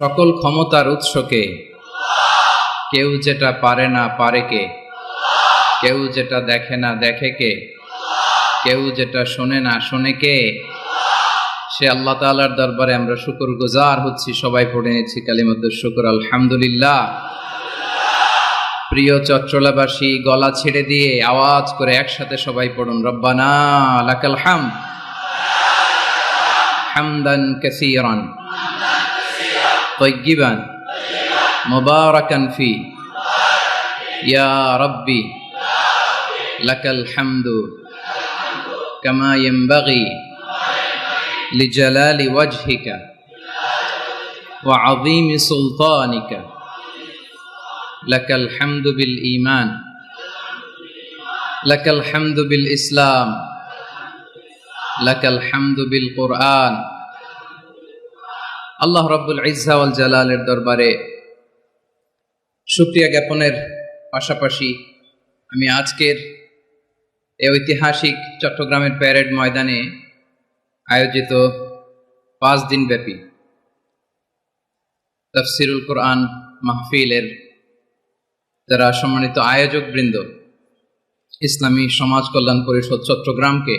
সকল ক্ষমতার উৎসকে, কেউ যেটা পারে না পারে কে, কেউ যেটা দেখে না দেখে কে, কেউ যেটা শোনে না শোনে কে, সে আল্লাহ তাআলার দরবারে আমরা শুকরগুজার হচ্ছি। সবাই পড়ে নিচ্ছি কালিমাতুশ শুকর, আলহামদুলিল্লাহ। প্রিয় চট্টলাবাসী, গলা ছেড়ে দিয়ে আওয়াজ করে একসাথে সবাই পড়ুন, রব্বানা লাকাল হামদ হামদান কাসীরান তাইয়্যিবান মুবারাকান ফি ইয়া রাব্বি লাকাল হামদু কামা ইয়ানবাগি লিজালালি ওয়াজহিকা ওয়া আযীমি সুলতানিকা লাকাল হামদু বিল ঈমান লাকাল হামদু বিল ইসলাম লাকাল হামদু বিল কুরআন। আল্লাহ রাব্বুল ইজ্জা ওয়াল জালালের দরবারে শুকরিয়া জ্ঞাপনের পাশাপাশি আমি আজকের এই ঐতিহাসিক চট্টগ্রামের প্যারেড ময়দানে আয়োজিত 5 দিন ব্যাপী তাফসিরুল কোরআন মাহফিলের যারা সম্মানিত আয়োজক বৃন্দ, ইসলামী সমাজ কল্যাণ পরিষদ চট্টগ্রামকে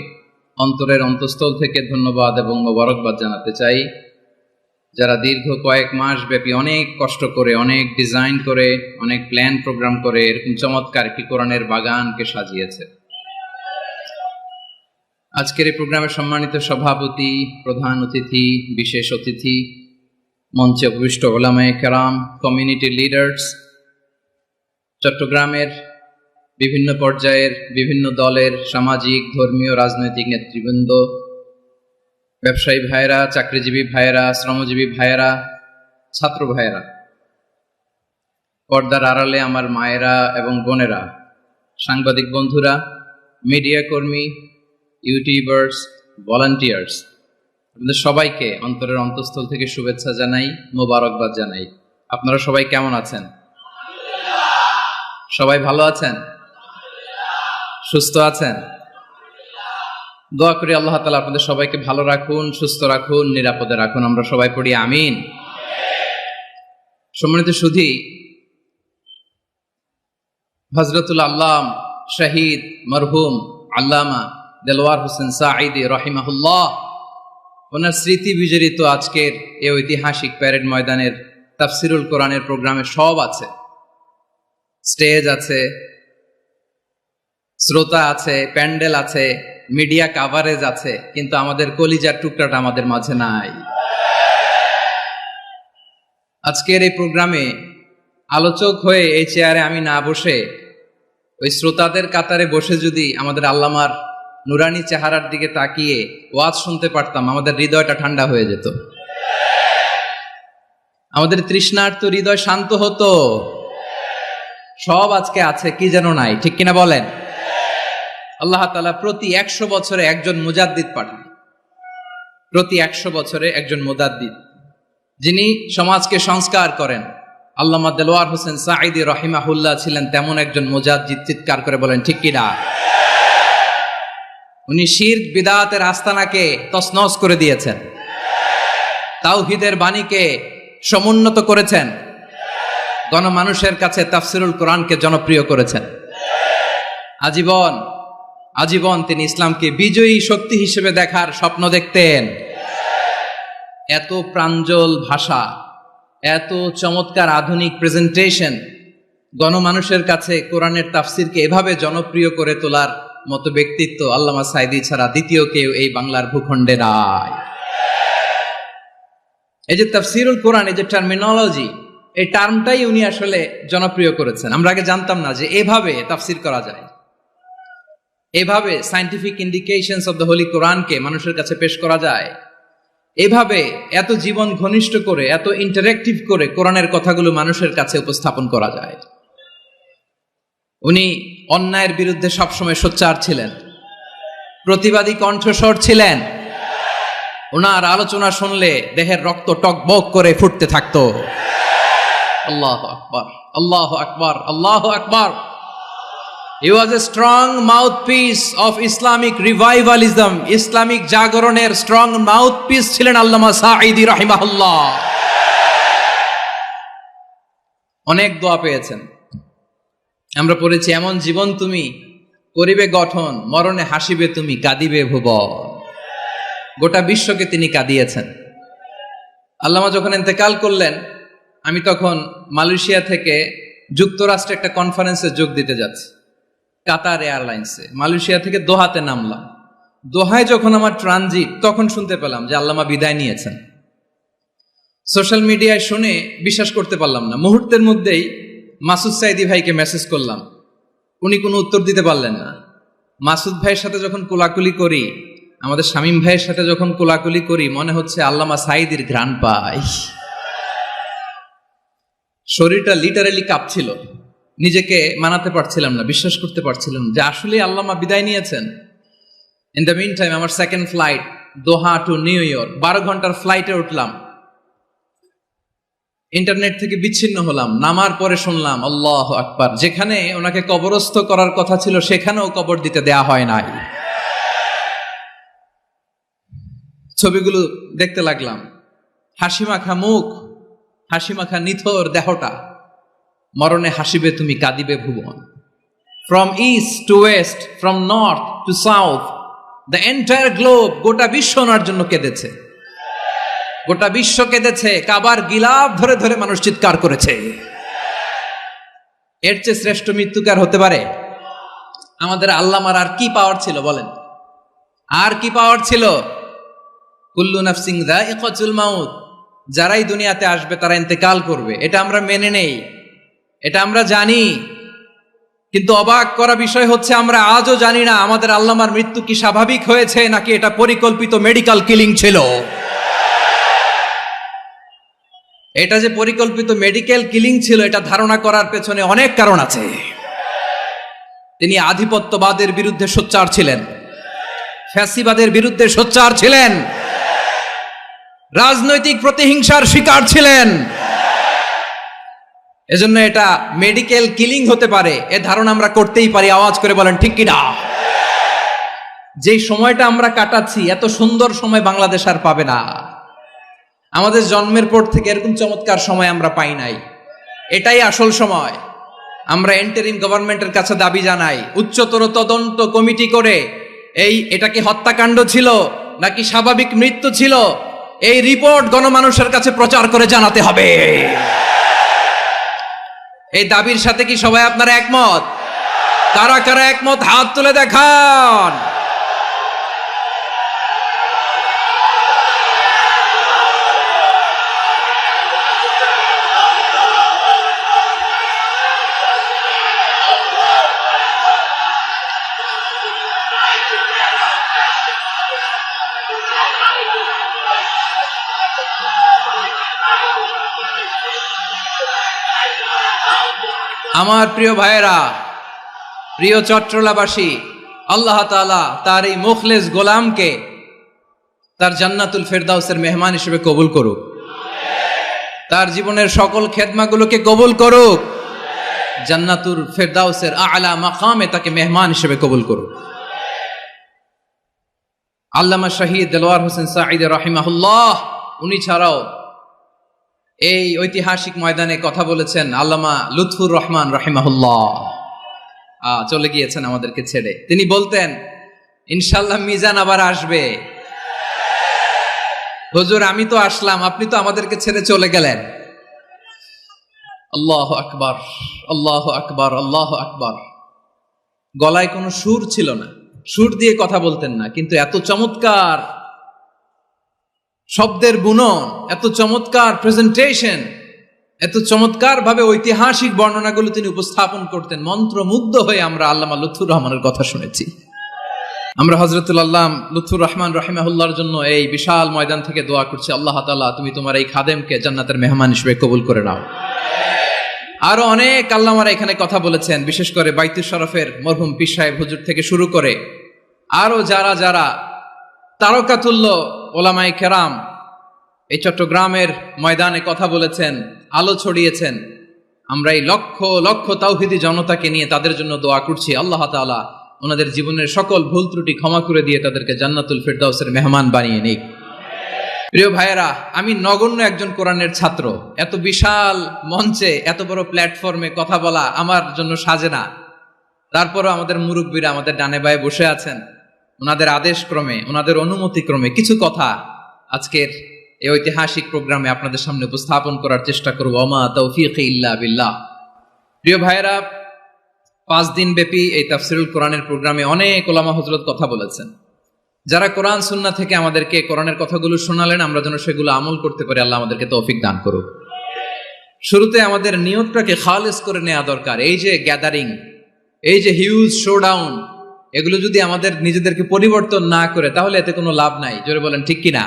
অন্তরের অন্তঃস্থল থেকে ধন্যবাদ এবং মোবারকবাদ জানাতে চাই, যারা দীর্ঘ কয়েক মাস ব্যাপী অনেক কষ্ট করে, অনেক ডিজাইন করে, অনেক প্ল্যান প্রোগ্রাম করে এরকম চমৎকার একটি কোরআনের বাগানকে সাজিয়েছে। আজকের এই প্রোগ্রামের সম্মানিত সভাপতি, প্রধান অতিথি, বিশেষ অতিথি, মঞ্চে উপবিষ্ট উলামায়ে কেরাম, কমিউনিটি লিডার্স, চট্টগ্রামের বিভিন্ন পর্যায়ের বিভিন্ন দলের সামাজিক, ধর্মীয়, রাজনৈতিক নেতৃবৃন্দ, ব্যবসায়ী ভাইয়েরা, চাকরিজীবী ভাইয়েরা, শ্রমজীবী ভাইয়েরা, ছাত্র ভাইয়েরা, পর্দার আড়ালে আমার মায়েরা এবং বোনেরা, সাংবাদিক বন্ধুরা, মিডিয়া কর্মী, ইউটিউবার্স, ভলান্টিয়ার্স, আপনাদের সবাইকে অন্তরের অন্তঃস্থল থেকে শুভেচ্ছা জানাই, মোবারকবাদ জানাই। আপনারা সবাই কেমন আছেন? সবাই ভালো আছেন? সুস্থ আছেন? দোয়া করি আল্লাহ তাআলা আপনাদের সবাইকে ভালো রাখুন, সুস্থ রাখুন, নিরাপদে রাখুন। আমরা সবাই পড়ি আমিন। সম্মানিত সুধী, হযরতুল আল্লাম শহীদ মরহুম আল্লামা দেলওয়ার হোসেন সাঈদী রাহিমাহুল্লাহ, ওনার স্মৃতি বিজড়িত আজকের এই ঐতিহাসিক প্যারেড ময়দানের তাফসিরুল কোরআনের প্রোগ্রামে সব আছে। স্টেজ আছে, শ্রোতা আছে, প্যান্ডেল আছে, মিডিয়া কাভারেজ আছে, কিন্তু আমাদের কলিজার টুকরাটা আমাদের মাঝে নাই। আজকের এই প্রোগ্রামে আলোচক হয়ে এই চেয়ারে আমি না বসে ওই শ্রোতাদের কাতারে বসে যদি আমাদের আল্লামার নুরানি চেহারার দিকে তাকিয়ে ওয়াজ শুনতে পারতাম, আমাদের হৃদয়টা ঠান্ডা হয়ে যেত, আমাদের তৃষ্ণার্ত হৃদয় শান্ত হতো। সব আজকে আছে, কি যেন নাই, ঠিক কিনা বলেন? আল্লাহ তাআলা প্রতি 100 বছরে একজন মুজাদ্দিদ পাঠান, প্রতি 100 বছরে একজন মুজাদ্দিদ, যিনি সমাজকে সংস্কার করেন। আল্লামা দেলওয়ার হোসেন সাঈদী রাহিমাহুল্লাহ ছিলেন তেমন একজন মুজাদ্দিদ। চিৎকার করে বলেন ঠিক কিনা? উনি শিরক বিদআতের আস্তানাকে তছনছ করে দিয়েছেন, তাওহীদের বাণীকে সমুন্নত করেছেন, গণমানুষের কাছে তাফসিরুল কোরআনকে জনপ্রিয় করেছেন। আজীবন তিনি ইসলামকে বিজয়ী শক্তি হিসেবে দেখার স্বপ্ন দেখতেন। এত প্রাঞ্জল ভাষা, এত চমৎকার আধুনিক প্রেজেন্টেশন, গণমানুষের কাছে কোরআনের তাফসিরকে এভাবে জনপ্রিয় করে তোলার মতো ব্যক্তিত্ব আল্লামা সাঈদী ছাড়া দ্বিতীয় কেউ এই বাংলার ভূখণ্ডে নাই। এই যে তাফসিরুল কোরআন, এই যে টার্মিনোলজি, এই টার্মটাই উনি আসলে জনপ্রিয় করেছেন। আমরা আগে জানতাম না যে এভাবে তাফসির করা যায়, এভাবে scientific indications of the Holi কোরআনকে মানুষের কাছে পেশ করা যায়, এভাবে এত জীবন ঘনিষ্ঠ করে, এত ইন্টারেক্টিভ করে কোরআনের কথাগুলো মানুষের কাছে উপস্থাপন করা যায়। উনি অন্যায়ের বিরুদ্ধে সবসময় সোচ্চার ছিলেন, প্রতিবাদী কণ্ঠস্বর ছিলেন। ওনার আলোচনা শুনলে দেহের রক্ত টকবক করে ফুটতে থাকতো। আল্লাহু আকবার, আল্লাহু আকবার, আল্লাহু আকবার। He was a strong mouthpiece of Islamic revivalism. Islamic জাগরণের স্ট্রং মাউথপিস ছিলেন আল্লামা সাঈদী রাহিমাহুল্লাহ। অনেক দোয়া পেয়েছেন। আমরা পড়েছি, এমন জীবন তুমি করিবে গঠন, মরণে হাসিবে তুমি, কাঁদিবে ভুবন। গোটা বিশ্বকে তিনি কাঁদিয়েছেন। আল্লামা যখন ইন্তেকাল করলেন, আমি তখন মালয়েশিয়া থেকে যুক্তরাষ্ট্রে একটা কনফারেন্সে যোগ দিতে যাচ্ছি, কাতার এয়ারলাইন্সে। মালয়েশিয়া থেকে দোহাতে নামলাম। দোহায় যখন আমার ট্রানজিট, তখন শুনতে পেলাম যে আল্লামা বিদায় নিয়েছেন। সোশ্যাল মিডিয়ায় শুনে বিশ্বাস করতে পারলাম না। মুহূর্তের মধ্যেই মাসুদ সাইদি ভাইকে মেসেজ করলাম, উনি কোনো উত্তর দিতে পারলেন না। মাসুদ ভাইয়ের সাথে যখন কোলাকুলি করি, আমাদের শামীম ভাইয়ের সাথে যখন কোলাকুলি করি, মনে হচ্ছে আল্লামা সাইদির ঘ্রাণ পাই। শরীরটা লিটারালি কাঁপছিল, নিজেকে মানাতে পারছিলাম না, বিশ্বাস করতে পারছিলাম যে আসলে আল্লামা বিদায় নিয়েছেন। ইন দ্য মিন টাইম আমার সেকেন্ড ফ্লাইট, দোহা টু নিউ ইয়র্ক, 12 ঘন্টার ফ্লাইটে উঠলাম। ইন্টারনেট থেকে বিচ্ছিন্ন হলাম। নামার পরে শুনলাম আল্লাহু আকবার, যেখানে ওনাকে কবরস্থ করার কথা ছিল সেখানেও কবর দিতে দেয়া হয় নাই। ছবিগুলো দেখতে লাগলাম, হাসিমাখা মুখ, হাসিমাখা নিথর দেহটা, মরণে হাসিবে তুমি, কাঁদিবে ভুবন। From east to west, from north to south, the entire globe, গোটা বিশ্ব ওনার জন্য কেঁদেছে। গোটা বিশ্ব কেঁদেছে, কাবার গিলাফ ধরে ধরে মানুষ চিৎকার করেছে। এর চেয়ে শ্রেষ্ঠ মৃত্যুকার হতে পারে? আমাদের আল্লামার আর কি পাওয়ার ছিল বলেন? আর কি পাওয়ার ছিল? কুল্লু নাফসিন যায়িকাতুল মাউত, যারাই দুনিয়াতে আসবে তারা ইন্তেকাল করবে, এটা আমরা মেনে নেই, এটা আমরা জানি। কিন্তু অবাক করা বিষয় হচ্ছে, আমরা আজও জানি না আমাদের আল্লামার মৃত্যু কি স্বাভাবিক হয়েছে নাকি এটা পরিকল্পিত মেডিকেল কিলিং ছিল। এটা যে পরিকল্পিত মেডিকেল কিলিং ছিল, এটা ধারণা করার পেছনে অনেক কারণ আছে। তিনি আধিপত্যবাদের বিরুদ্ধে সোচ্চার ছিলেন, ফ্যাসিবাদের বিরুদ্ধে সোচ্চার ছিলেন, রাজনৈতিক প্রতিহিংসার শিকার ছিলেন। এজন্য এটা মেডিকেল কিলিং হতে পারে, এ ধারণা আমরা করতেই পারি। আওয়াজ করে বলেন ঠিক কিনা? যেই সময়টা আমরা কাটাচ্ছি, এত সুন্দর সময় বাংলাদেশ আর পাবে না। আমাদের জন্মের পর থেকে এরকম চমৎকার সময় আমরা পাই নাই। এটাই আসল সময়। আমরা ইন্টারিম গভর্নমেন্টের কাছে দাবি জানাই, উচ্চতর তদন্ত কমিটি করে এটা কি হত্যাকাণ্ড ছিল নাকি স্বাভাবিক মৃত্যু ছিল, এই রিপোর্ট গণমানুষের কাছে প্রচার করে জানাতে হবে। এই দাবির সাথে কি সবাই আপনারা একমত? কারা কারা একমত হাত তুলে দেখান। আমার প্রিয় ভাইয়েরা, প্রিয় চট্টলাবাসী, আল্লাহ তাআলা তার এই মুখলেস গোলামকে তার জান্নাতুল ফেরদাউসের মেহমান হিসেবে কবুল করুক। তার জীবনের সকল খেদমাগুলোকে কবুল করুক। জান্নাতুল ফেরদাউসের আলা মাকামে তাকে মেহমান হিসেবে কবুল করুক। আল্লামা শহীদ দেলোয়ার হোসেন সাঈদী রাহিমাহুল্লাহ, উনি ছাড়াও এই ঐতিহাসিক ময়দানে কথা বলেছেন আল্লামা লুৎফুর রহমান রাহিমাহুল্লাহ। চলে গিয়েছেন আমাদেরকে ছেড়ে। তিনি বলতেন, ইনশাআল্লাহ মিজান আবার আসবে। হুজুর, আমি তো আসলাম, আপনি তো আমাদেরকে ছেড়ে চলে গেলেন। আল্লাহু আকবার, আল্লাহু আকবার, আল্লাহু আকবার। গলায় কোনো সুর ছিল না, সুর দিয়ে কথা বলতেন না, কিন্তু এত চমৎকার শব্দের বুনন, এত চমৎকার প্রেজেন্টেশন, এত চমৎকার ভাবে ঐতিহাসিক বর্ণনাগুলো তিনি উপস্থাপন করতেন। মন্ত্রমুগ্ধ হয়ে আমরা আল্লামা লুৎফুর রহমানের কথা শুনেছি। আমরা হযরতুল আল্লাম লুৎফুর রহমান রাহিমাহুল্লাহর জন্য এই বিশাল ময়দান থেকে দোয়া করছি, আল্লাহ তাআলা তুমি তোমার এই খাদেমকে জান্নাতের মেহমান হিসেবে কবুল করে নাও। আরো অনেক আল্লামারা এখানে কথা বলেছেন, বিশেষ করে বাইতুল শরফের মরহুম পীর সাহেব হুজুর থেকে শুরু করে আরো যারা যারা তারকাতুল্য ওলামায়ে কেরাম এই চট্টগ্রামের ময়দানে কথা বলেছেন, আলো ছড়িয়েছেন। আমরা এই লক্ষ লক্ষ তাওহীদি জনতাকে নিয়ে তাদের জন্য দোয়া করছি, আল্লাহ তাআলা ওনাদের জীবনের সকল ভুল ত্রুটি ক্ষমা করে দিয়ে তাদেরকে জান্নাতুল ফেরদাউসের মেহমান বানিয়ে নিক। প্রিয় ভাইয়েরা, আমি নগণ্য একজন কোরআনের ছাত্র। এত বিশাল মঞ্চে, এত বড় প্ল্যাটফর্মে কথা বলা আমার জন্য সাজে না। তারপরও আমাদের মুরব্বীরা আমাদের ডানে বায়ে বসে আছেন, ওনাদের আদেশ ক্রমে, ওনাদের অনুমতি ক্রমে কিছু কথা আজকের এই ঐতিহাসিক প্রোগ্রামে আপনাদের সামনে উপস্থাপন করার চেষ্টা করব। ওমা তৌফিক ইল্লা বিল্লাহ। প্রিয় ভাইয়েরা, 5 দিন ব্যাপী এই তাফসিরুল কোরআনের প্রোগ্রামে অনেক ওলামা হযরত কথা বলেছেন। যারা কোরআন সুন্নাহ থেকে আমাদেরকে কোরআনের কথাগুলো শোনালেন, আমরা যেন সেগুলো আমল করতে পারি, আল্লাহ আমাদেরকে তৌফিক দান করুক। শুরুতে আমাদের নিয়তটাকে খালেস করে নেওয়া দরকার। এই যে গ্যাদারিং, এই যে হিউজ শোডাউন, এগুলো যদি আমাদের নিজেদেরকে পরিবর্তন না করে, তাহলে এতে কোনো লাভ নাই। জোরে বলেন ঠিক কিনা?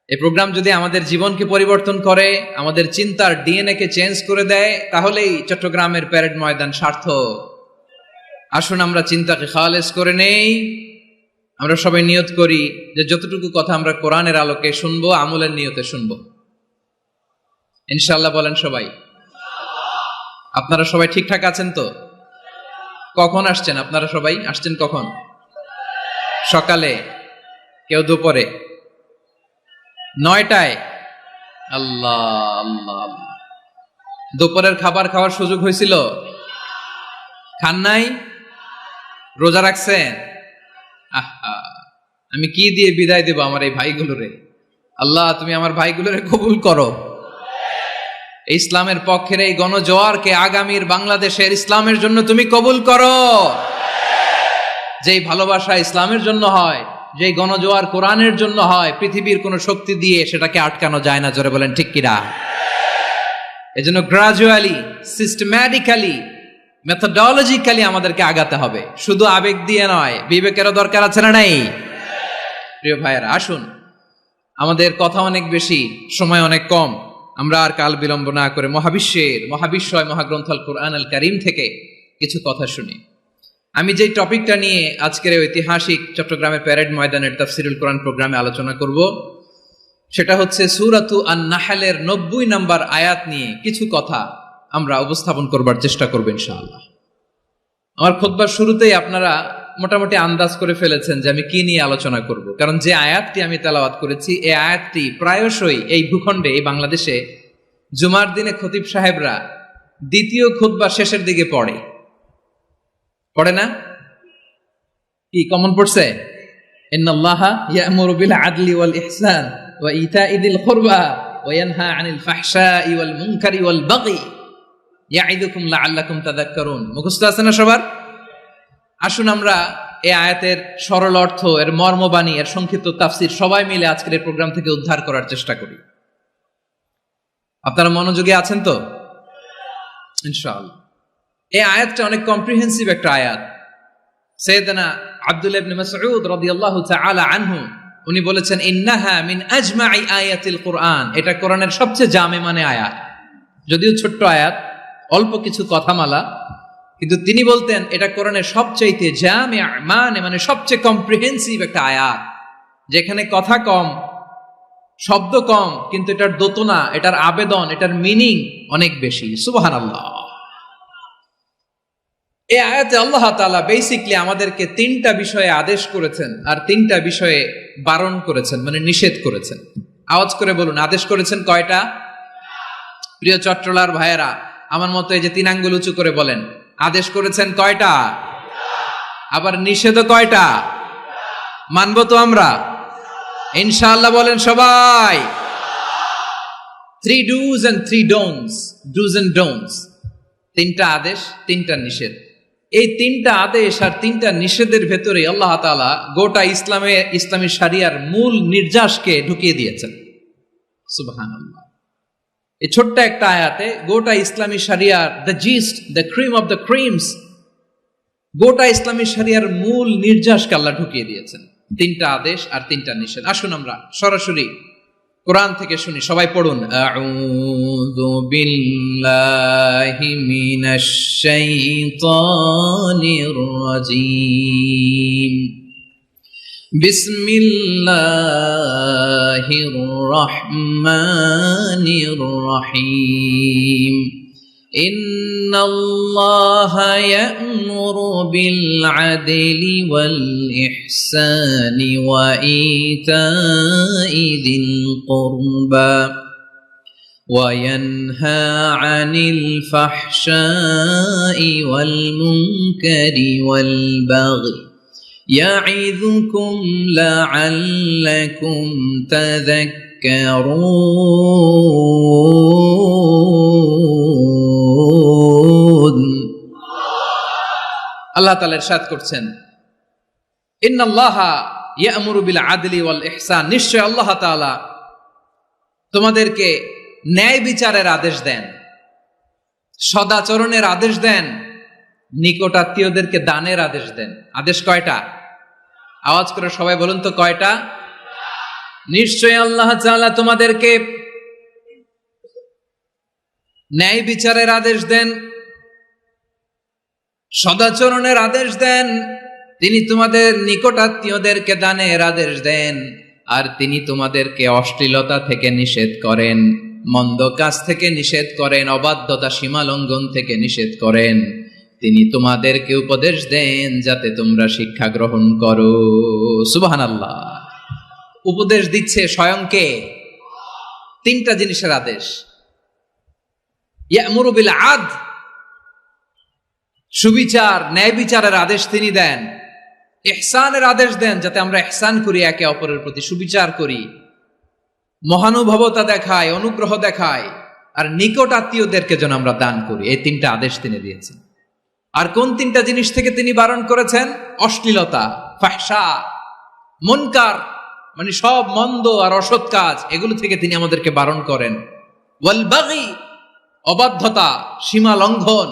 এই প্রোগ্রাম যদি আমাদের জীবনকে পরিবর্তন করে, আমাদের চিন্তার ডিএনএ কে চেঞ্জ করে দেয়, তাহলেই চট্টগ্রামের প্যারেড ময়দান সার্থক। আসুন আমরা চিন্তাকে খালেস করে নেই। আমরা সবাই নিয়ত করি যে যতটুকু কথা আমরা কোরআনের আলোকে শুনবো, আমলের নিয়তে শুনবো ইনশাআল্লাহ। বলেন সবাই। আপনারা সবাই ঠিকঠাক আছেন তো? কখন আসছেন? আপনারা সবাই আসছেন কখন? সকালে, কেউ দুপুরে, 9টায়? আল্লাহ আল্লাহ আল্লাহ। দুপুরের খাবার খাওয়ার সুযোগ হয়েছিল? খান নাই? রোজা রাখছেন? আহা, আমি কি দিয়ে বিদায় দেব আমার এই ভাইগুলোরে? আল্লাহ, তুমি আমার ভাইগুলোরে কবুল করো। ইসলামের পক্ষের এই গণজোয়ারকে আগামীর বাংলাদেশের ইসলামের জন্য তুমি কবুল করো। যেই ভালোবাসা ইসলামের জন্য হয়, যেই গণজোয়ার কোরআনের জন্য হয়, পৃথিবীর কোন শক্তি দিয়ে সেটাকে আটকানো যায় না। জোরে বলেন ঠিক কিনা? এজন্য গ্রাজুয়ালি, সিস্টেম্যাটিক্যালি, মেথোডোলজিক্যালি আমাদেরকে আগাতে হবে, শুধু আবেগ দিয়ে নয়। বিবেকেরও দরকার আছে না নাই? প্রিয় ভাইয়েরা, আসুন, আমাদের কথা অনেক বেশি, সময় অনেক কম। আমরা আর কাল বিলম্ব না করে মহাবিশ্বয় মহাগ্রন্থ আল কোরআন আল কারীম থেকে কিছু কথা শুনি। আমি যেই টপিকটা নিয়ে আজকের ঐতিহাসিক চট্টগ্রামের প্যারেড ময়দানের তাফসিরুল কোরআন প্রোগ্রামে আলোচনা করব, সেটা হচ্ছে সূরাতু আন-নাহলের 90 নম্বর আয়াত নিয়ে কিছু কথা আমরা উপস্থাপন করবার চেষ্টা করব ইনশাআল্লাহ। আমার খুতবার শুরুতেই আপনারা মোটামুটি আন্দাজ করে ফেলেছেন যে আমি কি নিয়ে আলোচনা করব, কারণ যে আয়াতটি আমি তেলাওয়াত করেছি, এই আয়াতটি প্রায়শই এই ভূখণ্ডে, এই বাংলাদেশে জুমার দিনে খতিব সাহেবরা দ্বিতীয় খুতবা শেষের দিকে পড়ে না? কি কমন পড়ছে? ইন্নাল্লাহা ইয়া'মুরু বিল আদলি ওয়াল ইহসান ওয়া ইতা'i যিল কুরবা ওয়া ইয়ানহা আনিল ফাহশাই ওয়াল মুনকারি ওয়াল বাগি ইয়া'iদুকুম লাআল্লাকুম তাযাক্কারুন। মুখস্থ আছে না সবার? আসুন আমরা এই আয়াতের সরল অর্থ, এর মর্মবাণী, এর সংক্ষিপ্ত তাফসীর সবাই মিলে আজকের এই প্রোগ্রাম থেকে উদ্ধার করার চেষ্টা করি। আপনারা মনোযোগী আছেন তো? ইনশাআল্লাহ। এই আয়াতটা অনেক কম্প্রিহেন্সিভ একটা আয়াত। সাইয়েদনা আব্দুল্লাহ ইবনে মাসউদ রাদিয়াল্লাহু তাআলা আনহু উনি বলেছেন, ইন্নাহা মিন আজমাই আয়াতিল কুরআন। এটা কোরআনের সবচেয়ে জামে মানে আয়াত। যদিও ছোট্ট আয়াত, অল্প কিছু কথামালা, কিন্তু তিনি বলতেন এটা কোরআনের সবচাইতে জামে মানে সবচেয়ে কম্প্রিহেন্সিভ একটা আয়াত, যেখানে কথা কম, শব্দ কম, কিন্তু এটার দোতনা, এটার আবেদন, এটার মিনিং অনেক বেশি। সুবহানাল্লাহ। এই আয়াতে আল্লাহ তাআলা বেসিক্যালি আমাদেরকে 3টা বিষয়ে আদেশ করেছেন আর 3টা বিষয়ে বারণ করেছেন, মানে নিষেধ করেছেন। আওয়াজ করে বলুন, আদেশ করেছেন কয়টা? প্রিয় চট্টলার ভাইয়েরা, আমার মতো এই যে 3 আঙ্গুল উঁচু করে বলেন, আদেশ করেছেন কয়টা? আবার নিষেধও কয়টা? মানবো তো আমরা ইনশাআল্লাহ? বলেন সবাই। 3 do's and 3 don'ts, do's and don'ts। 3টা আদেশ, 3টা নিষেধ। এই 3টা আদেশ আর 3টা নিষেধের ভেতরে আল্লাহ তাআলা গোটা ইসলামী শরিয়ার মূল নির্যাসকে ঢুকিয়ে দিয়েছেন। সুবহানাল্লাহ। এই ছোট্ট একটা আয়াতে গোটা ইসলামী শরিয়ার, the gist, the cream of the creams, গোটা ইসলামী শরিয়ার মূল নির্যাসকে আল্লাহ ঢুকিয়ে দিয়েছেন। 3টা আদেশ আর 3টা নিষেধ। আসুন আমরা সরাসরি কোরআন থেকে শুনি, সবাই পড়ুন। আউযু বিল্লাহি মিনাশ শাইতানির রাজীম। বিসমিল্লাহির রহমানির রহিম। إن الله يأمر بالعدل والإحسان وإيتاء ذي القربى وينهى عن الفحشاء والمنكر والبغي يعظكم لعلكم تذكرون আল্লাহ তাআলা ইরশাদ করছেন ইন্নাল্লাহা ইয়া'মুরু বিল আদলি ওয়াল ইহসান, নিশ্চয় আল্লাহ তাআলা তোমাদেরকে ন্যায় বিচারের আদেশ দেন, সদাচরণের আদেশ দেন, নিকট আত্মীয়দেরকে দানের আদেশ দেন। আদেশ কয়টা? আওয়াজ করে সবাই বলুন তো কয়টা? নিশ্চয় আল্লাহ তাআলা তোমাদেরকে ন্যায় বিচারের আদেশ দেন, সদাচরণের আদেশ দেন, তিনি তোমাদের নিকট আত্মীয়দেরকে দানের আদেশ দেন, আর তিনি তোমাদেরকে অশ্লীলতা থেকে নিষেধ করেন, মন্দ কাজ থেকে নিষেধ করেন, অবাধ্যতা সীমা লঙ্ঘন থেকে নিষেধ করেন। তিনি তোমাদেরকে উপদেশ দেন যাতে তোমরা শিক্ষা গ্রহণ করো। সুবহানাল্লাহ। উপদেশ দিচ্ছে স্বয়ং কে? তিনটা জিনিসের আদেশ। ইয়া'মুরু বিল আদল, সুবিচার ন্যায় বিচারের আদেশ তিনি দেন। ইহসানের আদেশ দেন, যাতে আমরা ইহসান করি, একে অপরের প্রতি সুবিচার করি, মহানুভবতা দেখায়, অনুগ্রহ দেখায়, আর নিকট আত্মীয়দেরকে যেন আমরা দান করি। এই তিনটা আদেশ তিনি দিয়েছেন। আর কোন তিনটা জিনিস থেকে তিনি বারণ করেছেন? অশ্লীলতা, ফাহশা, মুনকার, মানে সব মন্দ আর অসৎ কাজ, এগুলো থেকে তিনি আমাদেরকে বারণ করেন। ওয়াল বাগি, অবাধ্যতা, সীমা লঙ্ঘন,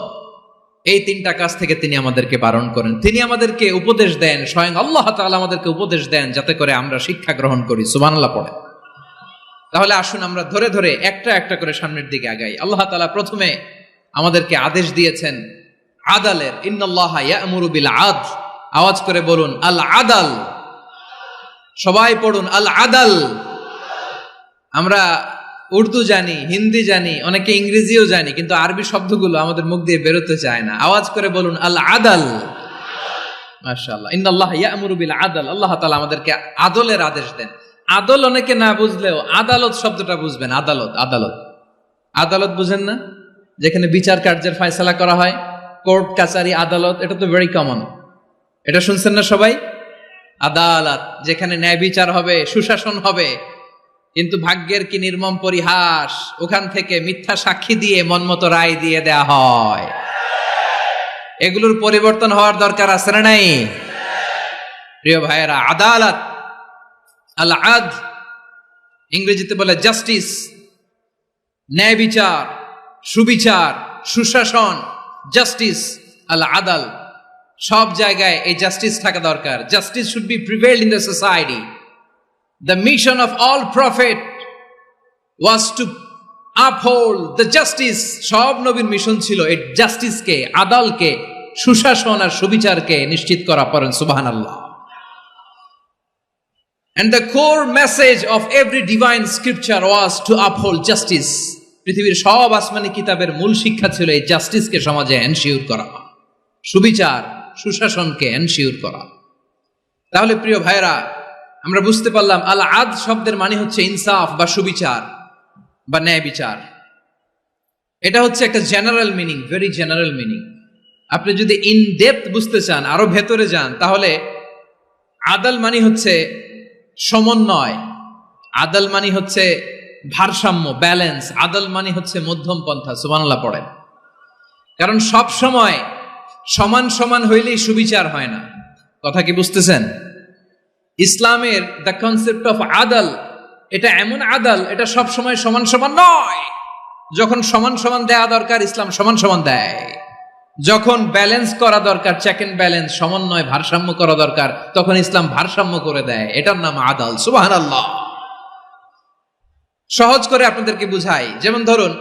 এই তিনটা কাজ থেকে তিনি আমাদেরকে বারণ করেন। তিনি আমাদেরকে উপদেশ দেন, স্বয়ং আল্লাহ তাআলা আমাদেরকে উপদেশ দেন যাতে করে আমরা শিক্ষা গ্রহণ করি। সুবহানাল্লাহ পড়ে। তাহলে আসুন আমরা ধরে ধরে একটা একটা করে সামনের দিকে আগাই। আল্লাহ তাআলা প্রথমে আমাদেরকে আদেশ দিয়েছেন আদালের। ইন্নাল্লাহা ইয়া'মুরু বিল আদল, আওয়াজ করে বলুন আল আদাল। সবাই পড়ুন আল আদাল। আমরা উর্দু জানি, হিন্দি জানি, অনেকে ইংরেজিও জানি, কিন্তু আরবি শব্দগুলো আমাদের মুখ দিয়ে বেরোতে চায় না। আওয়াজ করে বলুন আল আদাল। মাশাআল্লাহ। ইন্নাল্লাহা ইয়া'মুরু বিল আদল, আল্লাহ তাআলা আমাদেরকে আদলের আদেশ দেন। আদল অনেকে না বুঝলেও আদালত শব্দটা বুঝবেন। আদালত, আদালত, আদালত বুঝেন না? যেখানে বিচার কার্যের ফয়সালা করা হয়, কোর্ট কাচারি আদালত, এটা তো ভেরি কমন। এটা শুনছেন না সবাই? আদালত, যেখানে ন্যায় বিচার হবে, সুশাসন হবে। কিন্তু ভাগ্যের কি নির্মম পরিহাস, ওখান থেকে মিথ্যা সাক্ষী দিয়ে মনমতো রায় দিয়ে দেয়া হয়। এগুলোর পরিবর্তন হওয়ার দরকার আছে না নাই? প্রিয় ভাইয়েরা, আদালত, আল আদল, ইংরেজিতে বলে জাস্টিস, ন্যায় বিচার, সুবিচার, সুশাসন, জাস্টিস, আল আদল, সব জায়গায় এই জাস্টিস থাকা দরকার। Justice should be prevailed in the society. The mission of all prophet was to uphold the justice. সব নবীর মিশন ছিল এই জাস্টিসকে, আদালকে, সুশাসন আর সুবিচারকে নিশ্চিত করা। পড়েন সুবহানাল্লাহ। And the core message of every divine scripture was to uphold justice. পৃথিবীর সব আসমানি কিতাবের মূল শিক্ষা ছিল এই জাস্টিসকে সমাজে এনশিওর করা, সুবিচার, সুশাসনকে এনশিওর করা। তাহলে প্রিয় ভাইরা, আমরা বুঝতে পারলাম আল আদ শব্দের মানে হচ্ছে ইনসাফ বা সুবিচার বা ন্যায় বিচার। এটা হচ্ছে একটা general meaning, very general meaning. আপনি যদি ইন ডেপথ বুঝতে চান, আরো ভেতরে যান, তাহলে আদাল মানে হচ্ছে সমন্বয়, আদাল মানে হচ্ছে ভারসাম্য, ব্যালেন্স। আদাল মানে হচ্ছে মধ্যম পন্থা। সুবহানাল্লাহ পড়েন। কারণ সব সময় সমান সমান হইলেই সুবিচার হয় না। কথা কি বুঝতেছেন? ইসলামের দ্য কনসেপ্ট অফ আদাল, এটা এমন আদাল, এটা সব সময় সমান সমান নয়। যখন সমান সমান দেয়া দরকার, ইসলাম সমান সমান দেয়। যখন ব্যালেন্স করা দরকার, চেক এন্ড ব্যালেন্স, সমন্বয়, ভারসাম্য করা দরকার, তখন ইসলাম ভারসাম্য করে দেয়। এটার নাম আদাল। সুবহানাল্লাহ। সহজ করে আপনাদেরকে বুঝাই। যেমন ধরুন,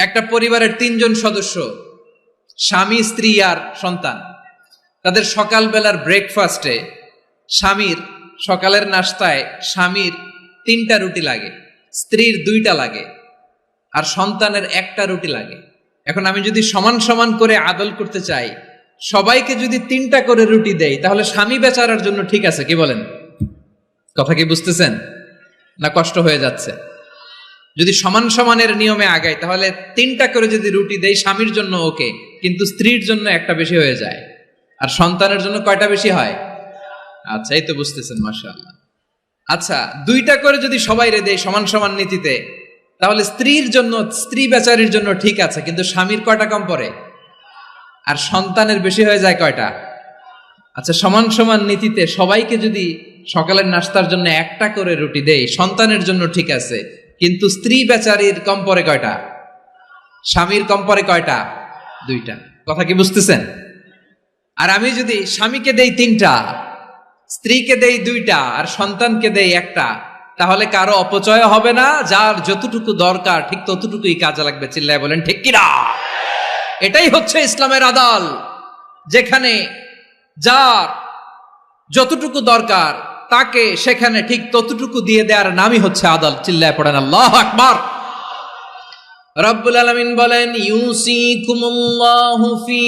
একটা পরিবারের 3 জন সদস্য, স্বামী, স্ত্রী আর সন্তান। তাদের সকালবেলার ব্রেকফাস্টে, স্বামীর সকালের নাস্তায় স্বামীর 3টা রুটি লাগে, স্ত্রীর 2টা লাগে, আর সন্তানের 1টা রুটি লাগে। এখন আমি যদি সমান সমান করে আদল করতে চাই, সবাইকে যদি 3টা করে রুটি দেই, তাহলে স্বামী বেচারার জন্য ঠিক আছে, কি বলেন? কথা কি বুঝতেছেন না কষ্ট হয়ে যাচ্ছে? যদি সমান সমানের নিয়মে আগাই, তাহলে 3টা করে যদি রুটি দেই স্বামীর জন্য ওকে, কিন্তু স্ত্রীর জন্য একটা বেশি হয়ে যায়। আর সন্তানের জন্য কয়টা বেশি হয়? আচ্ছা, এই তো বুঝতেছেন, মাশাআল্লাহ। আচ্ছা, 2টা করে যদি সবাই দেই সমান সমান নীতিতে, তাহলে স্ত্রীর জন্য, স্ত্রী বেচারির জন্য ঠিক আছে, কিন্তু স্বামীর কয়টা কম পড়ে? আর সন্তানের বেশি হয়ে যায় কয়টা? আচ্ছা, সমান সমান নীতিতে সবাইকে যদি সকালের নাস্তার জন্য 1টা করে রুটি দেই, সন্তানের জন্য ঠিক আছে, কিন্তু স্ত্রী বেচারির কম পড়ে কয়টা? স্বামীর কম পড়ে কয়টা? 2টা। কথা কি বুঝতেছেন? আর আমি যদি স্বামীকে দেই 3টা, স্ত্রীকে দেই 2টা, আর সন্তানকে দেই 1টা, তাহলে কারো অপচয় হবে না, যার যতটুকু দরকার ঠিক ততটুকুই কাজে লাগবে। চিল্লায় বলেন ঠিক কিনা? এটাই হচ্ছে ইসলামের আদল, যেখানে যার যতটুকু দরকার তাকে সেখানে ঠিক ততটুকু দিয়ে দেওয়ার নামই হচ্ছে আদল। চিল্লায় পড়েন আল্লাহু আকবার। রব্বুল আলামিন বলেন, ইউসিকুমুল্লাহু ফি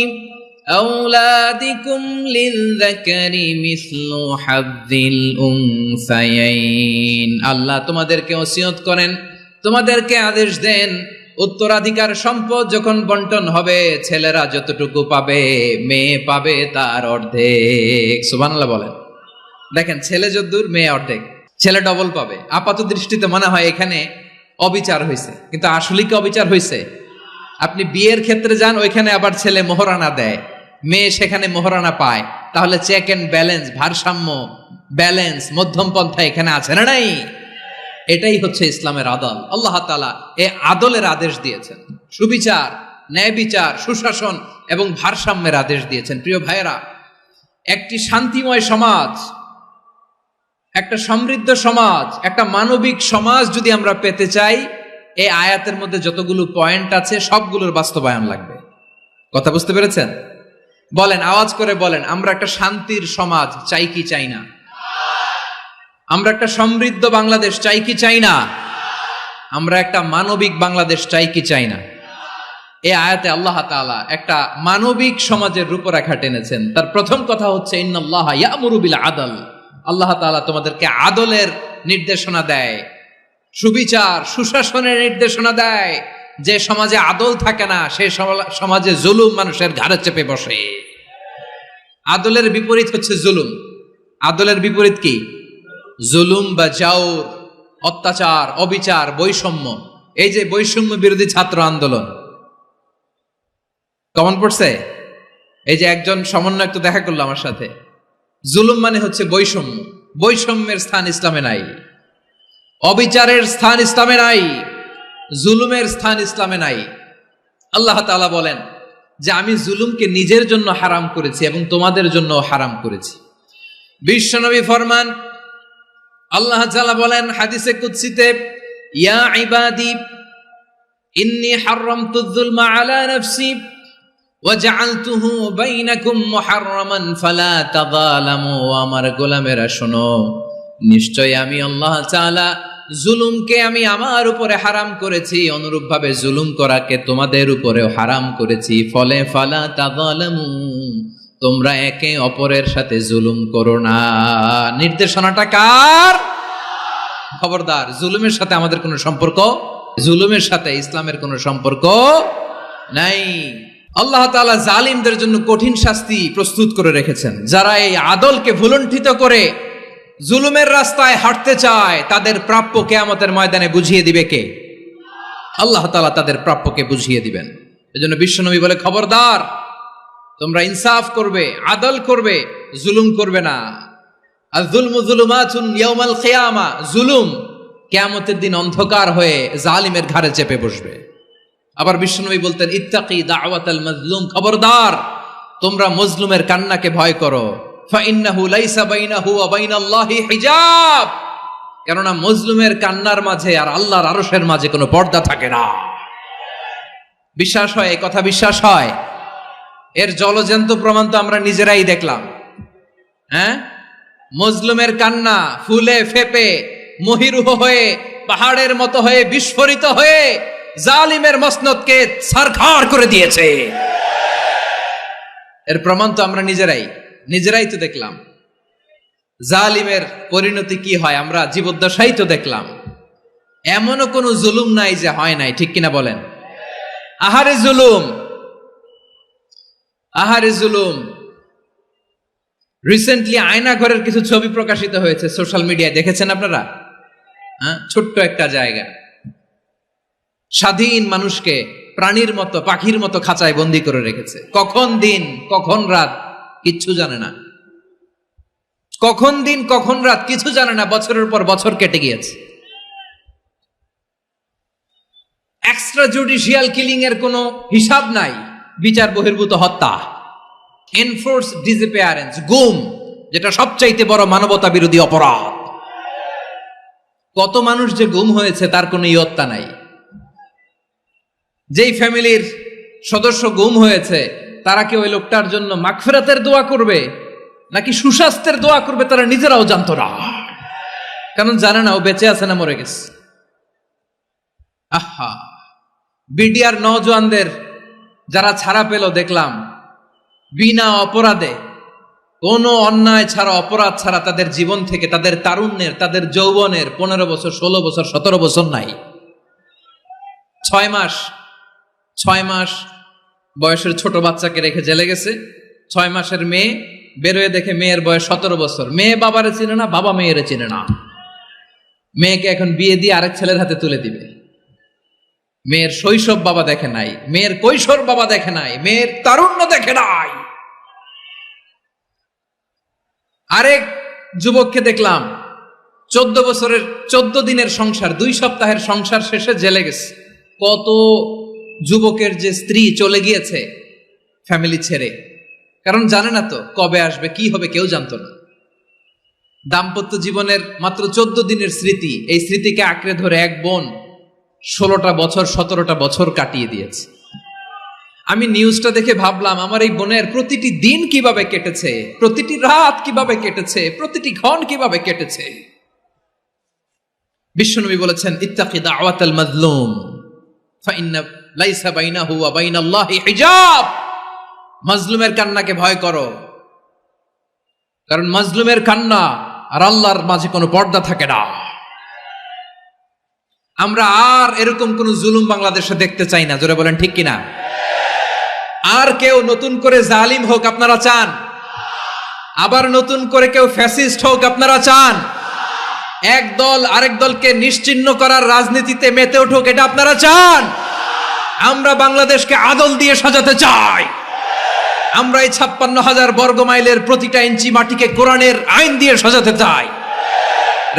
আওলাদিকুম লিযযাকারি মিসলু হাযযিল উনসায়াইন। আল্লাহ তোমাদেরকে ওসিয়ত করেন, তোমাদেরকে আদেশ দেন, উত্তরাধিকার সম্পদ যখন বন্টন হবে, ছেলেরা যতটুকু পাবে, মেয়ে পাবে তার অর্ধেক। সুবহানাল্লাহ বলেন। দেখেন, ছেলে যদ্দূর, মেয়ে অর্ধেক, ছেলে ডবল পাবে। আপাত দৃষ্টিতে মনে হয় এখানে অবিচার হয়েছে, কিন্তু আসলে কি অবিচার হয়েছে? আপনি বিয়ের ক্ষেত্রে যান, ওইখানে আবার ছেলে মোহরানা দেয়, মেয়ে সেখানে মোহরানা পায়, তাহলে চেক এন্ড ব্যালেন্স, ভারসাম্য, ব্যালেন্স, মধ্যম পন্থা এখানে আছে না নাই? এটাই হচ্ছে ইসলামের আদল। আল্লাহ তাআলা এই আদলের আদেশ দিয়েছেন, সুবিচার, ন্যায় বিচার, সুশাসন এবং ভারসাম্যের আদেশ দিয়েছেন। প্রিয় ভাইয়েরা, একটি শান্তিময় সমাজ, একটা সমৃদ্ধ সমাজ, একটা মানবিক সমাজ যদি আমরা পেতে চাই, এই আয়াতের মধ্যে যতগুলো পয়েন্ট আছে সবগুলোর বাস্তবায়ন লাগবে। কথা বুঝতে পেরেছেন? বলেন, আওয়াজ করে বলেন, আমরা একটা শান্তির সমাজ চাই কি চাই না? আমরা একটা সমৃদ্ধ বাংলাদেশ চাই কি চাই না? আমরা একটা মানবিক বাংলাদেশ চাই কি চাই না? এই আয়াতে আল্লাহ তাআলা একটা মানবিক সমাজের রূপরেখা টেনেছেন। তার প্রথম কথা হচ্ছে, ইন্নাল্লাহা ইয়ামুরু বিল আদল। আল্লাহ তাআলা তোমাদেরকে আদলের নির্দেশনা দেয়, সুবিচার, সুশাসনের নির্দেশনা দেয়। যে সমাজে আদল থাকে না, সেই সমাজে জুলুম মানুষের ঘাড়ে চেপে বসে। আদলের বিপরীত হচ্ছে জুলুম। আদলের বিপরীত কি? জুলুম বা জাওর, অত্যাচার, অবিচার, বৈষম্য। এই যে বৈষম্য বিরোধী ছাত্র আন্দোলন কমন পড়ছে, এই যে একজন সমন্বয়ক তো দেখা করলো আমার সাথে। জুলুম মানে হচ্ছে বৈষম্য। বৈষম্যের স্থান ইসলামে নাই, অবিচারের স্থান ইসলামে নাই, জুলুমের স্থান ইসলামে নাই। আল্লাহ তাআলা বলেন যে আমি জুলুমকে নিজের জন্য হারাম করেছি এবং তোমাদের জন্য হারাম করেছি। বিশ্বনবী ফরমান, আল্লাহ তাআলা বলেন হাদিসে কুদসিতে, ইয়া ইবাদি ইন্নী হারামতুয যুলমা আলা নাফসি ওয়া জাআলতুহু বাইনাকুম মুহাররামান ফালা তাযালামু। আমার গোলামেরা শোনো, নিশ্চয় আমি আল্লাহ তাআলা জুলুমকে আমি আমার উপরে হারাম করেছি, অনুরূপভাবে জুলুম করাকে তোমাদের উপরেও হারাম করেছি। ফলে ফালা তাযালামু, তোমরা একে অপরের সাথে জুলুম করো না। নির্দেশনাটা কার? খবরদার, জুলুমের সাথে আমাদের কোনো সম্পর্ক, জুলুমের সাথে ইসলামের কোনো সম্পর্ক নাই। আল্লাহ তাআলা জালিমদের জন্য কঠিন শাস্তি প্রস্তুত করে রেখেছেন। যারা এই আদলকে ভুলুণ্ঠিত করে জুলুমের রাস্তায় হাঁটতে চায়, তাদের প্রাপ্য কিয়ামতের ময়দানে বুঝিয়ে দিবে কে? আল্লাহ তাআলা তাদের প্রাপ্যকে বুঝিয়ে দিবেন। এজন্য বিশ্বনবী বলে, খবরদার, তোমরা ইনসাফ করবে, আদল করবে, জুলুম করবে না। আয-যুলমু যুলুমাতুন ইয়াউমাল কিয়ামা, জুলুম কিয়ামতের দিন অন্ধকার হয়ে জালিমের ঘাড়ে চেপে বসবে। আবার বিশ্বনবী বলতেন, ইত্তাকি দাওয়াতাল মাজলুম, খবরদার, তোমরা মজলুমের কান্নাকে ভয় করো। ফাইন্নাহু লাইসা বাইনাহু ওয়া বাইনাল্লাহি হিজাব, কেননা মজলুমের কান্নার মাঝে আর আল্লাহর আরশের মাঝে কোনো পর্দা থাকে না। বিশ্বাস হয়? এই কথা বিশ্বাস হয়? এর জলজ্যান্ত প্রমাণ তো আমরা নিজেরাই দেখলাম। হ্যাঁ, মজলুমের কান্না ফুলে ফেপে মহিরুহ হয়ে, পাহাড়ের মতো হয়ে, বিস্ফোরিত হয়ে জালিমের মসনদকে ছারখার করে দিয়েছে। এর প্রমাণ তো আমরা নিজেরাই তো দেখলাম। জালিমের পরিণতি কি হয় আমরা জীবদ্দশাই তো দেখলাম। এমনও কোনো জুলুম নাই যে হয় নাই, ঠিক কিনা বলেন? আহারে জুলুম, আহারে জুলুম। রিসেন্টলি আয়না ঘরের কিছু ছবি প্রকাশিত হয়েছে সোশ্যাল মিডিয়ায়, দেখেছেন আপনারা? ছোট্ট একটা জায়গা, স্বাধীন মানুষকে প্রাণীর মতো পাখির মতো খাঁচায় বন্দি করে রেখেছে। কখন দিন কখন রাত কিচ্ছু জানে না, কখন দিন কখন রাত কিছু জানে না। বছরের পর বছর কেটে গিয়েছে। এক্সট্রা জুডিশিয়াল কিলিং এর কোনো হিসাব নাই। বিচার বহির্ভূত হত্যা, এনফোর্স ডিসঅ্যাপিয়ারেন্স, গুম, যেটা সবচাইতে বড় মানবতা বিরোধী অপরাধ। কত মানুষ যে গুম হয়েছে তার কোনো ইয়ত্তা নাই। যেই ফ্যামিলির সদস্য গুম হয়েছে তারা কি ওই লোকটার জন্য মাগফিরাতের দোয়া করবে নাকি সুস্বাস্থ্যের দোয়া করবে তারা নিজেরাও জানতো না, কারণ জানে না ও বেঁচে আছে না মরে গেছে। আহা, বিডিআর নওজোয়ানদের যারা ছাড়া পেল দেখলাম, বিনা অপরাধে, কোনো অন্যায় ছাড়া অপরাধ ছাড়া তাদের জীবন থেকে, তাদের তারুণ্যের, তাদের যৌবনের 15 বছর 16 বছর 17 বছর নাই, 6 মাস বয়সের ছোট বাচ্চাকে রেখে জেলে গেছে। 6 মাসের মেয়ে বেরোয় দেখে মেয়ের বয়স 17 বছর। মেয়ে বাবারে চিনে না, বাবা মেয়েরে চিনে না। মেয়েকে এখন বিয়ে দিয়ে আরেক ছেলের হাতে তুলে দিবে। মেয়ের শৈশব বাবা দেখে নাই, মেয়ের কৈশোর বাবা দেখে নাই, মেয়ের তারুণ্য দেখে নাই। আরেক যুবককে দেখলাম 14 বছরের 14 দিনের সংসার, 2 সপ্তাহের সংসার শেষে জেলে গেছে। কত যুবকের যে স্ত্রী চলে গিয়েছে ফ্যামিলি ছেড়ে, কারণ জানে না তো কবে আসবে, কি হবে, কেউ জানতো না। দাম্পত্য জীবনের মাত্র 14 দিনের স্মৃতি, এই স্মৃতিকে আঁকড়ে ধরে এক বোন 16টা বছর 17টা বছর কাটিয়ে দিয়েছে। আমি নিউজটা দেখে ভাবলাম আমার এই বোনের প্রতিটি দিন কিভাবে কেটেছে, প্রতিটি রাত কিভাবে কেটেছে, প্রতিটি ক্ষণ কিভাবে কেটেছে। বিশ্বনবী বলেছেন, ইত্তাকি দাওয়াতাল মাজলুম ফাইন্না লাইসা বাইনাহু ওয়া বাইনাল্লাহি হিজাব। মাজলুমের কান্নাকে ভয় করো, কারণ মাজলুমের কান্না আর আল্লাহর মাঝে কোনো পর্দা থাকে না। আমরা আর এরকম কোন জুলুম বাংলাদেশে দেখতে চাই না। জোরে বলেন ঠিক কিনা? আর কেউ নতুন করে জালিম হোক আপনারা চান? আবার নতুন করে কেউ ফ্যাসিস্ট হোক আপনারা চান? এক দল আরেক দলকে নিশ্চিহ্ন করার রাজনীতিতে মেতে উঠুক এটা আপনারা চান? আমরা বাংলাদেশকে আদল দিয়ে সাজাতে চাই। আমরা এই 56,000 বর্গ মাইলের প্রতিটা ইঞ্চি মাটিকে কোরআনের আইন দিয়ে সাজাতে চাই।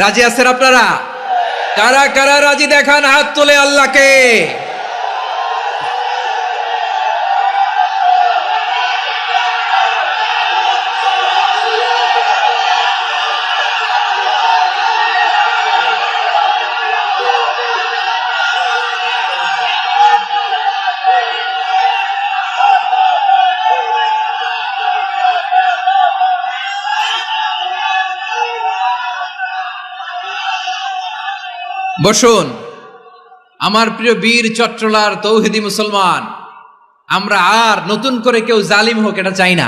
রাজি আছেন আপনারা? কারা কারা রাজি দেখান হাত তোলে আল্লাহকে। বসুন আমার প্রিয় বীর চট্টলার তৌহিদি মুসলমান, আমরা আর নতুন করে কেউ জালিম হোক এটা চাই না।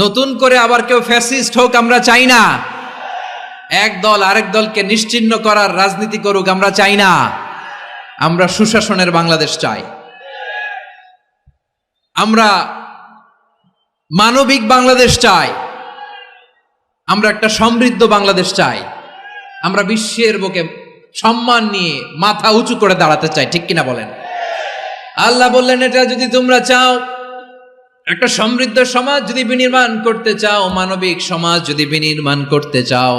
নতুন করে আবার কেউ ফ্যাসিস্ট হোক আমরা চাই না। এক দল আরেক দলকে নিশ্চিহ্ন করার রাজনীতি করুক আমরা চাই না। আমরা সুশাসনের বাংলাদেশ চাই। আমরা মানবিক বাংলাদেশ চাই। আমরা একটা সমৃদ্ধ বাংলাদেশ চাই। আমরা বিশ্বের বুকে সম্মান নিয়ে মাথা উঁচু করে দাঁড়াতে চাই, ঠিক কিনা বলেন? আল্লাহ বললেন, এটা যদি তোমরা চাও, একটা সমৃদ্ধ সমাজ যদি বিনির্মাণ করতে চাও, মানবিক সমাজ যদি বিনির্মাণ করতে চাও,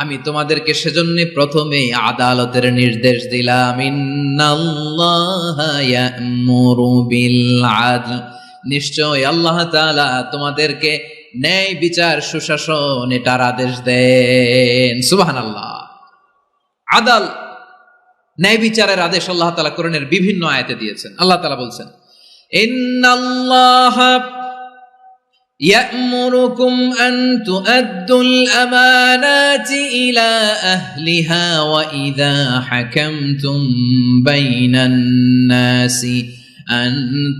আমি তোমাদেরকে সেজন্য প্রথমে আদালতের নির্দেশ দিলাম। ইন্নাল্লাহা ইয়া'মুরু বিল আদল, নিশ্চয় আল্লাহ তাআলা তোমাদেরকে ন্যায় বিচার সুশাসন এটার আদেশ দেন। সুবহানাল্লাহ। আদাল, ন্যায় বিচারের আদেশ আল্লাহ তাআলা কোরআনের বিভিন্ন আয়াতে দিয়েছেন। আল্লাহ তাআলা বলছেন, ইন্নাল্লাহা يأمركم أن تؤدوا الأمانات إلى أهلها وإذا حكمتم بين الناس أن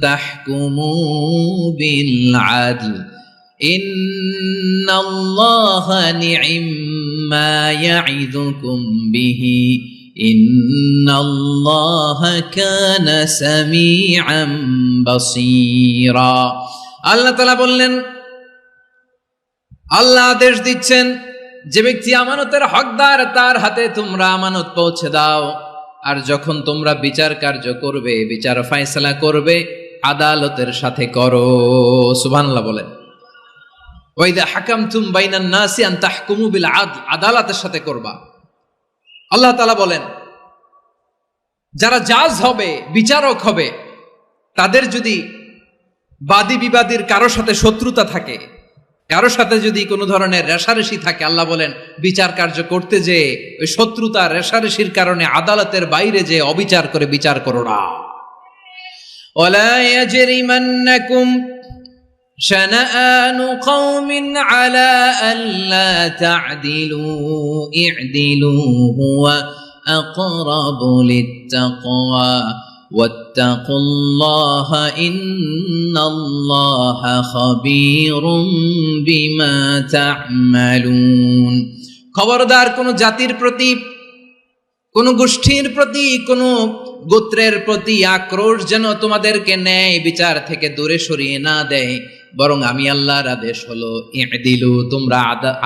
تحكموا بالعدل إن الله نعم ما يعظكم به إن الله كان سميعا بصيرا আল্লাহ তাআলা বললেন, আল্লাহ আদেশ দিচ্ছেন যে ব্যক্তি আমানতের হকদার তার হাতে তোমরা আমানত পৌঁছে দাও। আর যখন তোমরা বিচার কার্য করবে, বিচার ফয়সালা করবে, আদালতের সাথে করো। সুবহানাল্লাহ বলেন। ওয়া ইযা হাকামতুম বাইনান নাসি আন তাহকুমু বিল আদল, আদালতের সাথে করবা। আল্লাহ তাআলা বলেন যারা জাজ হবে, বিচারক হবে, তাদের যদি বাদী বিবাদীর কারো সাথে শত্রুতা থাকে, কারো সাথে যদি কোনো ধরনের রেষারেষি থাকে, আল্লাহ বলেন বিচার কার্য করতে যে ওই শত্রুতা রেষারেষির কারণে আদালতের বাইরে যে অবিচার করে বিচার করো না। ওয়ালা ইয়াজরিমান্নাকুম শানাআনু কওমিন আলা আল্লা তা'দিলু ই'দিলু হুয়া আকরাবু লিত্তাকওয়া ওয়াত্তাকুল্লাহা ইন্নাল্লাহা খাবীরুম বিমা তা'মালুন। খবরদার কোন জাতির প্রতি, কোন গোষ্ঠীর প্রতি, কোন গোত্রের প্রতি আক্রোশ যেন তোমাদেরকে ন্যায় বিচার থেকে দূরে সরিয়ে না দেয়, বরং আমি আল্লাহর আদেশ হলো ই'দিলু, তোমরা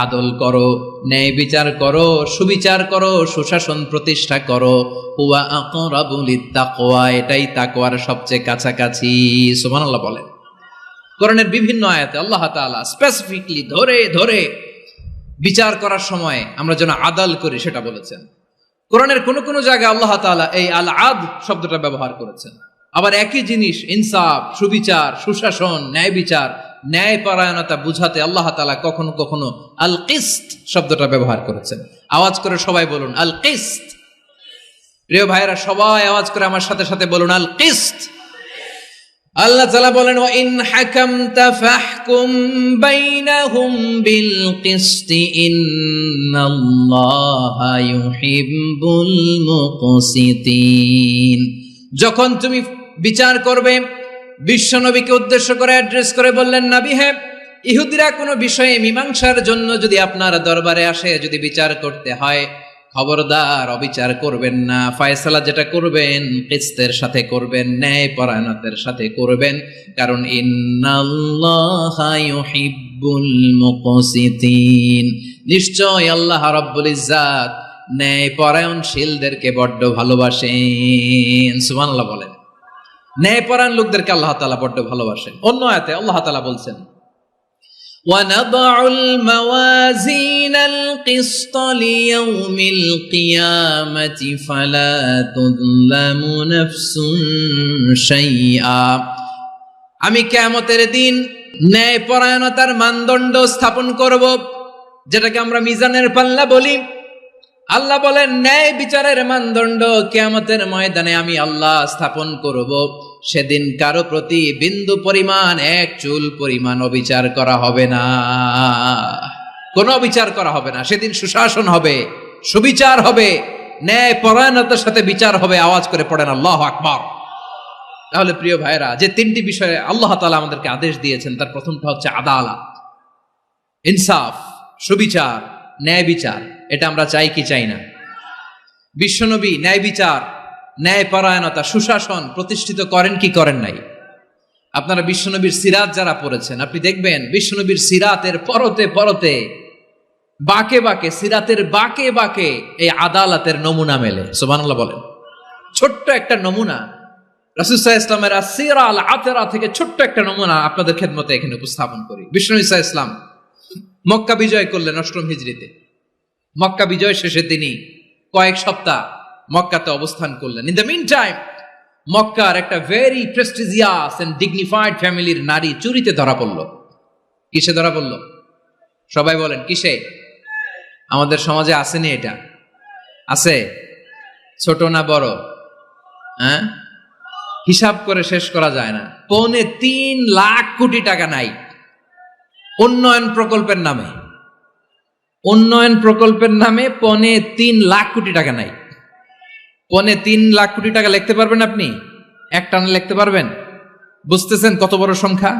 আদল করো, ন্যায় বিচার করো, সুবিচার করো, সুশাসন প্রতিষ্ঠা করো। হুয়া আকরাবু লিত্তাকওয়া, এটাই তাকওয়ার সবচেয়ে কাছাকাছি। সুবহানাল্লাহ বলেন। কোরআনের বিভিন্ন আয়াতে আল্লাহ তাআলা স্পেসিফিকলি ধরে ধরে বিচার করার সময় আমরা যেন আদল করি সেটা বলেছেন। কোরআনের কোন কোন জায়গায় আল্লাহ তাআলা এই আল আদ শব্দটা ব্যবহার করেছেন। আবার একই জিনিস ইনসাফ, সুবিচার, সুশাসন, ন্যায় বিচার, ন্যায় পরায়ণতা বুঝাতে আল্লাহ তাআলা কখনো কখনো আল কিসত শব্দটা ব্যবহার করেছেন। আওয়াজ করে সবাই বলুন আল কিসত। প্রিয় ভাইরা, সবাই আওয়াজ করে আমার সাথে সাথে বলুন আল কিসত। আল্লাহ তাআলা বলেন ওয়া ইন হাকামতা ফাহকুম বাইনাহুম বিল কিসতি ইন্নাল্লাহা ইউহিব্বুল মুকসিতিন। যখন তুমি বিচার করবে, বিশ্বনবীকে উদ্দেশ্য করে অ্যাড্রেস করে বললেন, নবী হে, ইহুদিরা কোনো বিষয়ে মীমাংসার জন্য যদি আপনার দরবারে আসে, যদি বিচার করতে হয়, খবরদার অবিচার করবেন না। ফয়সালা যেটা করবেন কিসতের সাথে করবেন, ন্যায় পরায়ণতার সাথে করবেন, কারণ ইন্নাল্লাহা ইউহিব্বুল মুকসিতিন, নিশ্চয় আল্লাহ রাব্বুল ইজ্জাত ন্যায় পরায়ণশীলদেরকে বড্ড ভালোবাসেন। সুবহানাল্লাহ বলেন। ন্যায় পরায়ণ লোকদেরকে আল্লাহ তাআলা বড্ড ভালোবাসেন। অন্য আয়াতে আল্লাহ তাআলা বলছেন وَنَضَعُ الْمَوَازِينَ الْقِسْطَ لِيَوْمِ الْقِيَامَةِ فَلَا تُظْلَمُ نَفْسٌ شَيْئًا। আমি কিয়ামতের দিন ন্যায় পরায়ণতার মানদণ্ড স্থাপন করব, যেটাকে আমরা মিজানের পাল্লা বলি। আল্লাহ বলেন ন্যায় বিচারের মানদণ্ড কিয়ামতের ময়দানে আমি আল্লাহ স্থাপন করব। সেদিন কারো প্রতি বিন্দু পরিমাণ, এক চুল পরিমাণ অবিচার করা হবে না, কোনো অবিচার করা হবে না। সেদিন সুশাসন হবে, সুবিচার হবে, ন্যায় পরায়ণতার সাথে বিচার হবে। আওয়াজ করে পড়েন আল্লাহু আকবার। তাহলে প্রিয় ভাইরা, যে তিনটি বিষয়ে আল্লাহ তাআলা আমাদেরকে আদেশ দিয়েছেন, তার প্রথমটা হচ্ছে আদালত, ইনসাফ, সুবিচার, ন্যায় বিচার। এটা আমরা চাই কি চাই না? বিশ্বনবী ন্যায় বিচার, ন্যায় পরায়ণতা, সুশাসন প্রতিষ্ঠিত করেন কি করেন নাই? আপনারা বিশ্বনবীর সিরাত যারা পড়েছেন, আপনি দেখবেন বিশ্বনবীর সিরাতের পরতে পরতে, বাঁকে বাঁকে, সিরাতের বাঁকে বাঁকে এই আদালতের নমুনা মেলে। সুবহানাল্লাহ বলেন। ছোট্ট একটা নমুনা রাসূল সাল্লাল্লাহু আলাইহি ওয়াসাল্লামের আসসিরা আল আতরা থেকে ছোট্ট একটা নমুনা আপনাদের খেদমতে এখানে উপস্থাপন করি। বিশ্বনবী সাল্লাল্লাহু আলাইহি ওয়াসাল্লাম মক্কা বিজয় করলেন ৮ম হিজরিতে। মক্কা বিজয় শেষে তিনি কয়েক সপ্তাহ মক্কাতে অবস্থান করলেন। ইন দ্য মিন টাইম মক্কার একটা ভেরি প্রেস্টিজিয়াস এন্ড ডিগনিফাইড ফ্যামিলির নারী চুরিতে ধরা পড়ল। কিসে ধরা পড়ল? সবাই বলেন কিসে? আমাদের সমাজে আসেনি এটা? আছে? ছোট না বড়? হ্যাঁ, হিসাব করে শেষ করা যায় না। ৩.৫ লাখ কোটি টাকা নাই। উন্নয়ন প্রকল্পের নামে, উন্নয়ন প্রকল্পের নামে 3.25 কোটি টাকা নাই। 3.25 কোটি টাকা লিখতে পারবেন আপনি? একটানা লিখতে পারবেন? বুঝতেছেন কত বড় সংখ্যা?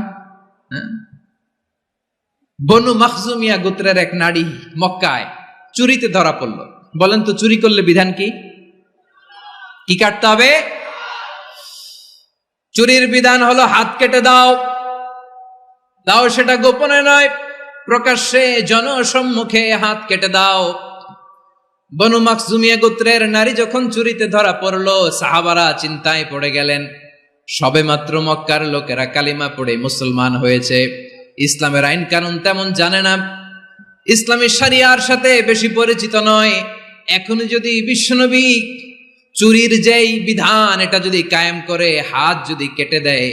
বনু মাখজুমিয়া গোত্রের এক নারী মক্কায় চুরিতে ধরা পড়ল। বলেন তো চুরি করলে বিধান কি? কি কাটতে হবে? চুরির বিধান হলো হাত কেটে দাও। দাও সেটা গোপনে নয়, প্রকাশ্যে জনসম্মুখে হাত কেটে দাও। বনু মাখজুমিয়া গোত্রের নারী যখন চুরিতে ধরা পড়ল, সাহাবারা চিন্তায় পড়ে গেলেন। সবেমাত্র মক্কার লোকেরা কালিমা পড়ে মুসলমান হয়েছে, ইসলামের আইন কানুন তেমন জানে না, ইসলামী শরিয়ার সাথে বেশি পরিচিত নয়। এখন যদি বিশ্বনবী চুরির যেই বিধান এটা যদি কায়েম করে হাত যদি কেটে দেয়,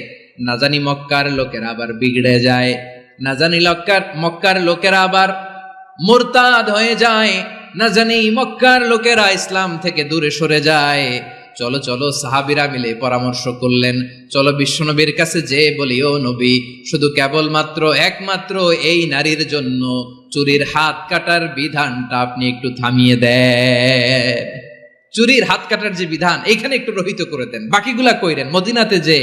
না জানি মক্কার লোকেরা আবার বিগড়ে যায়, না জানি মক্কার লোকেরা আবার মুরতাদ হয়ে যায়, না জানি মক্কার লোকেরা ইসলাম থেকে দূরে সরে যায়। চলো চলো, সাহাবীরা মিলে পরামর্শ করলেন, চলো বিশ্বনবীর কাছে যে বলি, ও নবী, শুধু কেবলমাত্র একমাত্র এই নারীর জন্য চুরির হাত কাটার বিধানটা আপনি একটু থামিয়ে দেন। চুরির হাত কাটার যে বিধান এইখানে একটু রহিত করে দেন, বাকিগুলা কইরেন মদিনাতে যে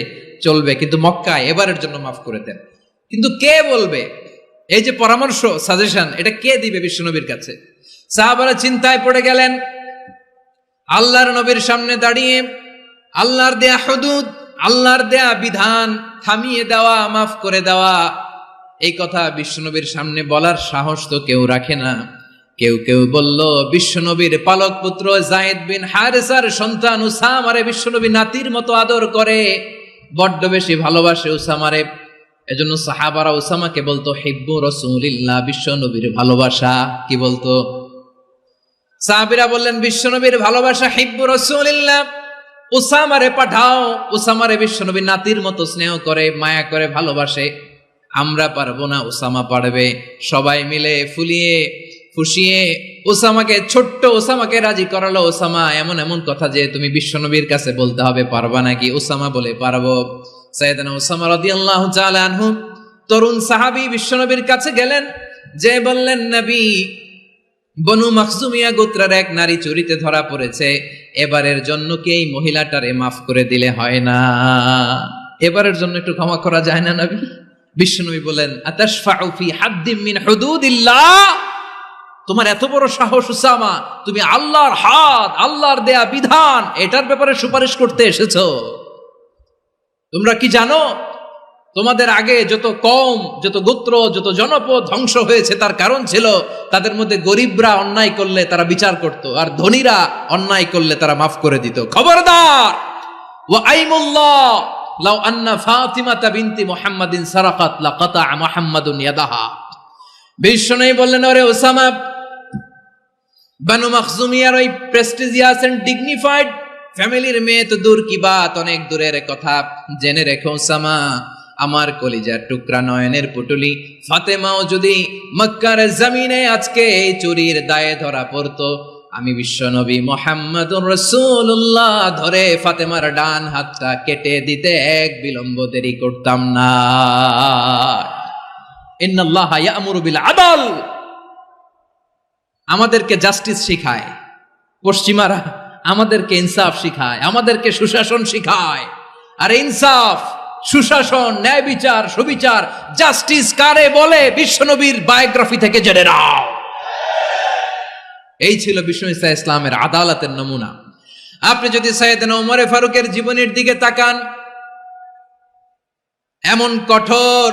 চলবে, কিন্তু মক্কায় এবারের জন্য মাফ করে দেন। কিন্তু কে বলবে? এই যে পরামর্শ, সাজেশন, এটা কে দিবে বিশ্বনবীর কাছে? সাহাবারা চিন্তায় পড়ে গেলেন। আল্লাহর নবীর সামনে দাঁড়িয়ে আল্লাহর দেয়া হুদুদ, আল্লাহর দেয়া বিধান থামিয়ে দেওয়া, মাফ করে দেওয়া, এই কথা বিশ্বনবীর সামনে বলার সাহস তো কেউ রাখে না। কেউ কেউ বলল, বিশ্বনবীর পালক পুত্র যায়েদ বিন হারেসার সন্তান উসামারে বিশ্বনবী নাতির মতো আদর করে, বড্ড বেশি ভালোবাসে উসামারে। এজন্য সাহাবারা উসামাকে বলতো হিব্বু রাসূলিল্লাহ, বিশ্বনবীর ভালোবাসা। কি বলতো? সাহাবীরা বললেন, বিশ্বনবীর ভালোবাসা হিব্বু রাসূলিল্লাহ, উসামারে পাঠাও। উসামারে বিশ্বনবী নাতির মতো স্নেহ করে, মায়া করে, ভালোবাসে। আমরা পারবো না, উসামা পারবে। সবাই মিলে ফুলিয়ে ফুসিয়ে ছোট্ট ওসামাকে রাজি করালো। ওসামা এমন এমন কথা যে তুমি বিশ্বনবীর কাছে বলতে হবে, পারবা নাকি? ওসামা বলে, পারবো। সাইয়েদনা ওসামা রাদিয়াল্লাহু তাআলা আনহু তরুণ সাহাবী বিশ্বনবীর কাছে গেলেন, যে বললেন, নবী, বনু মাখজুমিয়া গোত্রের এক নারী চুরিতে ধরা পড়েছে, এবারের জন্য কি এই মহিলাটারে মাফ করে দিলে হয় না? এবারের জন্য একটু ক্ষমা করা যায় না নবী? বিশ্বনবী বলেন, আতাশফাউ ফি হাদ্দিম মিন হুদুদিল্লাহ, তোমার এত বড় সাহস উসামা, তুমি আল্লাহর হাত, আল্লাহর দেয়া বিধান, এটার ব্যাপারে সুপারিশ করতে এসেছো? তোমরা কি জানো তোমাদের আগে যত কওম, যত গোত্র, যত জনপদ ধ্বংস হয়েছে তার কারণ ছিল তাদের মধ্যে গরিবরা অন্যায় করলে তারা বিচার করত, আর ধনীরা অন্যায় করলে তারা মাফ করে দিত। খবরদার! ওয়া আইমুল্লাহ লাউ আন্না ফাতিমাতা বিনতি মুহাম্মাদিন সারাকাত লাকাতা মুহাম্মাদুন ইয়াদাহা। বিশ্বনবী বললেন, ওরে ওসামা, বানু মাখজুমিয়ার ওই প্রেস্টিজিয়াস এন্ড ডিগনিফাইড ফ্যামিলির মেয়ে তো দূর কি বাত, অনেক দূরের কথা। জেনে রেখো ওসামা, আমার কলিজার টুকরা, নয়নের পুটুলি ফাতেমাও যদি মক্কার জমিনে আজকে এই চুরির দায়ে ধরা পড়তো, আমি বিশ্বনবী মুহাম্মাদুর রাসূলুল্লাহ ধরে ফাতেমার ডান হাতটা কেটে দিতে এক বিলম্ব দেরি করতাম না। ইন্নাল্লাহা ইয়া'মুরু বিল আদল, আমাদেরকে জাস্টিস শিখায় পশ্চিমারা, আমাদেরকে ইনসাফ শিখায়, আমাদেরকে সুশাসন শিখায়। আর ইনসাফ, সুশাসন, ন্যায় বিচার, সুবিচার, জাস্টিস কারে বলে বিশ্বনবীর বায়োগ্রাফি থেকে জেনে নাও। এই ছিল বিশ্বনবী সাল্লাল্লাহু আলাইহি ইসলামের আদালতের নমুনা। আপনি যদি সাইয়েদনা ওমর ফারুকের জীবনের দিকে তাকান, এমন কঠোর,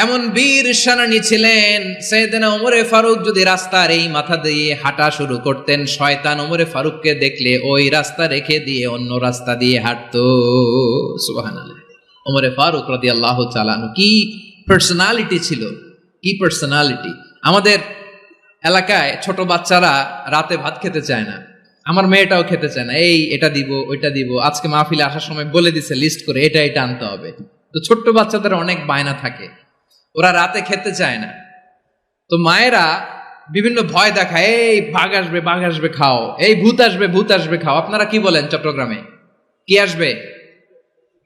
এমন বীর সেনানী ছিলেন। সাইয়েদনা ওমর ফারুক যদি রাস্তার এই মাথা দিয়ে হাঁটা শুরু করতেন, শয়তান ওমর ফারুককে দেখলে ওই রাস্তা রেখে দিয়ে অন্য রাস্তা দিয়ে হাঁটতো। সুবহানাল্লাহ। ওমর ফারুক রাদিয়াল্লাহু তাআলা আনহু কি পার্সোনালিটি ছিল, কি পার্সোনালিটি! আমাদের এলাকায় ছোট বাচ্চারা রাতে ভাত খেতে চায় না, আমার মেয়েটাও খেতে চায় না। এই এটা দিব, ওইটা দিব, আজকে মাহফিলে আসার সময় বলে দিছে লিস্ট করে এটা এটা আনতে হবে। তো ছোট্ট বাচ্চাদের অনেক বায়না থাকে, ওরা রাতে খেতে চায় না। তো মায়েরা বিভিন্ন ভয় দেখায়, এই বাঘ আসবে, বাঘ আসবে খাও, এই ভূত আসবে, ভূত আসবে খাও। আপনারা কি বলেন চট্টগ্রামে? কি আসবে?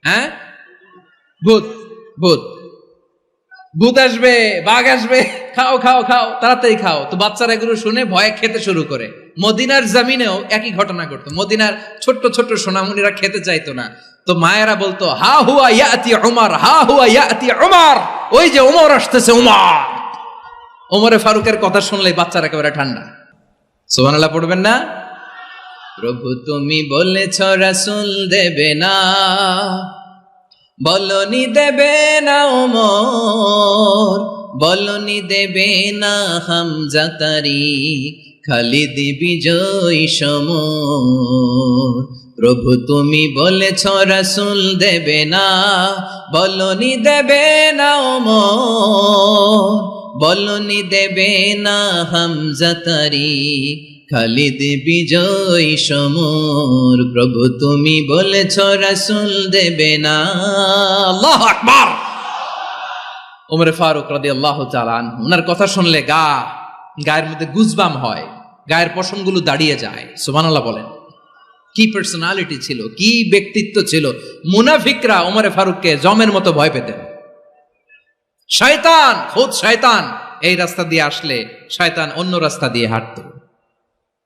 হ্যাঁ, ভূত। ভূত ভূত আসবে, বাঘ আসবে, খাও খাও খাও, তাড়াতাড়ি খাও। তো বাচ্চারা এগুলো শুনে ভয়ে খেতে শুরু করে। মদিনার জমিনেও একই ঘটনা ঘটতো। মদিনার ছোট্ট ছোট্ট সোনামণিরা খেতে চাইতো না, তো মায়েরা বলতো হা হুয়া ইয়াতি উমর, হা হুয়া ইয়াতি উমর, ওই যে উমর আসতেছে, উমর। ওমরে ফারুকের কথা শুনলে বাচ্চারা একেবারে ঠান্ডা। সুবহানাল্লাহ পড়বেন না? প্রভু তুমি বলেছ রাসূল দেবে না, বলনি দেবে না ওমর, বলনি দেবে না হামজা তারিক, খালিদ বিজয় সমর। প্রভু তুমি বলেছ রাসূল দেবে না, বলনি দেবে না ওমর, বলনি দেবে না হামজা তারিক, খালিদ বিজয় সমর। প্রভু তুমি বলেছ রাসূল দেবে না। আল্লাহু আকবার। ওমর ফারুক রাদিয়াল্লাহু তাআলা আনহু, ওনার কথা শুনলে গায়ের মধ্যে গুজবাম হয়, গায়ের পশমগুলো দাঁড়িয়ে যায়। সুবহানাল্লাহ বলেন। কি পার্সোনালিটি ছিল, কি ব্যক্তিত্ব ছিল। মুনাফিকরা ওমর ফারুককে জমের মতো ভয় পেতেন। শয়তান, খুদ শয়তান এই রাস্তা দিয়ে আসলে শয়তান অন্য রাস্তা দিয়ে হাঁটতো।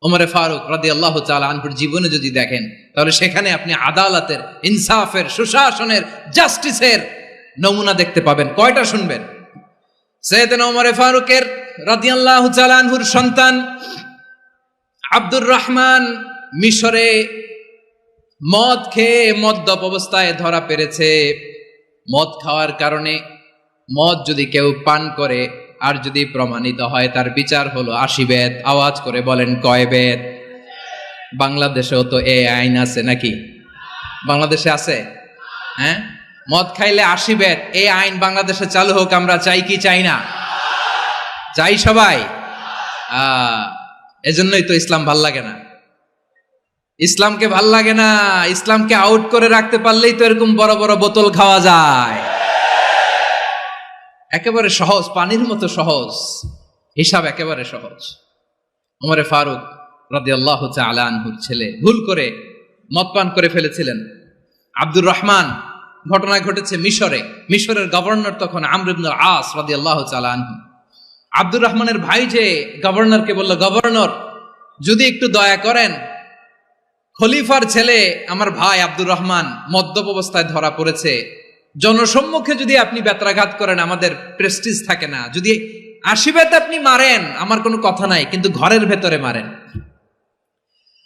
ওমর ফারুক রাদিয়াল্লাহু তাআলা আনহুর জীবনে যদি দেখেন, তাহলে সেখানে আপনি আদালতের, ইনসাফের, সুশাসনের, জাস্টিসের নমুনা দেখতে পাবেন। কয়টা শুনবেন? সাইয়েদনা ওমর ফারুকের রাদিয়াল্লাহু তাআলা আনহুর সন্তান আব্দুর রহমান মিশরে মদ খেয়ে মদ্যপ অবস্থায় ধরা পড়েছে। মদ খাওয়ার কারণে, মদ যদি কেউ পান করে আর যদি প্রমাণিত হয়, তার বিচার হলো 80 বেত। আওয়াজ করে বলেন কয় বেত? বাংলাদেশেও তো এই আইন আছে নাকি? বাংলাদেশে আছে? হ্যাঁ, মদ খাইলে 80 বেত, এই আইন বাংলাদেশে চালু হোক। আমরা চাই কি চাই না? চাই সবাই। এজন্যই তো ইসলাম ভাল লাগে না। ইসলামকে ভাল লাগে না। ইসলামকে আউট করে রাখতে পারলেই তো এরকম বড় বড় বোতল খাওয়া যায়। একেবারে সহজ, পানির মতো সহজ হিসাব, একেবারে সহজ। ওমর ফারুক রাদিয়াল্লাহু তাআলা আনহুর ছেলে ভুল করে মদ পান করে ফেলেছিলেন। আব্দুর রহমান, ঘটনা ঘটেছে মিশরে। মিশরের গভর্নর তখন আমর ইবনুল আস রাদিয়াল্লাহু তাআলা আনহু। আব্দুর রহমানের ভাই যে গভর্নরকে বলল, গভর্নর যদি একটু দয়া করেন, খলিফার ছেলে আমার ভাই আব্দুর রহমান মদ্যপ অবস্থায় ধরা পড়েছে, জনসম্মুখে যদি আপনি বেত্রাঘাত করেন আমাদের প্রেস্টিজ থাকে না, যদি 80 বেত আপনি মারেন আমার কোনো কথা নাই, কিন্তু ঘরের ভেতরে মারেন।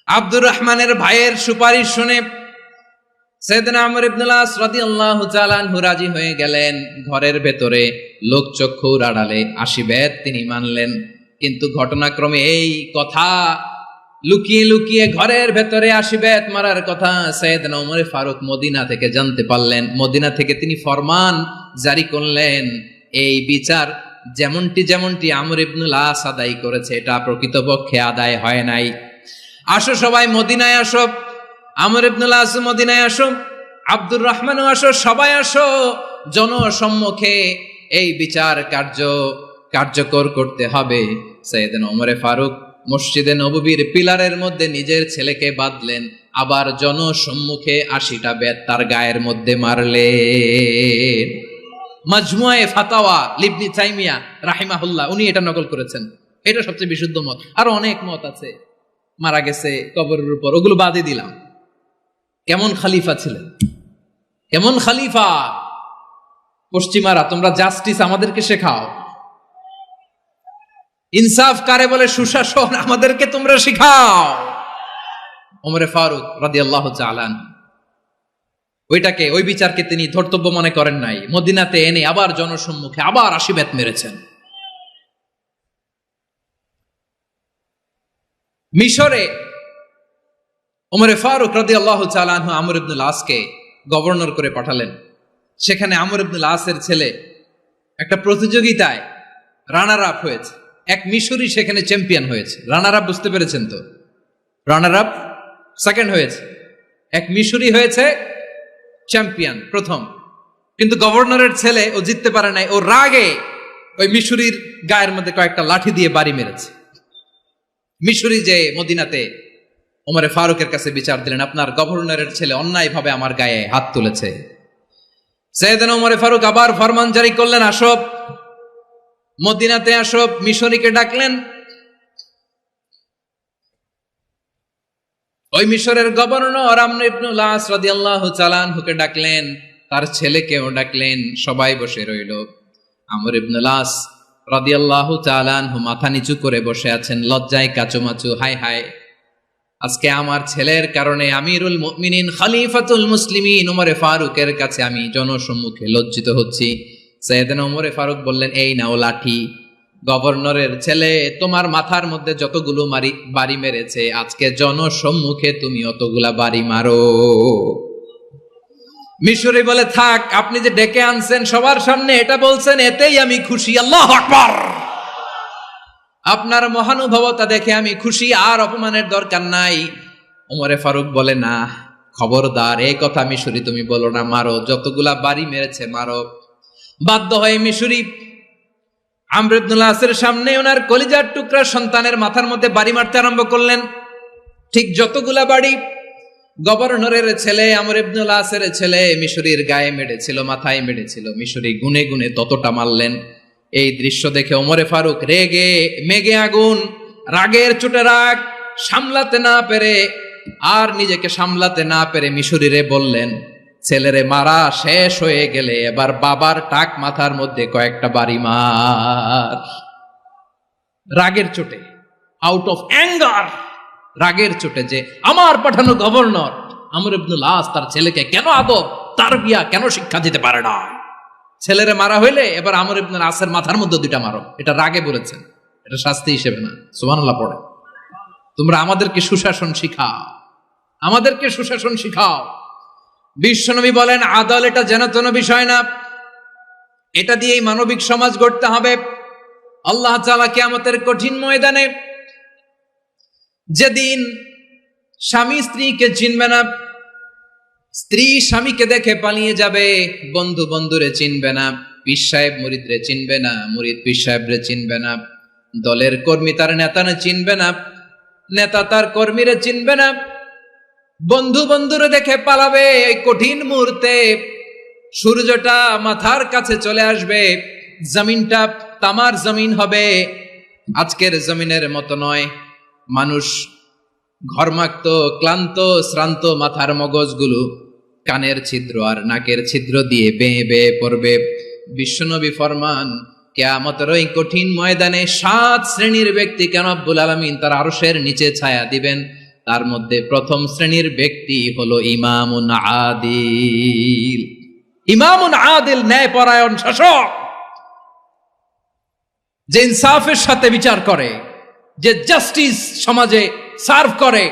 আব্দুর রহমানের ভাইয়ের সুপারিশ শুনে সাইয়েদনা আমর ইবনুল আস রাদিয়াল্লাহু তাআলা আনহু রাজি হয়ে গেলেন। ঘরের ভেতরে লোকচক্ষুর আড়ালে 80 বেত তিনি মানলেন। কিন্তু ঘটনাক্রমে এই কথা লুকিয়ে লুকিয়ে ঘরের ভেতরে 80 বেত মারার কথা সাইয়েদনা ওমর ফারুক মদিনা থেকে জানতে পারলেন। মদিনা থেকে তিনি ফরমান জারি করলেন, এই বিচার যেমনটি আমর ইবনুল আস আদায় করেছে, এটা প্রকৃতপক্ষে আদায় হয় নাই। আসো সবাই মদিনায় আসো, আমর ইবনুল আস মদিনায় আসো, আব্দুর রহমানও আসো, সবাই আসো, জনসম্মুখে এই বিচার কার্যকর করতে হবে। সাইয়েদনা ওমর ফারুক মসজিদে নববীর পিলারের মধ্যে নিজের ছেলেকে বাঁধলেন, আবার জনসম্মুখে 80টা বেত তার গায়ের মধ্যে মারলেন। মাজমুয়ে ফাতাওয়া ইবনে তাইমিয়া রাহিমাহুল্লাহ উনি এটা নকল করেছেন। এটা সবচেয়ে বিশুদ্ধ মত। আরো অনেক মত আছে, মারা গেছে কবরের উপর, ওগুলো বাদই দিলাম। কেমন খলিফা ছিলেন, কেমন খলিফা! পশ্চিমারা তোমরা জাস্টিস আমাদেরকে শেখাও, ইনসাফ কারে বলে, সুশাসন আমাদেরকে তোমরা শিখাও। ওমর ফারুক রাদিয়াল্লাহু তাআলা আনহু ওই বিচারকে তিনি ধর্তব্য মনে করেন নাই। মদিনাতে এনে আবার জনসম্মুখে আবার 80 বেত মেরেছেন। মিশরে ওমর ফারুক রাদিয়াল্লাহু তাআলা আনহু আমর ইবনুল আসকে গভর্নর করে পাঠালেন। সেখানে আমর ইবনুল আসের ছেলে একটা প্রতিযোগিতায় রানার আপ হয়েছে। এক মিশরি সেখানে চ্যাম্পিয়ন হয়েছে। রানার আপ বুঝতে পেরেছেন তো? রানার আপ সেকেন্ড হয়েছে, এক মিশরি হয়েছে চ্যাম্পিয়ন প্রথম। কিন্তু গভর্নরের ছেলে ও জিততে পারে নাই। ও রাগে ওই মিশরির গায়ের মধ্যে কয়েকটা লাঠি দিয়ে বাড়ি মেরেছে। মিশরি যে মদিনাতে ওমর ফারুকের কাছে বিচার দিলেন, আপনার গভর্নরের ছেলে অন্যায়ভাবে আমার গায়ে হাত তুলেছে। সাইয়েদনা ওমর ফারুক আবার ফরমান জারি করলেন, আসো মদিনাতে আসো, মিশরীকে ডাকলেন। ওই মিশরের গভর্নর আমর ইবনুল আস রাদিয়াল্লাহু তাআলা আনহুকে ডাকলেন, তার ছেলেকেও ডাকলেন, সবাই বসে রইল। আমর ইবনুল আস রাদিয়াল্লাহু তাআলা আনহু মাথা নিচু করে বসে আছেন, লজ্জায় কাচুমাচু। হায় হায়, আজকে আমার ছেলের কারণে আমিরুল মুমিনিন খলিফাতুল মুসলিমিন ওমরে ফারুকের কাছে আমি জনসম্মুখে লজ্জিত হচ্ছি। সাইয়েদনা ওমরে ফারুক বললেন, এই নাও লাঠি, গভর্নরের ছেলে তোমার মাথার মধ্যে যতগুলো বাড়ি মেরেছে, আজকে জনসম্মুখে তুমি অতগুলা বাড়ি মারো। মিশরী বলে, থাক, আপনি যে ডেকে আনছেন সবার সামনে এটা বলছেন, এতেই আমি খুশি। আল্লাহু আকবার। আপনার মহানুভবতা দেখে আমি খুশি, আর অপমানের দরকার নাই। ওমরে ফারুক বলে, না, খবরদার, এই কথা মিশরী তুমি বলো না, মারো, যতগুলা বাড়ি মেরেছে মারো। বাধ্য হয়ে মিশরী আমর ইবনুল আসের সামনে ওনার কলিজার টুকরা সন্তানের মাথার মধ্যে বাড়ি মারতে আরম্ভ করলেন। ঠিক যতগুলা বাড়ি গভর্নরের ছেলে আমর ইবনুল আসের ছেলে মিশরীর গায়ে মেরেছিল, মাথায় মেরেছিল, মিশরী গুনে গুনে ততটা মারলেন। এই দৃশ্য দেখে ওমরে ফারুক রেগে মেগে আগুন, রাগের চোটে রাগ সামলাতে না পেরে, আর নিজেকে সামলাতে না পেরে মিশরীরে বললেন, ছেলেরে মারা শেষ হয়ে গেলে এবার বাবার টাক মাথার মধ্যে কয়েকটা বাড়ি মার। রাগের চোটে, আউট অফ অ্যাঙ্গার, রাগের চোটে, যে আমার পাঠানো গভর্নর আমর ইবনুল আস তার ছেলেকে কেন আদব তারবিয়া কেন শিক্ষা দিতে পারে না। ছেলেরে মারা হইলে এবার আমর ইবনুল আসের মাথার মধ্যে দুইটা মারো। এটা রাগে বলেছেন, এটা শাস্তি হিসেবে না। সুবহানাল্লাহ পড়ে। তোমরা আমাদেরকে সুশাসন শিখাও, আমাদেরকে সুশাসন শিখাও। বিশ্বনবী বলেন, আদল এটা যেন তেন বিষয় না, এটা দিয়েই মানবিক সমাজ গড়তে হবে। আল্লাহ তাআলা কিয়ামতের কঠিন ময়দানে, যেদিন স্বামী স্ত্রীকে চিনবে না, স্ত্রী স্বামীকে দেখে পালিয়ে যাবে, বন্ধু বন্ধুরে চিনবে না, পীর সাহেব মুরিদরে চিনবে না, মুরিদ পীর সাহেবরে চিনবে না, দলের কর্মী তার নেতারে চিনবে না, নেতা তার কর্মীরে চিনবে না, বন্ধু বন্ধুরে দেখে পালাবে। এই কঠিন মুহূর্তে সূর্যটা মাথার কাছে চলে আসবে, জমিনটা তামার জমিন হবে, আজকের জমিনের মতো নয়। মানুষ ঘর্মাক্ত, ক্লান্ত, শ্রান্ত মাথার মগজগুলো কানের ছিদ্র আর নাকের ছিদ্র দিয়ে বেয়ে বেয়ে পড়বে। বিশ্বনবী ফরমান, কিয়ামতের ওই কঠিন ময়দানে 7 শ্রেণীর ব্যক্তিকে রব্বুল আলামিন তার আরশের নিচে ছায়া দিবেন। তার মধ্যে প্রথম শ্রেণীর ব্যক্তি হলো ইমামুন আদিল। ইমামুন আদিল, ন্যায়পরায়ণ শাসক, যে ইনসাফের সাথে বিচার করে, যে জাস্টিস সমাজে সার্ভ করে,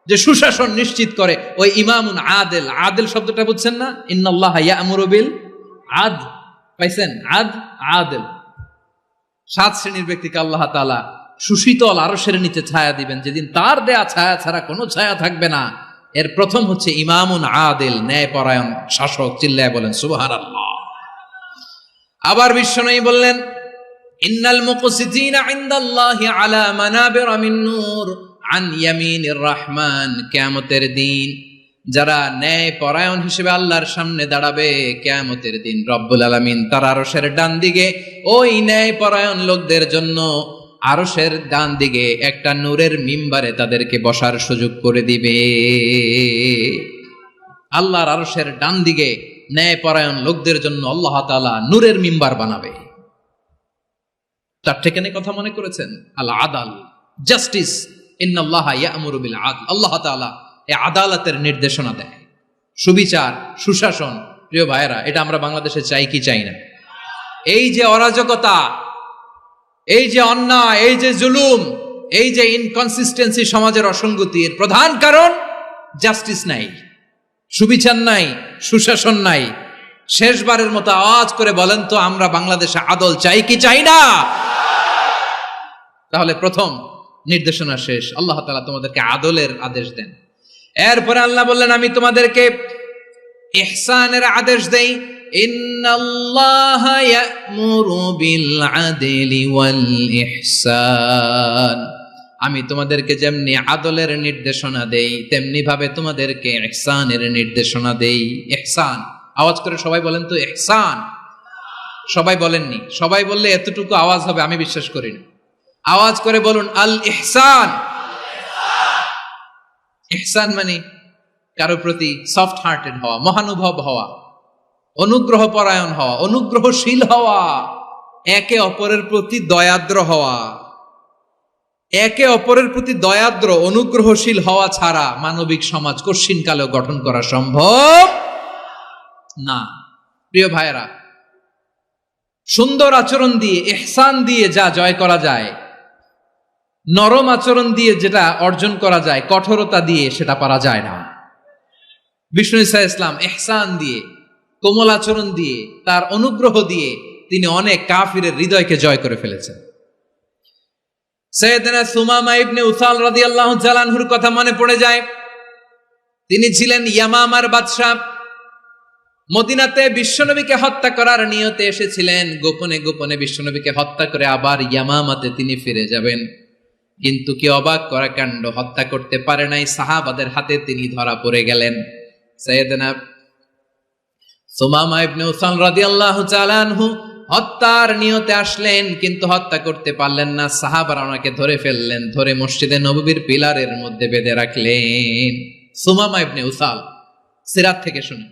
যে সুশাসন নিশ্চিত করে, ওই ইমামুন আদিল। আদিল শব্দটা বুঝছেন না? ইন্নাল্লাহা ইয়া'মুরু বিল আদল, পাইছেন? আদিল। 7 শ্রেণীর ব্যক্তিকে আল্লাহ তাআলা সুশীতল আরশের নিচে ছায়া দিবেন, যেদিন তার দেয়া ছায়া ছাড়া কোনো ছায়া থাকবে না। এর প্রথম হচ্ছে ইমামুন আদিল, ন্যায়পরায়ণ শাসক। চিল্লায় বলেন সুবহানাল্লাহ। আবার বিশ্বনবী বললেন, ইন্নাল মুকসিতিনা ইনদাল্লাহি আলা মানাবিরা মিন নূর আন ইয়ামিনির রহমান। কিয়ামতের দিন যারা ন্যায়পরায়ণ হিসেবে আল্লাহর সামনে দাঁড়াবে, কিয়ামতের দিন রব্বুল আলামিন তার আরশের ডান দিকে ওই ন্যায়পরায়ণ লোকদের জন্য আরশের ডান দিকে একটা নূরের মিম্বারে তাদেরকে বসার সুযোগ করে দিবে। আল্লাহর আরশের ডান দিকে ন্যায়পরায়ণ লোকদের জন্য আল্লাহ তাআলা নূরের মিম্বার বানাবে। 4 কেন কথা মনে করেছেন? আল আদাল, জাস্টিস। ইন্নাল্লাহা ইয়া'মুরু বিল আদল। আল্লাহ তাআলা এই আদালতের নির্দেশনা দেয়, সুবিচার, সুশাসন। প্রিয় ভাইয়েরা, এটা আমরা বাংলাদেশে চাই কি চাই না? এই যে অরাজকতা, এই যে অন্যায়, এই যে জুলুম, এই যে ইনকনসিস্টেন্সি সমাজের অসঙ্গতির প্রধান কারণ জাস্টিস নাই, সুবিচার নাই, সুশাসন নাই। শেষবারের মতো আওয়াজ করে বলেন তো, আমরা বাংলাদেশে আদল চাই কি চাই না? তাহলে প্রথম নির্দেশনা শেষ। আল্লাহ তাআলা তোমাদেরকে আদলের আদেশ দেন। এরপরে আল্লাহ বললেন, আমি তোমাদেরকে ইহসানের আদেশ দেই। ইন্নাল্লাহা ইয়া'মুরু বিল আদলি ওয়াল ইহসান। আমি তোমাদেরকে যেমনি আদলের নির্দেশনা দেই, তেমনি ভাবে তোমাদেরকে ইহসানের নির্দেশনা দেই। ইহসান, আওয়াজ করে সবাই বলেন তো ইহসান। সবাই বলেননি, সবাই বললে এতটুকু আওয়াজ হবে আমি বিশ্বাস করি না। আওয়াজ করে বলুন আল ইহসান। ইহসান মানে কারো প্রতি সফট হার্টেড হওয়া, মহানুভব হওয়া, অনুগ্রহ পরায়ণ হওয়া, অনুগ্রহশীল হওয়া, একে অপরের প্রতি দয়াদ্র হওয়া। একে অপরের প্রতি দয়াদ্র অনুগ্রহশীল হওয়া ছাড়া মানবিক সমাজ কশিনকালেও গঠন করা সম্ভব না। প্রিয় ভাইয়েরা, সুন্দর আচরণ দিয়ে, ইহসান দিয়ে যা জয় করা যায়, নরম আচরণ দিয়ে যেটা অর্জন করা যায়, কঠোরতা দিয়ে সেটা পারা যায় না। বিষ্ণু ঈসা ইসলাম ইহসান দিয়ে, কোমল আচরণ দিয়ে, তার অনুগ্রহ দিয়ে তিনি অনেক কাফিরের হৃদয়কে জয় করে ফেলেছেন। সাইয়েদনা সুমামা ইবনে উসাল রাদিয়াল্লাহু তাআলা আনহুর কথা মনে পড়ে যায়। তিনি ছিলেন ইয়ামামার বাদশা। মদিনাতে বিশ্বনবীকে হত্যা করার নিয়তে এসেছিলেন। গোপনে গোপনে বিশ্বনবীকে হত্যা করে আবার ইয়ামামাতে তিনি ফিরে যাবেন। কিন্তু কি অবাক করা কাণ্ড, হত্যা করতে পারে নাই, সাহাবাদের হাতে তিনি ধরা পড়ে গেলেন। সাইয়েদনা সুমামা ইবনে উসাল রাদিয়াল্লাহু তাআলা আনহু হত্যার নিয়তে আসলেন, কিন্তু হত্যা করতে পারলেন না। সাহাবারা ওনাকে ধরে ফেললেন, ধরে মসজিদে নববীর পিলারের মধ্যে বেঁধে রাখলেন। সুমামা ইবনে উসাল, সিরাত থেকে শুনে,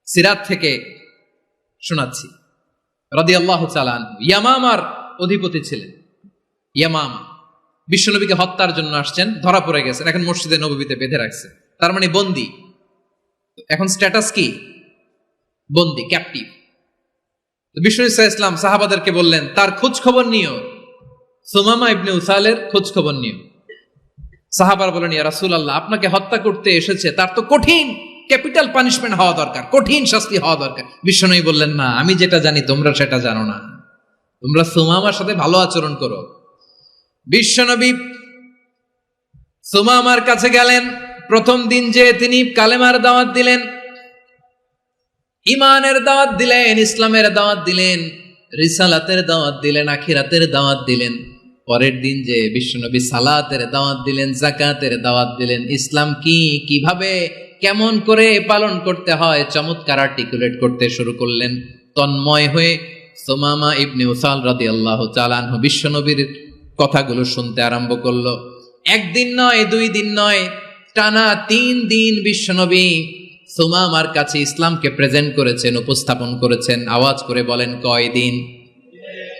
সিরাত থেকে শোনাচ্ছি, রাদিয়াল্লাহু তাআলা আনহু ইয়ামামার অধিপতি ছিলেন। ইয়ামামা বিশ্বনবীকে হত্যার জন্য আসছেন, ধরা পড়ে গেছেন, এখন মসজিদে নববীতে বেঁধে রাখছে, তার মানে বন্দী। এখন স্ট্যাটাস কি? বন্দী, ক্যাপটিভ। বিষ্ণু ঈসা ইসলাম সাহাবাদেরকে বললেন তার খোঁজ খবর নিও, সুমামা ইবনে উসালের খোঁজ খবর নিও। সাহাবারা বলেন ইয়া রাসূলুল্লাহ, আপনাকে হত্যা করতে এসেছে, তার তো কঠিন ক্যাপিটাল পানিশমেন্ট হওয়া দরকার, কঠিন শাস্তি হওয়া দরকার। বিষ্ণু বললেন না, আমি যেটা জানি তোমরা সেটা জানো না, তোমরা সুমামার সাথে ভালো আচরণ করো। বিশ্বনবী সুমামার কাছে গেলেন। প্রথম দিন যে তিনি কালেমার দাওয়াত দিলেন, ইমানের দাওয়াত দিলেন, ইসলামের দাওয়াত দিলেন, রিসালাতের দাওয়াত দিলেন, আখিরাতের দাওয়াত দিলেন। পরের দিন যে বিশ্বনবী সালাতের দাওয়াত দিলেন, যাকাতের দাওয়াত দিলেন, ইসলাম কি, কিভাবে, কেমন করে পালন করতে হয় চমৎকার আর্টিকুলেট করতে শুরু করলেন। তন্ময় হয়ে সুমামা ইবনে উসাল রাদিয়াল্লাহু তাআলা আনহু বিশ্বনবীর কথাগুলো শুনতে আরম্ভ করলো। একদিন নয়, দুই দিন নয়, টানা 3 দিন বিশ্বনবী সুমামার কাছে ইসলামকে প্রেজেন্ট করেছেন, উপস্থাপন করেছেন। আওয়াজ করে বলেন কয় দিন?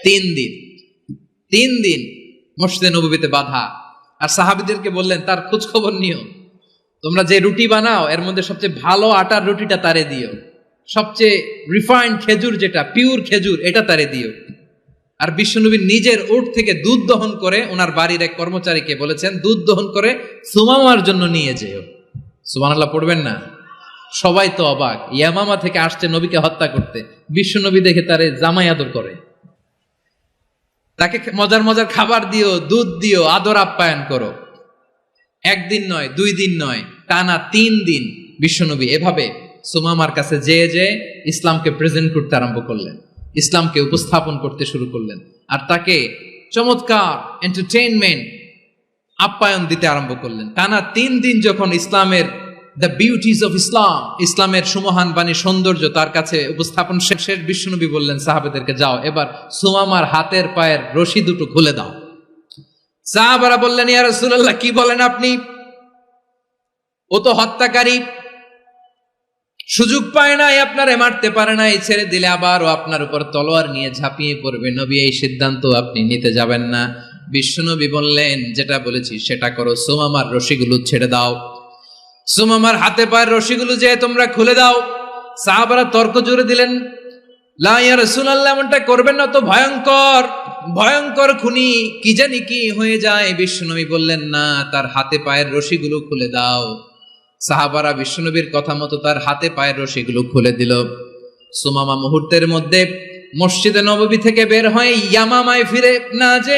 3 দিন। 3 দিন মসজিদে নববীতে বাঁধা। আর সাহাবীদেরকে বললেন তার খোঁজ খবর নিও, তোমরা যে রুটি বানাও এর মধ্যে সবচেয়ে ভালো আটার রুটিটা তারে দিও, সবচেয়ে রিফাইন্ড খেজুর, যেটা পিওর খেজুর, এটা তারে দিও। আর বিশ্বনবী নিজের উট থেকে দুধ দহন করে ওনার বাড়ির এক কর্মচারীকে বলেছেন দুধ দহন করে সুমামার জন্য নিয়ে যেও। সুবহানাল্লাহ পড়বেন না? সবাই তো অবাক, ইয়ামামা থেকে আসছে নবীকে হত্যা করতে, বিশ্বনবী দেখে তারে জামাই আদর করে, তাকে মজার মজার খাবার দিও, দুধ দিও, আদর আপ্যায়ন করো। একদিন নয়, 2 দিন নয়, টানা 3 দিন বিশ্বনবী এভাবে সুমামার কাছে যে ইসলামকে প্রেজেন্ট করতে আরম্ভ করলেন, ইসলামকে উপস্থাপন করতে শুরু করলেন। আর তাকে চমৎকার এন্টারটেইনমেন্ট, আপ্যায়ন দিতে আরম্ভ করলেন। টানা 3 দিন যখন ইসলামের দ্য বিউটিজ অফ ইসলাম, ইসলামের সুমহান বাণী, সৌন্দর্য তার কাছে উপস্থাপন শেষ, বিশ্বনবী বললেন সাহাবাদেরকে যাও এবার সুমামার হাতের পায়ের রশি দুটো খুলে দাও। সাহাবারা বললেন ইয়া রাসূলুল্লাহ, কি বলেন আপনি? ও তো হত্যাকারী, সুযোগ পায় নাই, আপনারে মারতে পারে নাই, ছেড়ে দিলে আবার ও আপনার উপর তলোয়ার নিয়ে ঝাঁপিয়ে পড়বে। নবী এই সিদ্ধান্ত আপনি নিতে যাবেন না। বিশ্বনবী বললেন যেটা বলেছি সেটা করো, সুমামার রশিগুলো ছেড়ে দাও, সুমামার হাতে পায়ের রশিগুলো যে তোমরা খুলে দাও। সাহাবারা তর্ক জুড়ে দিলেন, লা ইয়া রাসূলুল্লাহ, এমনটা করবেন না, তো ভয়ঙ্কর ভয়ঙ্কর খুনি, কি জানি কি হয়ে যায়। বিশ্বনবী বললেন না, তার হাতে পায়ের রশিগুলো খুলে দাও। সাহাবারা বিশ্বনবীর কথা মতো তার হাতে পায়ের রশিগুলো খুলে দিল। সুমামা মুহূর্তের মধ্যে মসজিদে নববী থেকে বের হয়ে ইয়ামামায় ফিরে না যে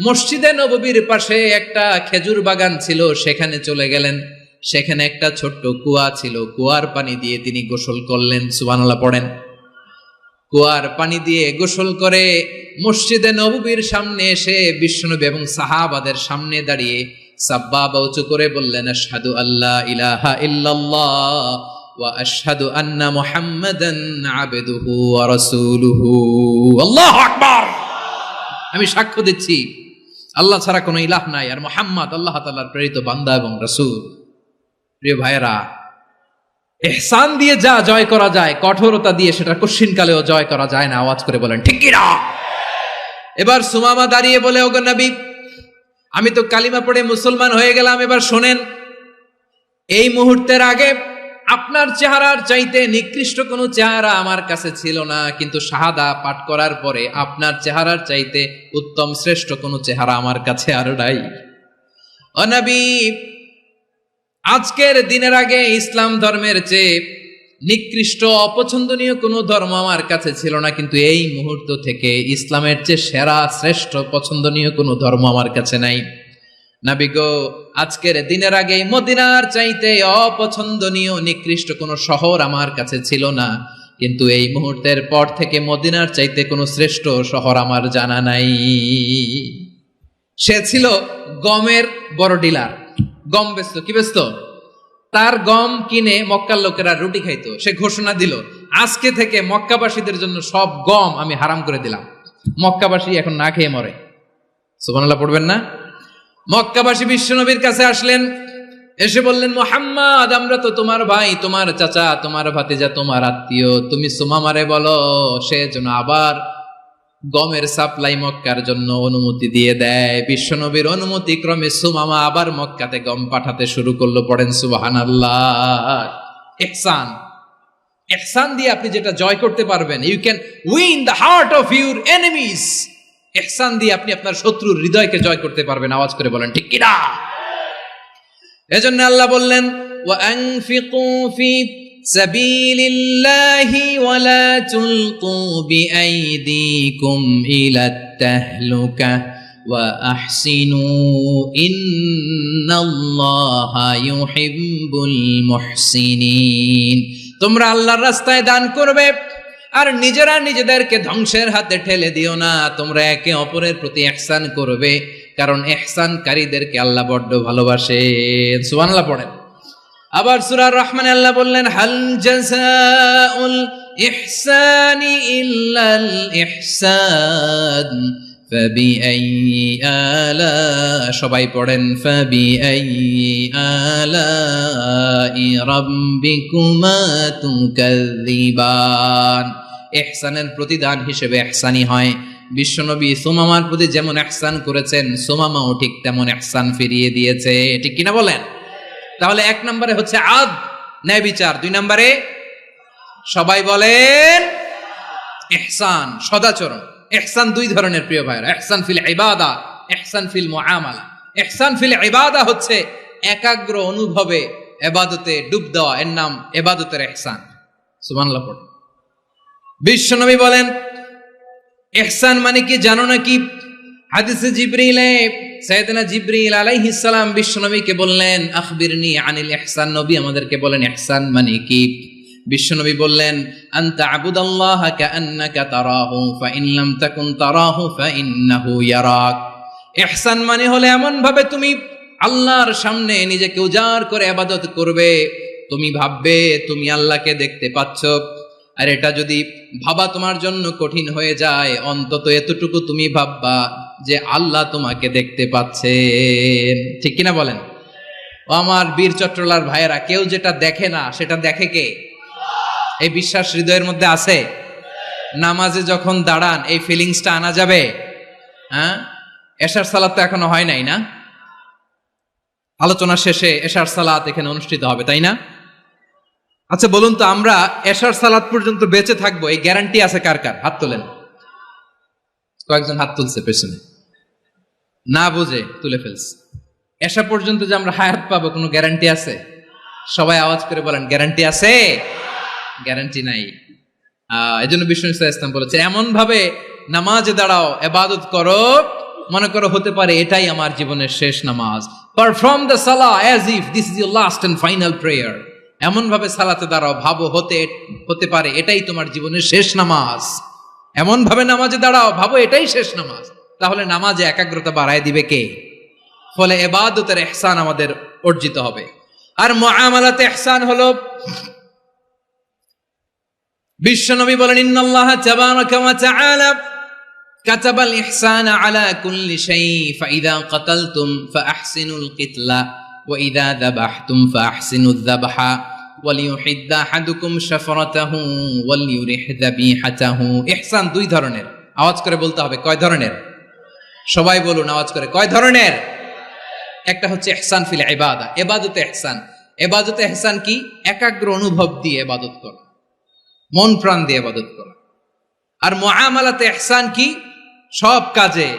মসজিদে নববীর পাশে একটা খেজুর বাগান ছিল সেখানে চলে গেলেন। সেখানে একটা ছোট্ট কুয়া ছিল, কুয়ার পানি দিয়ে তিনি গোসল করলেন। সুবহানাল্লাহ পড়েন। কুয়ার পানি দিয়ে গোসল করে মসজিদে নববীর সামনে এসে বিশ্বনবী এবং সাহাবাদের সামনে দাঁড়িয়ে সাব্বাবা উঁচু করে বললেন, আশহাদু আল্লা ইলাহা ইল্লাল্লাহ ওয়া আশহাদু আন্না মুহাম্মাদান আবদুহু ওয়া রাসূলুহু। আল্লাহু আকবার। আমি সাক্ষ্য দিচ্ছি আল্লাহ ছাড়া কোনো ইলাহ নাই, আর মুহাম্মদ আল্লাহ তাআলার প্রেরিত বান্দা এবং রাসূল। প্রিয় ভাইয়েরা, ইহসান দিয়ে যা জয় করা যায়, কঠোরতা দিয়ে সেটা কঠিনকালেও জয় করা যায় না। আওয়াজ করে বলেন ঠিক কি না? এবার সুমামা দাঁড়িয়ে বলে, ওগো নবী, আমি তো কালিমা পড়ে মুসলমান হয়ে গেলাম, এবার শোনেন, এই মুহূর্তের আগে আপনার চেহারার চাইতে নিকৃষ্ট কোনো চেহারা আমার কাছে ছিল না, কিন্তু শাহাদা পাঠ করার পরে আপনার চেহারার চাইতে উত্তম শ্রেষ্ঠ কোনো চেহারা আমার কাছে আর নাই। ও নবী, আজকের দিনের আগে ইসলাম ধর্মের চেয়ে নিকৃষ্ট অপছন্দনীয় কোনো ধর্ম আমার কাছে ছিল না, কিন্তু এই মুহূর্ত থেকে ইসলামের চেয়ে সেরা শ্রেষ্ঠ পছন্দনীয় কোনো ধর্ম আমার কাছে নাই। নবী গো, আজকের দিনের আগে মদিনার চাইতে অপছন্দনীয় নিকৃষ্ট কোনো শহর আমার কাছে ছিল না, কিন্তু এই মুহূর্তের পর থেকে মদিনার চাইতে কোনো শ্রেষ্ঠ শহর আমার জানা নাই। সে ছিল গমের বড় ডিলার, গম বেচতো। কি বেচতো? তার গম কিনে মক্কার লোকেরা রুটি খাইতো। সে ঘোষণা দিল, আজকে থেকে মক্কাবাসীদের জন্য সব গম আমি হারাম করে দিলাম, মক্কাবাসী এখন না খেয়ে মরে। সুবহানাল্লাহ পড়বেন না? মক্কাবাসী বিশ্বনবীর কাছে আসলেন, এসে বললেন, মুহাম্মদ, আমরা তো তোমার ভাই, তোমার চাচা, তোমার ভাতিজা, তোমার আত্মীয়, তুমি সুমামারে বলো সে যেন আবার গমের সাপ্লাই মক্কার জন্য অনুমতি দিয়ে দেয়। বিশ্বনবীর অনুমতি ক্রমে সুমামা আবার মক্কাতে গম পাঠাতে শুরু করলো। পড়েন সুবহানাল্লাহ। ইহসান, ইহসান দিয়ে আপনি যেটা জয় করতে পারবেন, you can win the heart of your enemies. ইহসান দিয়ে আপনি আপনার শত্রুর হৃদয়কে জয় করতে পারবেন। আওয়াজ করে বলেন ঠিক কি না? এজন্য আল্লাহ বললেন, ওয়া আনফিকু ফি সাবিলিল্লাহি ওয়া লা তুলকু বিআইদিকুম ইলাত তাহলুকা ওয়া আহসিনু ইন্নাল্লাহা ইউহিব্বুল মুহসিনিন। তোমরা আল্লাহর রাস্তায় দান করবে আর নিজেরা নিজেদেরকে ধ্বংসের হাতে ঠেলে দিও না। তোমরা একে অপরের প্রতি ইহসান করবে, কারণ ইহসানকারীদেরকে আল্লাহ বড্ড ভালোবাসেন। সুবহানাল্লাহ পড়েন। আবার সূরা রহমানে আল্লাহ বললেন, হাল জাযাউল ইহসানি ইল্লাল ইহসান ফাবিআইয়ি আলা, সবাই পড়েন, ফাবিআইয়ি আলাই রাব্বিকুমা তুকাযযিবান। ইহসানের প্রতিদান হিসেবে ইহসানি হয়। বিশ্বনবী সুমামার প্রতি যেমন ইহসান করেছেন, সুমামাও ঠিক তেমন ইহসান ফিরিয়ে দিয়েছে। ঠিক কিনা বলেন? তাহলে এক নম্বরে হচ্ছে আদ, ন্যায় বিচার। দুই নম্বরে সবাই বলেন ইহসান, সদাচরণ। ইহসান দুই ধরনের প্রিয় ভাইরা, ইহসান ফিল ইবাদা, ইহসান ফিল মুআমালা। ইহসান ফিল ইবাদা হচ্ছে একাগ্র অনুভবে ইবাদতে ডুব দেওয়া, এর নাম ইবাদতের ইহসান। সুবহানাল্লাহ পড়ুন। বিশ্বনবী বলেন ইহসান মানে কি জানো নাকি? হাদিসে জিবরিলে সাইয়েদনা জিবরিল আলাইহিস সালাম বিশ্বনবীকে বললেন, আখবিরনি আনিল ইহসান। নবী আমাদেরকে বলেন ইহসান মানে কি? বিশ্বনবী বললেন, আনতা আবুদাল্লাহা কাআন্নাকা তারাহু ফাইন লাম তাকুন তারাহু ফাইন্নাহু ইয়ারাক। ইহসান মানে হলো এমন ভাবে তুমি আল্লাহর সামনে নিজেকে উজাড় করে ইবাদত করবে, তুমি ভাববে তুমি আল্লাহকে দেখতে পাচ্ছ। আর এটা যদি ভাবা তোমার জন্য কঠিন হয়ে যায়, অন্তত এতটুকু তুমি ভাববা যে আল্লাহ তোমাকে দেখতে পাচ্ছেন। ঠিক কিনা বলেন? ও আমার বীর চট্টলার ভাইয়েরা, কেউ যেটা দেখে না সেটা দেখে কে? এই বিশ্বাস হৃদয়ের মধ্যে আছে? নামাজে যখন দাঁড়ান এই ফিলিংসটা আনা যাবে? হ্যাঁ, এশার সালাত তো এখনো হয় নাই না? আলোচনা শেষে এশার সালাত এখানে অনুষ্ঠিত হবে, তাই না? আচ্ছা বলুন তো, আমরা এশার সালাত পর্যন্ত বেঁচে থাকবো এই গ্যারান্টি আছে কার কার? হাত তোলেন। কয়েকজন হাত তুলছে পেছনে, না বুঝে তুলে ফেলছে। এশা পর্যন্ত যে আমরা হায়াত পাবো কোনো গ্যারান্টি আছে? সবাই আওয়াজ করে বলেন গ্যারান্টি আছে? গ্যারান্টি নাই। এজন্য বিষ্ণু ইসলাম বলেছে, এমন ভাবে নামাজে দাঁড়াও, ইবাদত করো, মনে করো হতে পারে এটাই আমার জীবনের শেষ নামাজ। পারফর্ম দ্য সালাহ as if this is your last and final prayer. এমন ভাবে সালাতে দাঁড়াও, ভাবো হতে পারে এটাই তোমার জীবনের শেষ নামাজ। এমন ভাবে নামাজে দাঁড়াও, ভাবো এটাই শেষ নামাজ। তাহলে নামাজে একাগ্রতা বাড়ায় দিবে কে? ফলে ইবাদতের ইহসান আমাদের অর্জিত হবে। আর মুআমালাতে ইহসান হলো বিশ্বনবী বলেন, ইন্নাল্লাহা তাবারাকা ওয়া তাআলা কাতাবাল ইহসানা আলা কুল্লি শাই, ফাইযা কাতালতুম ফাআহসিনুল কিতলা ওয়া ইযা যাবাহতুম ফাআহসিনুয যাবহা ওয়ালিয়ুহিদ্দা আহাদুকুম শাফরাতাহু ওয়ালিয়ুরিহ যাবিহাতাহু। ইহসান দুই ধরনের, আওয়াজ করে বলতে হবে। কয় ধরনের? সবাই বলুন আওয়াজ করে, কয় ধরনের? একটা হচ্ছে ইহসান ফিল ইবাদা, ইবাদতে ইহসান। ইবাদতে ইহসান কি? একাগ্র অনুভব দিয়ে ইবাদত করা, মন প্রাণ দিয়ে ইবাদত করা। আর মুআমালাতে ইহসান কি? সব কাজে,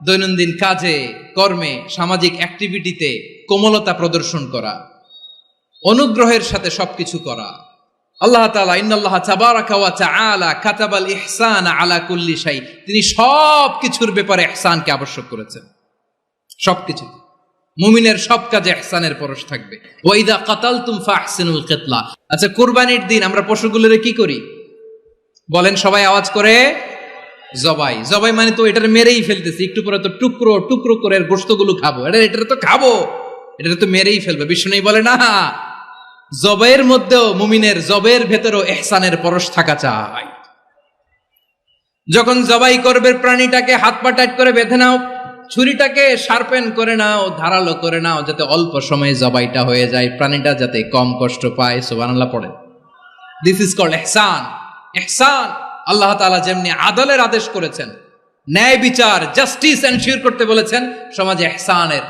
দৈনন্দিন কাজে, কর্মে, সামাজিক অ্যাক্টিভিটিতে কোমলতা প্রদর্শন করা, অনুগ্রহের সাথে সবকিছু করা। আল্লাহ তাআলা ইন্নাল্লাহা তাবারাকা ওয়া তাআলা কাতাবাল ইহসানা আলা কুল্লি শাই, তিনি সব কিছুর ব্যাপারে ইহসানকে আবশ্যক করেছেন। সবকিছু, মুমিনের সব কাজে ইহসানের পরশ থাকবে। ওয়া ইযা কাতালতুম ফাহসিনুল কিতলা। আচ্ছা, কুরবানির দিন আমরা পশুগুলোরে কি করি বলেন সবাই আওয়াজ করে? জবাই। জবাই মানে তো এটার মেরেই ফেলতেছি, একটু পরে তো টুকরো টুকরো করে গোশতগুলো খাবো, এটা তো খাবো, এটা তো মেরেই ফেলবে। বিষ্ণু বলে না, জবাইয়ের মধ্যেও মুমিনের জবের ভেতরেও ইহসানের পরশ থাকা চাই। যখন জবাই করবে প্রাণীটাকে হাত পা টাইট করে বেঁধে নাও, ছুরিটাকে শার্পেন করে নাও, ধারালো করে নাও, যাতে অল্প সময়ে জবাইটা হয়ে যায়, প্রাণীটা যাতে কম কষ্ট পায়। সুবহানাল্লাহ পড়ে। দিস ইজ কল্ড ইহসান। ইহসান আল্লাহ তাআলা যেমনি আদলের আদেশ করেছেন, ন্যায় বিচার, জাস্টিস এনশিওর করতে বলেছেন, সমাজে ইহসানের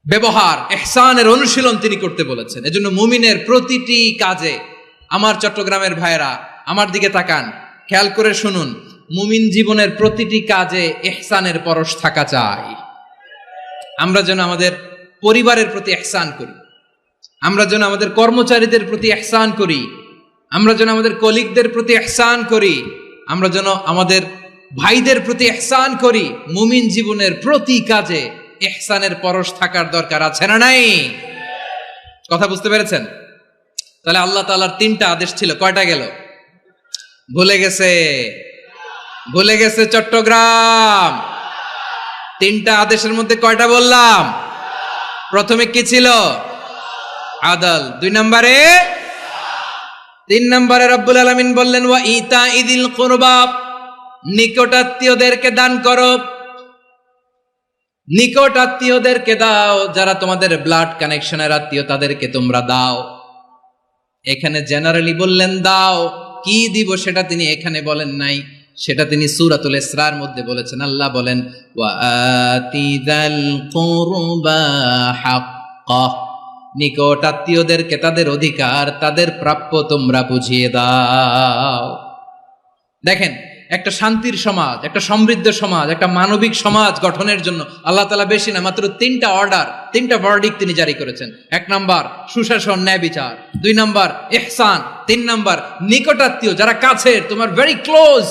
ব্যবহার, ইহসানের অনুশীলন তিনি করতে বলেছেন। এজন্য মুমিনের প্রতিটি কাজে, আমার চট্টগ্রামের ভাইয়েরা আমার দিকে তাকান, খেয়াল করে শুনুন, মুমিন জীবনের প্রতিটি কাজে ইহসানের পরশ থাকা চাই। আমরা যেন আমাদের পরিবারের প্রতি ইহসান করি, আমরা যেন আমাদের কর্মচারীদের প্রতি ইহসান করি, আমরা যেন আমাদের কলিগদের প্রতি ইহসান করি, আমরা যেন আমাদের ভাইদের প্রতি ইহসান করি। মুমিন জীবনের প্রতি কাজে ইহসানের পরশ থাকার দরকার আছে না নাই? কথা বুঝতে পেরেছেন? তাহলে আল্লাহ তাআলার তিনটা আদেশ ছিল, কয়টা গেল? ভুলে গেছে, ভুলে গেছে চট্টগ্রাম। তিনটা আদেশের মধ্যে কয়টা বললাম? প্রথমে কি ছিল? আদল। 2 নম্বরে, 3 নম্বরে রব্বুল আলামিন বললেন ওয়া ইতাইযিল কুরবা, নিকটাত্মীয়দেরকে দান করো। নিকট আত্মীয়দেরকে দাও, যারা তোমাদের ব্লাড কানেকশনের আত্মীয় তাদেরকে তোমরা দাও। এখানে জেনারেলি বললেন দাও, কি দিব সেটা তিনি এখানে বলেন নাই, সেটা তিনি সূরাতুল ইসরার মধ্যে বলেছেন। আল্লাহ বলেন ওয়া আতিযাল কুরবা হাক্কা, নিকট আত্মীয়দেরকে তাদের অধিকার, তাদের প্রাপ্য তোমরা বুঝিয়ে দাও। দেখেন, একটা শান্তির সমাজ, একটা সমৃদ্ধ সমাজ, একটা মানবিক সমাজ গঠনের জন্য আল্লাহ তাআলা বেশি না, মাত্র 3টা অর্ডার, 3টা ভার্ডিক্ট তিনি জারি করেছেন। 1 নাম্বার সুশাসন, ন্যায় বিচার। 2 নাম্বার ইহসান। 3 নাম্বার নিকটাত্মীয়, যারা কাছের, তোমার ভেরি ক্লোজ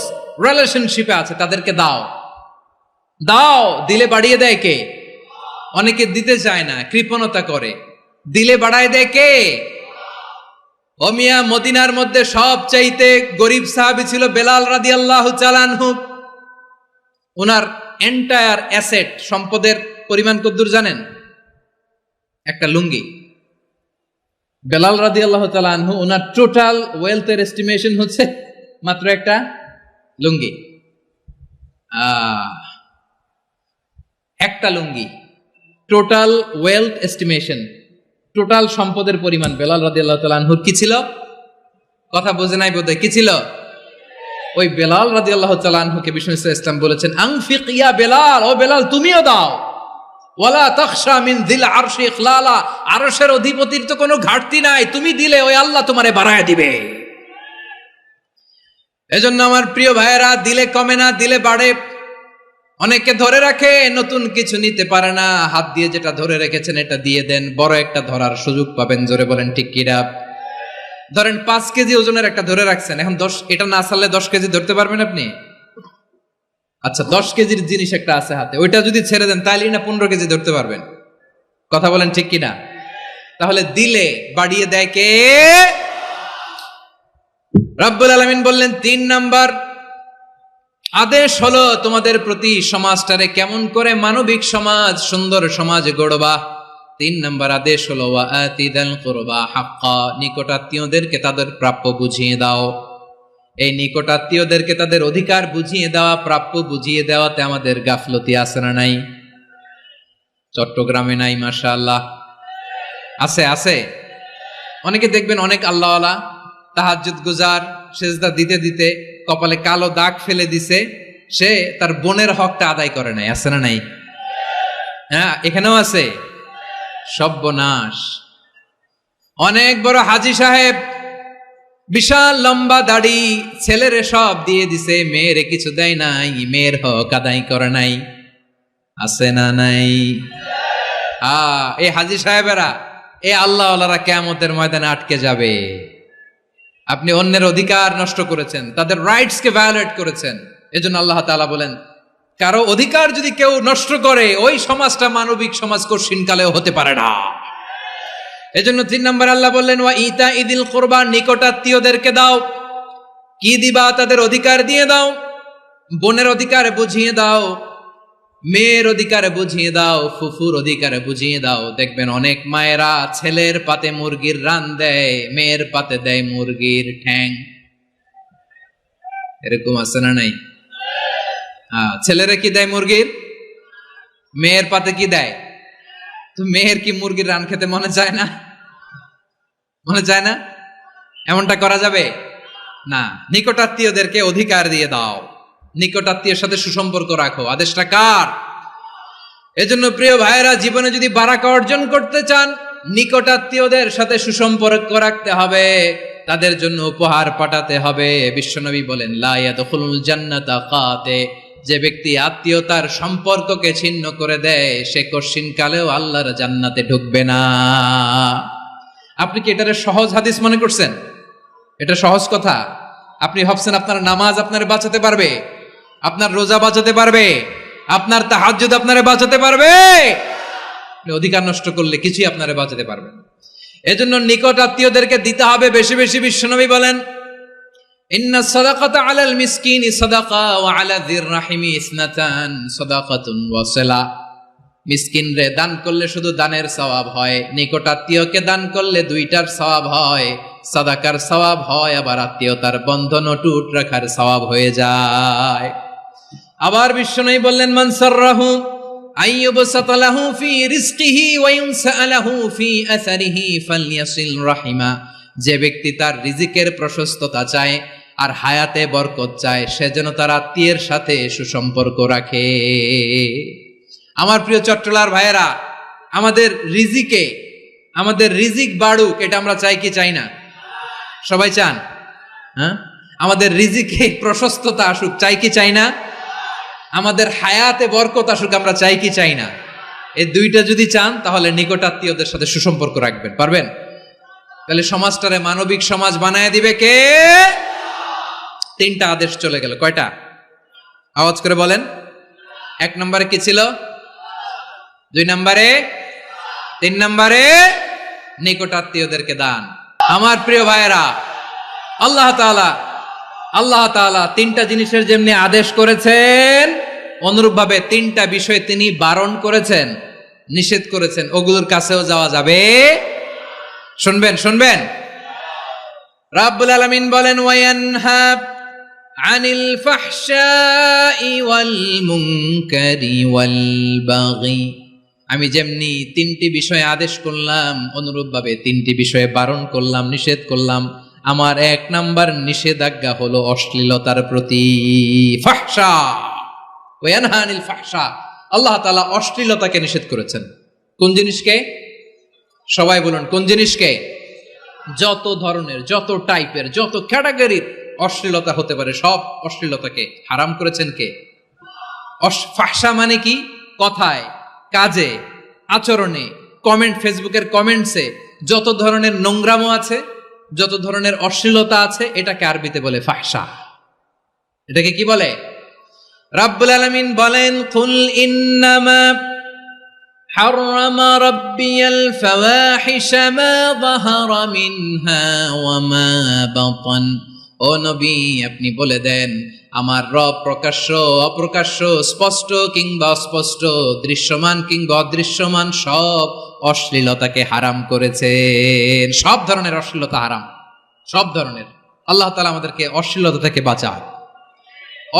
রিলেশনশিপে আছে, তাদেরকে দাও। দাও, দিলে বাড়িয়ে দেয় কে? অনেকে দিতে চায় না, কৃপণতা করে। দিলে বাড়ায় দেয় কে? ও মিয়া, মদিনার মধ্যে সবচাইতে গরিব সাহাবী ছিল বেলাল রাদিয়াল্লাহু তাআলা আনহু। ওনার এন্টায়ার অ্যাসেট, সম্পদের পরিমাণ কতদূর জানেন? একটা লুঙ্গি। বেলাল রাদিয়াল্লাহু তাআলা আনহু, ওনার টোটাল ওয়েলথের এস্টিমেশন হচ্ছে মাত্র একটা লুঙ্গি। একটা লুঙ্গি, টোটাল ওয়েলথ এস্টিমেশন, টোটাল সম্পদের পরিমাণ বেলাল রাদিয়াল্লাহু তাআলা আনহুর কি ছিল? কথা বোঝে নাই বোধহয়, কি ছিল? ওই বেলাল রাদিয়াল্লাহু তাআলা আনহুকে বিষ্ণু ইসলাম বলেছেন আনফিক ইয়া বেলাল, ও বেলাল তুমিও দাও। ওয়ালা তাখশা মিন যিল আরশি ইখলালা, আরশের অধিপতির তো কোনো ঘাটতি নাই, তুমি দিলে ওই আল্লাহ তোমারে বাড়ায় দিবে। এজন্য আমার প্রিয় ভাইয়েরা, দিলে কমে না, দিলে বাড়ে। অনেকে ধরে রাখে, নতুন কিছু নিতে পারে না, হাত দিয়ে যেটা ধরে রেখেছেন এটা দিয়ে দেন, বড় একটা ধরার সুযোগ পাবেন। জোরে বলেন ঠিক কিনা? ধরেন 5 কেজি ওজনের একটা ধরে রাখছেন, এখন 10, এটা না ছাড়লে 10 কেজি ধরতে পারবেন আপনি? আচ্ছা, 10 কেজির জিনিস একটা আছে হাতে, ওইটা যদি ছেড়ে দেন তাহলে না 15 কেজি ধরতে পারবেন। কথা বলেন ঠিক কিনা? তাহলে দিলে বাড়িয়ে দেয় কে? রব্বুল আলামিন বললেন 3 নাম্বার আদেশ হলো তোমাদের প্রতি সমাজটারে কেমন করে মানবিক সমাজ, সুন্দর সমাজ গড়বা। তিন নম্বর আদেশ হলো ওয়া আতিদাল কুরবা হাক্কা, নিকটাত্মীয়দেরকে তাদের প্রাপ্য বুঝিয়ে দাও। এই নিকটাত্মীয়দেরকে তাদের অধিকার বুঝিয়ে দেওয়া, প্রাপ্য বুঝিয়ে দেওয়াতে আমাদের গাফলতি আছে না নাই? চট্টগ্রামে নাই? মাশাআল্লাহ আছে, আছে। অনেকে দেখবেন অনেক আল্লাহওয়ালা তাহাজ্জুদ গুজার, সেজদা দিতে দিতে কপালে কালো দাগ ফেলে দিছে, সে তার বোনের হকটা আদায় করে নাই। আছে না নাই? হ্যাঁ, এখানেও আছে। সর্বনাশ। অনেক বড় হাজী সাহেব, বিশাল লম্বা দাড়ি, ছেলেরে সব দিয়ে দিছে, মেয়েরে কিছু দেয় নাই, মেয়ের হক আদায় করে নাই। আছে না নাই? এই হাজী সাহেবেরা, এই আল্লাহওয়ালারা কিয়ামতের ময়দানে আটকে যাবে। আপনি অন্যের অধিকার নষ্ট করেছেন, তাদের রাইটস কে ভায়োলেট করেছেন। এজন্য আল্লাহ তাআলা বলেন, কারো অধিকার যদি কেউ নষ্ট করে, ওই সমাজটা মানবিক সমাজ কঠিনকালেও হতে পারে না। এজন্য 3 নম্বর আল্লাহ বললেন ওয়া ইতা ইদিল কুরবা, নিকটাত্মীয়দেরকে দাও। কি দিবা? তাদের অধিকার দিয়ে দাও। বোনের অধিকার বুঝিয়ে দাও, মেয়ের অধিকার বুঝিয়ে দাও, ফুফুর অধিকার বুঝিয়ে দাও। দেখবেন অনেক মায়েরা ছেলের পাতে মুরগির রান দেয়, মেয়ের পাতে দেয় মুরগির ঠ্যাং। এরকম আছে না নাই? ছেলেরা কি দেয়? মুরগির। মেয়ের পাতে কি দেয়? তো মেয়ের কি মুরগির রান খেতে মনে চায় না? মনে চায় না? এমনটা করা যাবে না। নিকটাত্মীয়দেরকে অধিকার দিয়ে দাও, নিকটাত্মীয়ের সাথে সুসম্পর্ক রাখো। আদেশটা কার? এজন্য প্রিয় ভাইয়েরা, জীবনে যদি বারাকা অর্জন করতে চান, নিকটাত্মীয়দের সাথে সুসম্পর্ক রাখতে হবে, তাদের জন্য উপহার পাঠাতে হবে। বিশ্বনবী বলেন লা ইয়াদখুলুল জান্নাতা কাতে, যে ব্যক্তি আত্মীয়তার সম্পর্ককে ছিন্ন করে দেয়, সে কশিনকালেও আল্লাহর জান্নাতে ঢুকবে না। আপনি কি এটারে সহজ হাদিস মনে করছেন? এটা সহজ কথা। আপনি ভাবছেন আপনার নামাজ আপনারে বাঁচাতে পারবে, আপনার রোজা বাঁচাতে পারবে, আপনার তাহাজ্জুদ আপনারে বাঁচাতে পারবে? অধিকার নষ্ট করলে কিছুই আপনারে বাঁচাতে পারবে না। এজন্য নিকট আত্মীয়দেরকে দিতে হবে বেশি বেশি। বিশ্বনবী বলেন ইন্না সাদাকাতা আলাল মিসকিনি সাদাকা ওয়া আলা যির রাহিমি ইসনাতান সাদাকাতুন ওয়া সিলা। মিসকিনরে দান করলে শুধু দানের সওয়াব হয়, নিকট আত্মীয়কে দান করলে দুইটার সওয়াব হয়, সাদাকার সওয়াব হয়, আবার আত্মীয়তার বন্ধন অটুট রাখার সওয়াব হয়ে যায়। আবার বিশ্বনবী বললেন মান সাররাহু আইয়ুবসাতা লাহু ফি রিজকিহি ওয়া ইউনসা লাহু ফি আসারিহি ফালইয়াসিল রাহিমা, যে ব্যক্তি তার রিজিকের প্রশস্ততা চায় আর হায়াতে বরকত চায়, সে যেন তার আত্মীয়ের সাথে সুসম্পর্ক রাখে। আমার প্রিয় চট্টলার ভাইয়েরা, আমাদের রিজিক বাড়ুক, এটা আমরা চাই কি চাই না? সবাই চান? হ্যাঁ, আমাদের রিজিকে প্রশস্ততা আসুক, চাই কি চাই না? আমাদের হায়াতে বরকত আসুক, আমরা চাই কি চাই না? এই দুইটা যদি চান, তাহলে নিকটাত্মীয়দের সাথে সুসম্পর্ক রাখবেন। পারবেন? তাহলে সমাজটারে মানবিক সমাজ বানায় দিবে কে? 3টা আদেশ চলে গেল। কয়টা? আওয়াজ করে বলেন। 1 নম্বরে কি ছিল? 2 নম্বরে, 3 নম্বরে নিকটাত্মীয়দেরকে দান। আমার প্রিয় ভাইয়েরা, আল্লাহ তাআলা 3টা জিনিসের যেমনি আদেশ করেছেন, অনুরূপভাবে 3টা বিষয় তিনি বারণ করেছেন, নিষেধ করেছেন। ওগুলোর কাছেও যাওয়া যাবে। শুনবেন। রাব্বুল আলামিন বলেন ওয়ায়ানহা আনিল ফাহশাই ওয়াল মুনকারি ওয়াল বাগি। আমি যেমনি 3টি বিষয়ে আদেশ করলাম, অনুরূপভাবে 3টি বিষয়ে বারণ করলাম, নিষেধ করলাম। আমার 1 নাম্বার নিষেধাজ্ঞা হলো অশ্লীলতার প্রতি। ফাহশা, ওয়ায়ানহা আনিল ফাহশা, আল্লাহ তাআলা অশ্লীলতাকে নিষেধ করেছেন। কোন জিনিসকে? সবাই বলুন, কোন জিনিসকে? যত ধরনের, যত টাইপের, যত ক্যাটাগরির অশ্লীলতা হতে পারে, সব অশ্লীলতাকে হারাম করেছেন কে? ফাহশা মানে কি? কথায়, কাজে, আচরণে, কমেন্ট, ফেসবুকের কমেন্টসে যত ধরনের নোংরামো আছে, যত ধরনের অশ্লীলতা আছে, এটাকে আরবিতে বলে ফাহশা। এটাকে কি বলে? রাব্বুল আলামিন বলেন কুল ইন্নামা حرم ربي الفواحش ما ظهر منها وما بطن। ও নবী, আপনি বলে দেন আমার রব প্রকাশ্য অপ্রকাশ্য, স্পষ্ট কিংবা অস্পষ্ট, দৃশ্যমান কিংবা অদৃশ্যমান সব অশ্লীলতাকে হারাম করেছেন। সব ধরনের অশ্লীলতা হারাম, সব ধরনের। আল্লাহ তাআলা আমাদেরকে অশ্লীলতা থেকে বাঁচায়,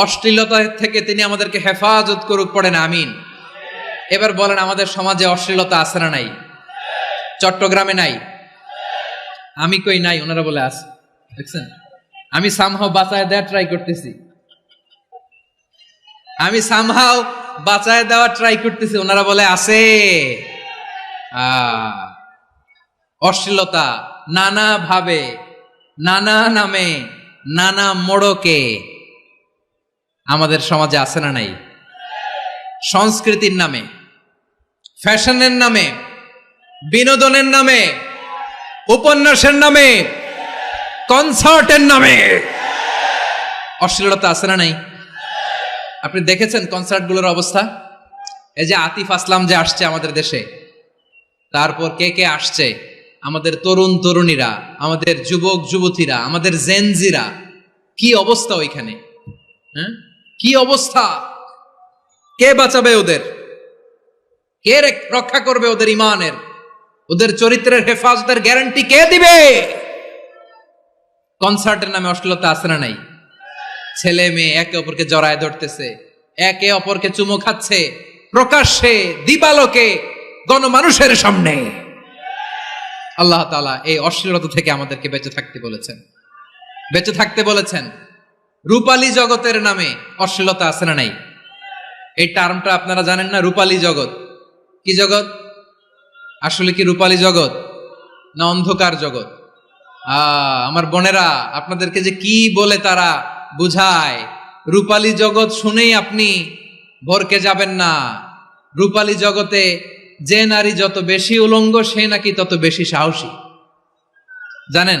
অশ্লীলতা থেকে তিনি আমাদেরকে হেফাজত করুক, পড়েন আমিন। এবার বলেন, আমাদের সমাজে অশ্লীলতা আছে না নাই? চট্টগ্রামে নাই? আমি কই নাই, ওনারা বলে আছে। দেখছেন, আমি সামহাও বাঁচায় দেওয়ার ট্রাই করতেছি, আমি সামহাও বাঁচায় দেওয়ার ট্রাই করতেছি, ওনারা বলে আছে। অশ্লীলতা নানা ভাবে, নানা নামে, নানা মোড়কে আমাদের সমাজে আছে না নাই? সংস্কৃতির নামে, ফ্যাশনের নামে, বিনোদনের নামে, উপন্যাসের নামে, কনসার্টের নামে অশ্লীলতা আছে না নাই? আপনি দেখেছেন কনসার্টগুলোর অবস্থা? এই যে আতিফ আসলাম যে আসছে আমাদের দেশে, তারপর কে কে আসছে, আমাদের তরুণ তরুণীরা, আমাদের যুবক যুবতীরা, আমাদের জেনজিরা, কি অবস্থা ওইখানে? হ্যাঁ, কি অবস্থা? কে বাঁচাবে ওদের? কে রক্ষা করবে ওদের ইমানের, ওদের চরিত্রের হেফাজতের গ্যারান্টি কে দিবে? কনসার্টের নামে অশ্লীলতা আছে না নাই? ছেলে মেয়ে একে অপরকে জড়ায় ধরতেছে, একে অপরকে চুমো খাচ্ছে, প্রকাশ্যে দিবালোকে গণমানুষের সামনে। আল্লাহ তাআলা এই অশ্লীলতা থেকে আমাদেরকে বেঁচে থাকতে বলেছেন, বেঁচে থাকতে বলেছেন। রূপালী জগতের নামে অশ্লীলতা আছে না নাই? এই টার্মটা আপনারা জানেন না? রূপালী জগৎ কি জগৎ? আসলে কি রূপালী জগৎ না অন্ধকার জগৎ? আমার বোনেরা, আপনাদেরকে যে কি বলে তারা বুঝায়, রূপালী জগৎ শুনেই আপনি ভরকে যাবেন না। রূপালী জগতে যে নারী যত বেশি উলঙ্গ, সে নাকি তত বেশি সাহসী। জানেন,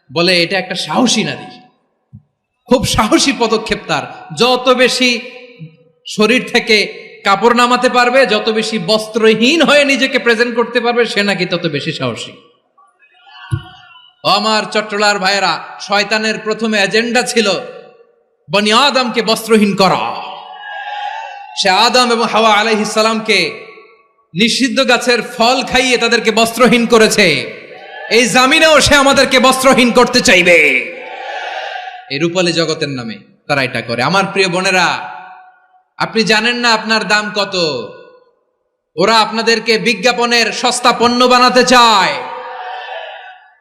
বলে এটা একটা সাহসী নারী, খুব সাহসী পদক্ষেপ তার। যত বেশি শরীর থেকে কাপড় নামাতে পারবে, যত বেশি বস্ত্রহীন হয়ে নিজেকে প্রেজেন্ট করতে পারবে, সে নাকি তত বেশি সাহসী। আমার চট্টলার ভাইয়েরা, শয়তানের প্রথম এজেন্ডা ছিল বনি আদমকে বস্ত্রহীন করা। সে আদম এবং হাওয়া আলাইহিস সালামকে নিষিদ্ধ গাছের ফল খাইয়ে তাদেরকে বস্ত্রহীন করেছে। এই জামিনেও সে আমাদেরকে বস্ত্রহীন করতে চাইবে। এই রূপালী জগতের নামে তারা এটা করে। আমার প্রিয় বোনেরা, আপনি জানেন না আপনার দাম কত। ওরা আপনাদেরকে বিজ্ঞাপনের সস্তা পণ্য বানাতে চায়।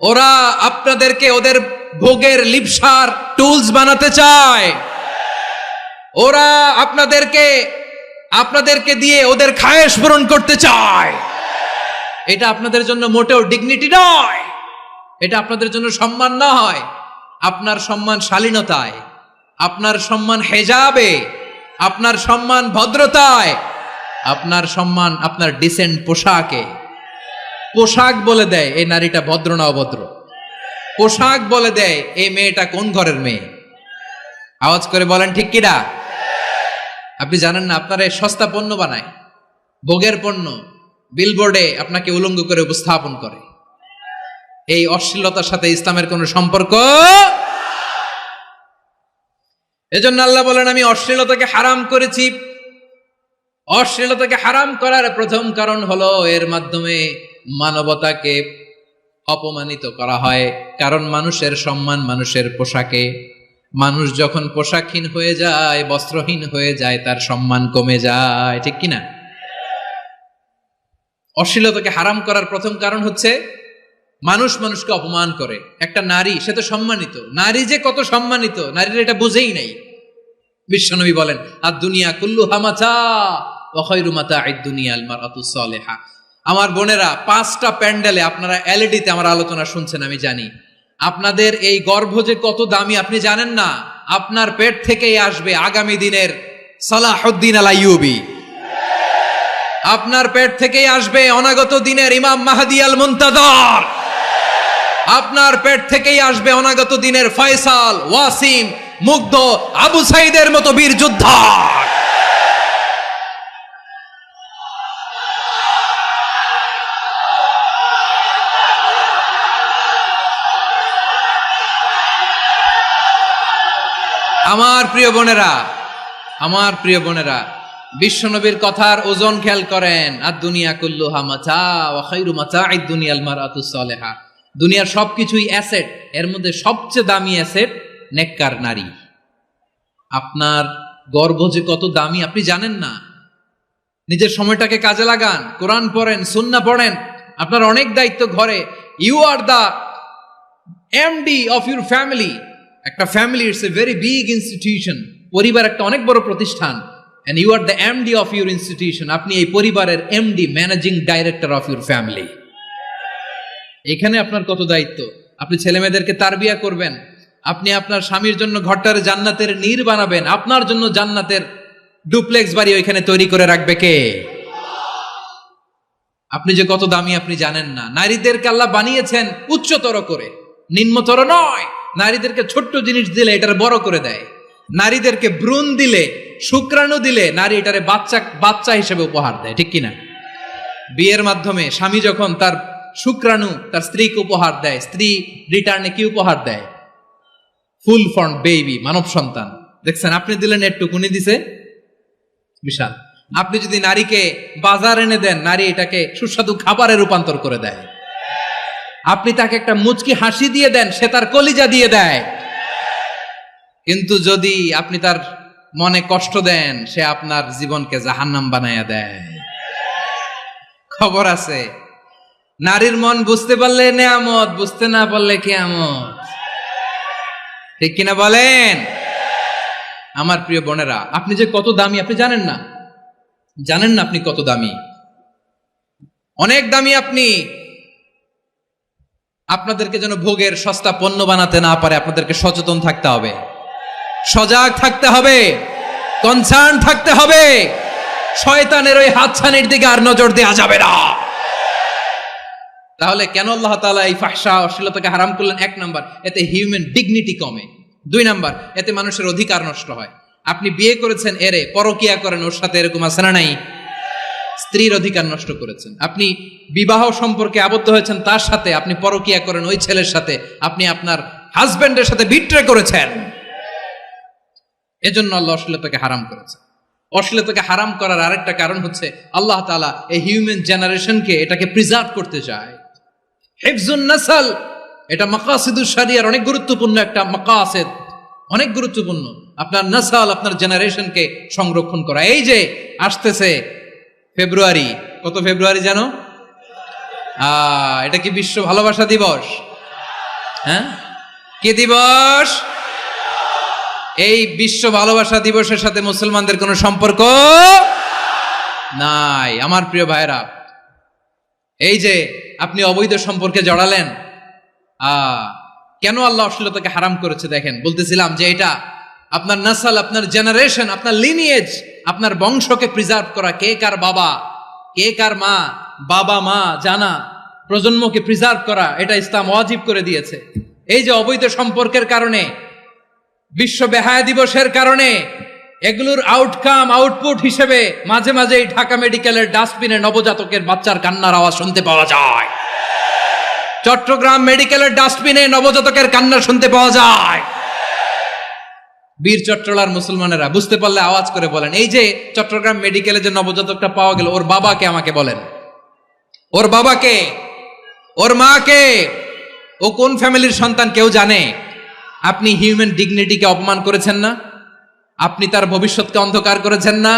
ওরা আপনাদেরকে ওদের ভোগের লিপসার টুলস বানাতে চায়। ওরা আপনাদেরকে দিয়ে ওদের খায়েশ পূরণ করতে চায়। এটা আপনাদের জন্য মোটেও ডিগনিটি নয়, এটা আপনাদের জন্য সম্মান নয়। আপনার সম্মান শালীনতায়, আপনার সম্মান হেজাবে, আপনার সম্মান ভদ্রতায়, আপনার সম্মান আপনার ডিসেন্ট পোশাকে। পোশাক বলে দেয় এই নারীটা ভদ্র না অভদ্র। পোশাক বলে দেয় এই মেয়েটা কোন ঘরের মেয়ে। আওয়াজ করে বলেন ঠিক কিনা? আপনি জানেন না, আপনারা সস্তা পণ্য বানায়, ভোগের পণ্য, বিলবোর্ডে আপনাকে উলঙ্গ করে উপস্থাপন করে। এই অশ্লীলতার সাথে ইসলামের কোনো সম্পর্ক। এজন্য আল্লাহ বলেন, আমি অশ্লীলতাকে হারাম করেছি। অশ্লীলতাকে হারাম করার প্রথম কারণ হলো এর মাধ্যমে মানবতাকে অপমানিত করা হয়। কারণ মানুষের সম্মান মানুষের পোশাকে। মানুষ যখন পোশাকহীন হয়ে যায়, বস্ত্রহীন হয়ে যায়, তার সম্মান কমে যায়, ঠিক কিনা? অশ্লীলতাকে হারাম করার প্রথম কারণ হচ্ছে মানুষ মানুষকে অপমান করে। একটা নারী, সে তো সম্মানিত, নারী যে কত সম্মানিত নারীর এটা বুঝেই নাই। বিশ্বনবী বলেন, আর দুনিয়া কুল্লুহা মাতা ওয়া খায়রু মাতা'আদ দুনিয়া আল মারআতুস সালিহা। আমার বোনেরা, 5টা প্যান্ডেলে আপনারা এলইডিতে আমার আলোচনা শুনছেন, আমি জানি। আপনাদের এই গর্ভ যে কত দামি আপনি জানেন না। আপনার পেট থেকেই আসবে আগামী দিনের সালাহুদ্দিন আল আইয়ুবী। আপনার পেট থেকেই আসবে অনাগত দিনের ইমাম মাহদী আল মুনতাযর। আপনার পেট থেকেই আসবে অনাগত দিনের ফয়সাল, ওয়াসিম, মুগ্ধ, আবু সাইদের মতো বীর যোদ্ধা। আমার প্রিয় বোনেরা, আমার প্রিয় বোনেরা, বিশ্বনবীর কথার ওজন খেয়াল করেন। আর দুনিয়া কুল্লুহা মাতা ওয়া খায়রু মাতা'আদ দুনিয়াল মারআতুস সালিহা। দুনিয়ার সবকিছুই অ্যাসেট, এর মধ্যে সবচেয়ে দামি অ্যাসেট নেককার নারী। আপনার গর্ভ যে কত দামি আপনি জানেন না। নিজের সময়টাকে কাজে লাগান, কোরআন পড়েন, সুন্নাহ পড়েন। আপনার অনেক দায়িত্ব ঘরে। You are the MD of your family. একটা family it's a very big institution. পরিবার একটা অনেক বড় প্রতিষ্ঠান। and you are the MD of your institution. আপনি এই পরিবারের MD, managing director of your family. এখানে আপনার কত দায়িত্ব। আপনি ছেলে মেয়েদেরকে তারবিয়া করবেন, আপনি আপনার স্বামীর জন্য ঘরটার জান্নাতের নীর বানাবেন, আপনার জন্য জান্নাতের ডুপ্লেক্স বাড়ি ওইখানে তৈরি করে রাখবে কে? আপনি যে কত দামি আপনি জানেন না। নারীদেরকে আল্লাহ বানিয়েছেন উচ্চতর করে, নিম্নতর নয়। নারীদেরকে ছোট্ট জিনিস দিলে এটার বড় করে দেয়। নারীদেরকে ভ্রূণ দিলে, শুক্রাণু দিলে নারী এটারে বাচ্চা হিসেবে উপহার দেয়, ঠিক কিনা? বিয়ের মাধ্যমে স্বামী যখন তার শুক্রাণু তার স্ত্রীকে উপহার দেয়, স্ত্রী রিটার্নে কি উপহার দেয়? ফুল ফর্ম বেবি, মানব সন্তান। দেখছেন, আপনি দিলেন একটুকুনি, দিছে বিশাল। আপনি যদি নারীকে বাজার এনে দেন, নারী এটাকে সুস্বাদু খাবারে রূপান্তর করে দেয়। আপনি তাকে একটা মুচকি হাসি দিয়ে দেন, সে তার কলিজা দিয়ে দেয়। কিন্তু যদি আপনি তার মনে কষ্ট দেন, সে আপনার জীবনকে জাহান্নাম বানায়া দেয়। খবর আছে, নারীর মন বুঝতে পারলে নেয়ামত, বুঝতে না পারলে কিয়ামত। ঠিক কিনা বলেন? আমার প্রিয় বোনেরা, আপনি যে কত দামি আপনি জানেন না। জানেন না আপনি কত দামি, অনেক দামি আপনি। আপনাদেরকে যেন ভোগের সস্তা পণ্য বানাতে না পারে, আপনাদেরকে সচেতন থাকতে হবে, সজাগ থাকতে হবে, কনসার্ন থাকতে হবে। শয়তানের ওই হাতছানির দিকে আর নজর দেওয়া যাবে না। তাহলে কেন আল্লাহ তাআলা এই ফাহশা, অশ্লীলতাকে হারাম করলেন? 1 নাম্বার, এতে হিউম্যান ডিগনিটি কমে। 2 নাম্বার, এতে মানুষের অধিকার নষ্ট হয়। আপনি বিয়ে করেছেন, এরে পরকিয়া করেন, ওর সাথে এরকম আছে না নাই? স্ত্রীর অধিকার নষ্ট করেছেন। আপনি বিবাহ সম্পর্কে আবদ্ধ হয়েছেন তার সাথে, আপনি পরকিয়া করেন ওই ছেলের সাথে, আপনি আপনার হাজবেন্ডের সাথে বিট্রে করেছেন। এজন্য আল্লাহ অশ্লীলতাকে হারাম করেছে। অশ্লীলতাকে হারাম করার আরেকটা কারণ হচ্ছে আল্লাহ তাআলা এই হিউম্যান জেনারেশনকে এটাকে প্রিজার্ভ করতে চায়। হিফজুন নাসল, এটা মাকাসিদুশ শরিয়ার অনেক গুরুত্বপূর্ণ একটা মাকাসিদ, অনেক গুরুত্বপূর্ণ। আপনার নাসল, আপনার জেনারেশনকে সংরক্ষণ করা। এই যে আসতেছে ফেব্রুয়ারি, কত ফেব্রুয়ারি জানো? এটা কি বিশ্ব ভালোবাসা দিবস? হ্যাঁ, কি দিবস? এই বিশ্ব ভালোবাসা দিবসের সাথে মুসলমানদের কোনো সম্পর্ক নাই। আমার প্রিয় ভাইরা, এই যে আপনি অবৈধ সম্পর্কে জড়ালেন, কেন আল্লাহ অশ্লীলতাকে হারাম করেছে দেখেন। বলতেছিলাম যে এটা আপনার নাসল, আপনার জেনারেশন, আপনার লিনিয়েজ, আপনার বংশকে প্রিজার্ভ করা। কে কার বাবা, কে কার মা, বাবা মা জানা, প্রজন্মকে প্রিজার্ভ করা, এটা ইসলাম ওয়াজিব করে দিয়েছে। এই যে অবৈধ সম্পর্কের কারণে, বিশ্ব বেহায়া দিবসের কারণে, এগুলোর আউটকাম, আউটপুট হিসেবে মাঝে মাঝে ঢাকা মেডিকেলের ডাস্টবিনে নবজাতকের বাচ্চার কান্নার আওয়াজ শুনতে পাওয়া যায়। চট্টগ্রাম মেডিকেলের ডাস্টবিনে নবজাতকের কান্না শুনতে পাওয়া যায়। বীর চট্টলার মুসলমানেরা বুঝতে পারলে আওয়াজ করে বলেন, এই যে চট্টগ্রাম মেডিকেলে যে নবজাতকটা পাওয়া গেল, ওর বাবাকে আমাকে বলেন। ওর বাবাকে, ওর মাকে, ও কোন ফ্যামিলির সন্তান কেউ জানে? আপনি হিউম্যান ডিগনিটিকে অপমান করেছেন না? আপনি তার ভবিষ্যৎকে অন্ধকার করেছেন না?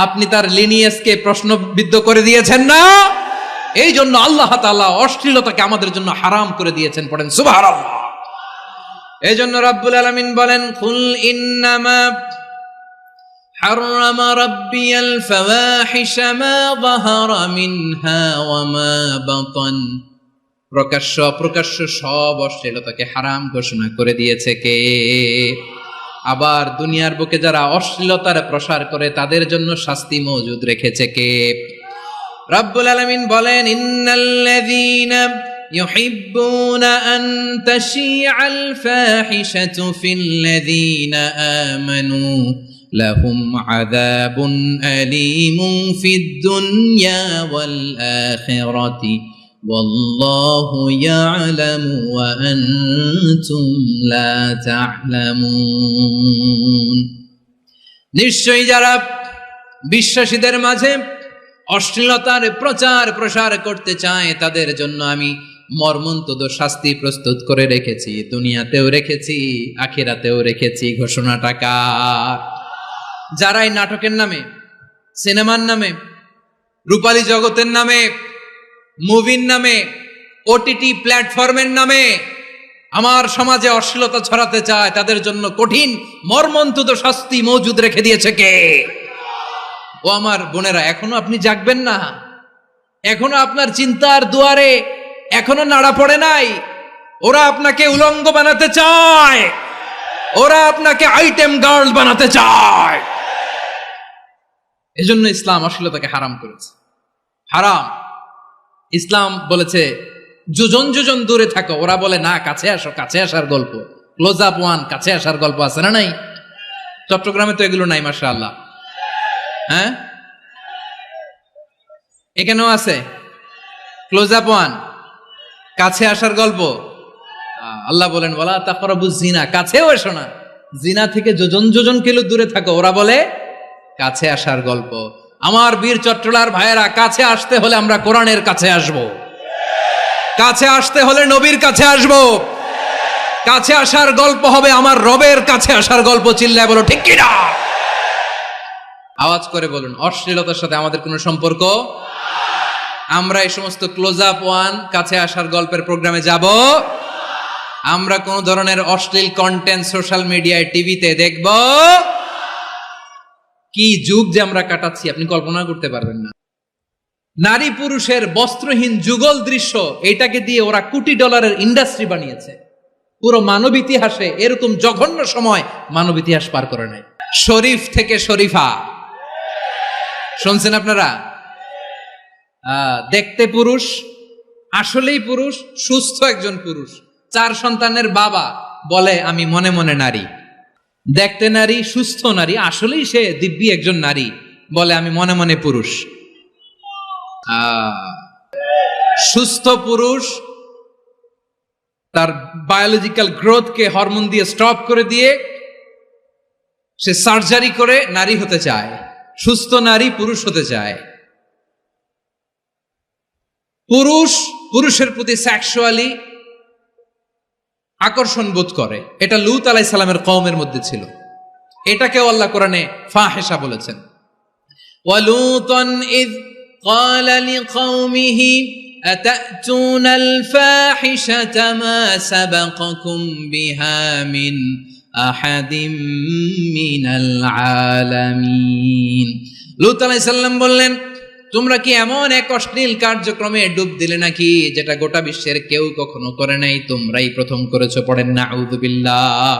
আপনি তার লিনিয়েজকে প্রশ্নবিদ্ধ করে দিয়েছেন না? এই জন্য আল্লাহ তাআলা অশ্লীলতাকে আমাদের জন্য হারাম করে দিয়েছেন। পড়েন সুবহানাল্লাহ। এই জন্য রাব্বুল আলামিন বলেন, কুল ইন্নামা হারামা রাব্বিয়াল ফাওয়াহিশা মা যাহারা মিনহা ওয়া মা বাতান। প্রকাশ্য অপ্রকাশ্য সব অশ্লীলতাকে হারাম ঘোষণা করে দিয়েছে কে? আবার দুনিয়ার বুকে যারা অশ্লীলতার প্রসার করে তাদের জন্য শাস্তি মজুদ রেখেছে কে? রাব্বুল আলামিন বলেন, ইন্নাল্লাযীনা ইউহিব্বুনা আন তাশিআল ফাহিশাতু ফিল্লাযীনা আমানু লাহুম আযাবুন আলীমুন ফিদ দুনিয়া ওয়াল আখিরাতি والله يعلم وأنتم لا تعلمون। নিশ্চয়ই যারা বিশ্বাসীদের মাঝে অশ্লীলতার প্রচার প্রসার করতে চায় তাদের জন্য আমি মর্মন্তুদ শাস্তি প্রস্তুত করে রেখেছি, দুনিয়াতেও রেখেছি, আখিরাতেও রেখেছি। ঘোষণাটা কার? যারা এই নাটকের নামে, সিনেমার নামে, রূপালী জগতের নামে, মুভির নামে, ওটিটি প্ল্যাটফর্মের নামে আমার সমাজে অশ্লীলতা ছড়াতে চায় তাদের জন্য কঠিন মর্মন্তুদ শাস্তি মজুদ রেখে দিয়েছে কে? ও আমার বোনেরা, এখনো আপনি জাগবেন না? এখনো আপনার চিন্তার দুয়ারে এখনো নাড়া পড়ে নাই? ওরা আপনাকে উলঙ্গ বানাতে চায়, ওরা আপনাকে আইটেম গার্ল বানাতে চায়। এজন্য ইসলাম অশ্লীলতাকে হারাম করেছে। হারাম। ইসলাম বলেছে যোজন যোজন দূরে থাকো, ওরা বলে না কাছে আসো, কাছে আসার গল্প, ক্লোজ আপ ওয়ান, কাছে আসার গল্প আছে না নাই? চট্টগ্রামে তো এগুলো নাই মাশাআল্লাহ। হ্যাঁ, এখানেও আছে ক্লোজ আপ ওয়ান, কাছে আসার গল্প। আল্লাহ বলেন ওয়ালা তাকরাবুজ জিনা, কাছেও এসো না, জিনা থেকে যোজন যোজন কিলো দূরে থাকো, ওরা বলে কাছে আসার গল্প। আমার বীর চট্টলার ভাইয়েরা, কাছে আসতে হলে আমরা কোরআনের কাছে আসব, কাছে আসতে হলে নবীর কাছে আসব, কাছে আসার গল্প হবে আমার রবের কাছে আসার গল্প। চিল্লায় বলো ঠিক কিনা? আওয়াজ করে বলুন, অশ্লীলতার সাথে আমাদের কোনো সম্পর্ক? আমরা এই সমস্ত ক্লোজ আপ ওয়ান, কাছে আসার গল্পের প্রোগ্রামে যাব? আমরা কোন ধরনের অশ্লীল কন্টেন্ট সোশ্যাল মিডিয়ায়, টিভিতে দেখব? কি যুগ যে আমরা কাটাচ্ছি আপনি কল্পনা করতে পারবেন না। নারী পুরুষের বস্ত্রহীন যুগল দৃশ্য, এটাকে দিয়ে ওরা কোটি ডলারের ইন্ডাস্ট্রি বানিয়েছে। পুরো মানব ইতিহাসে এরকম জঘন্য সময় মানব ইতিহাস পার করে নাই। শরীফ থেকে শরীফা শুনছেন আপনারা? দেখতে পুরুষ, আসলেই পুরুষ, সুস্থ একজন পুরুষ, 4 সন্তানের বাবা, বলে আমি মনে মনে নারী। দেখতে নারী, সুস্থ নারী, আসলেই সে দিব্যি একজন নারী, বলে আমি মনে মনে পুরুষ। সুস্থ পুরুষ তার বায়োলজিক্যাল গ্রোথকে হরমোন দিয়ে স্টপ করে দিয়ে সে সার্জারি করে নারী হতে চায়। সুস্থ নারী পুরুষ হতে চায়। পুরুষ পুরুষের প্রতি সেক্সুয়ালি আকর্ষণ বোধ করে। এটা লূত আলাইহিস সালামের কওমের মধ্যে ছিল। এটাকেও আল্লাহ কোরআনে ফাহিশা বলেছেন। ওয়ালুতান ইয قال لقومه أتأتون الفاحشة ما سبقكم بها من أحد من العالمين। লূত আলাইহিস সালাম বললেন, তোমরা কি এমন এক অশ্লীল কার্যক্রমে ডুব দিলে নাকি যেটা গোটা বিশ্বের কেউ কখনো করে নাই, তোমরাই প্রথম করেছো? পড়েন নাউযুবিল্লাহ।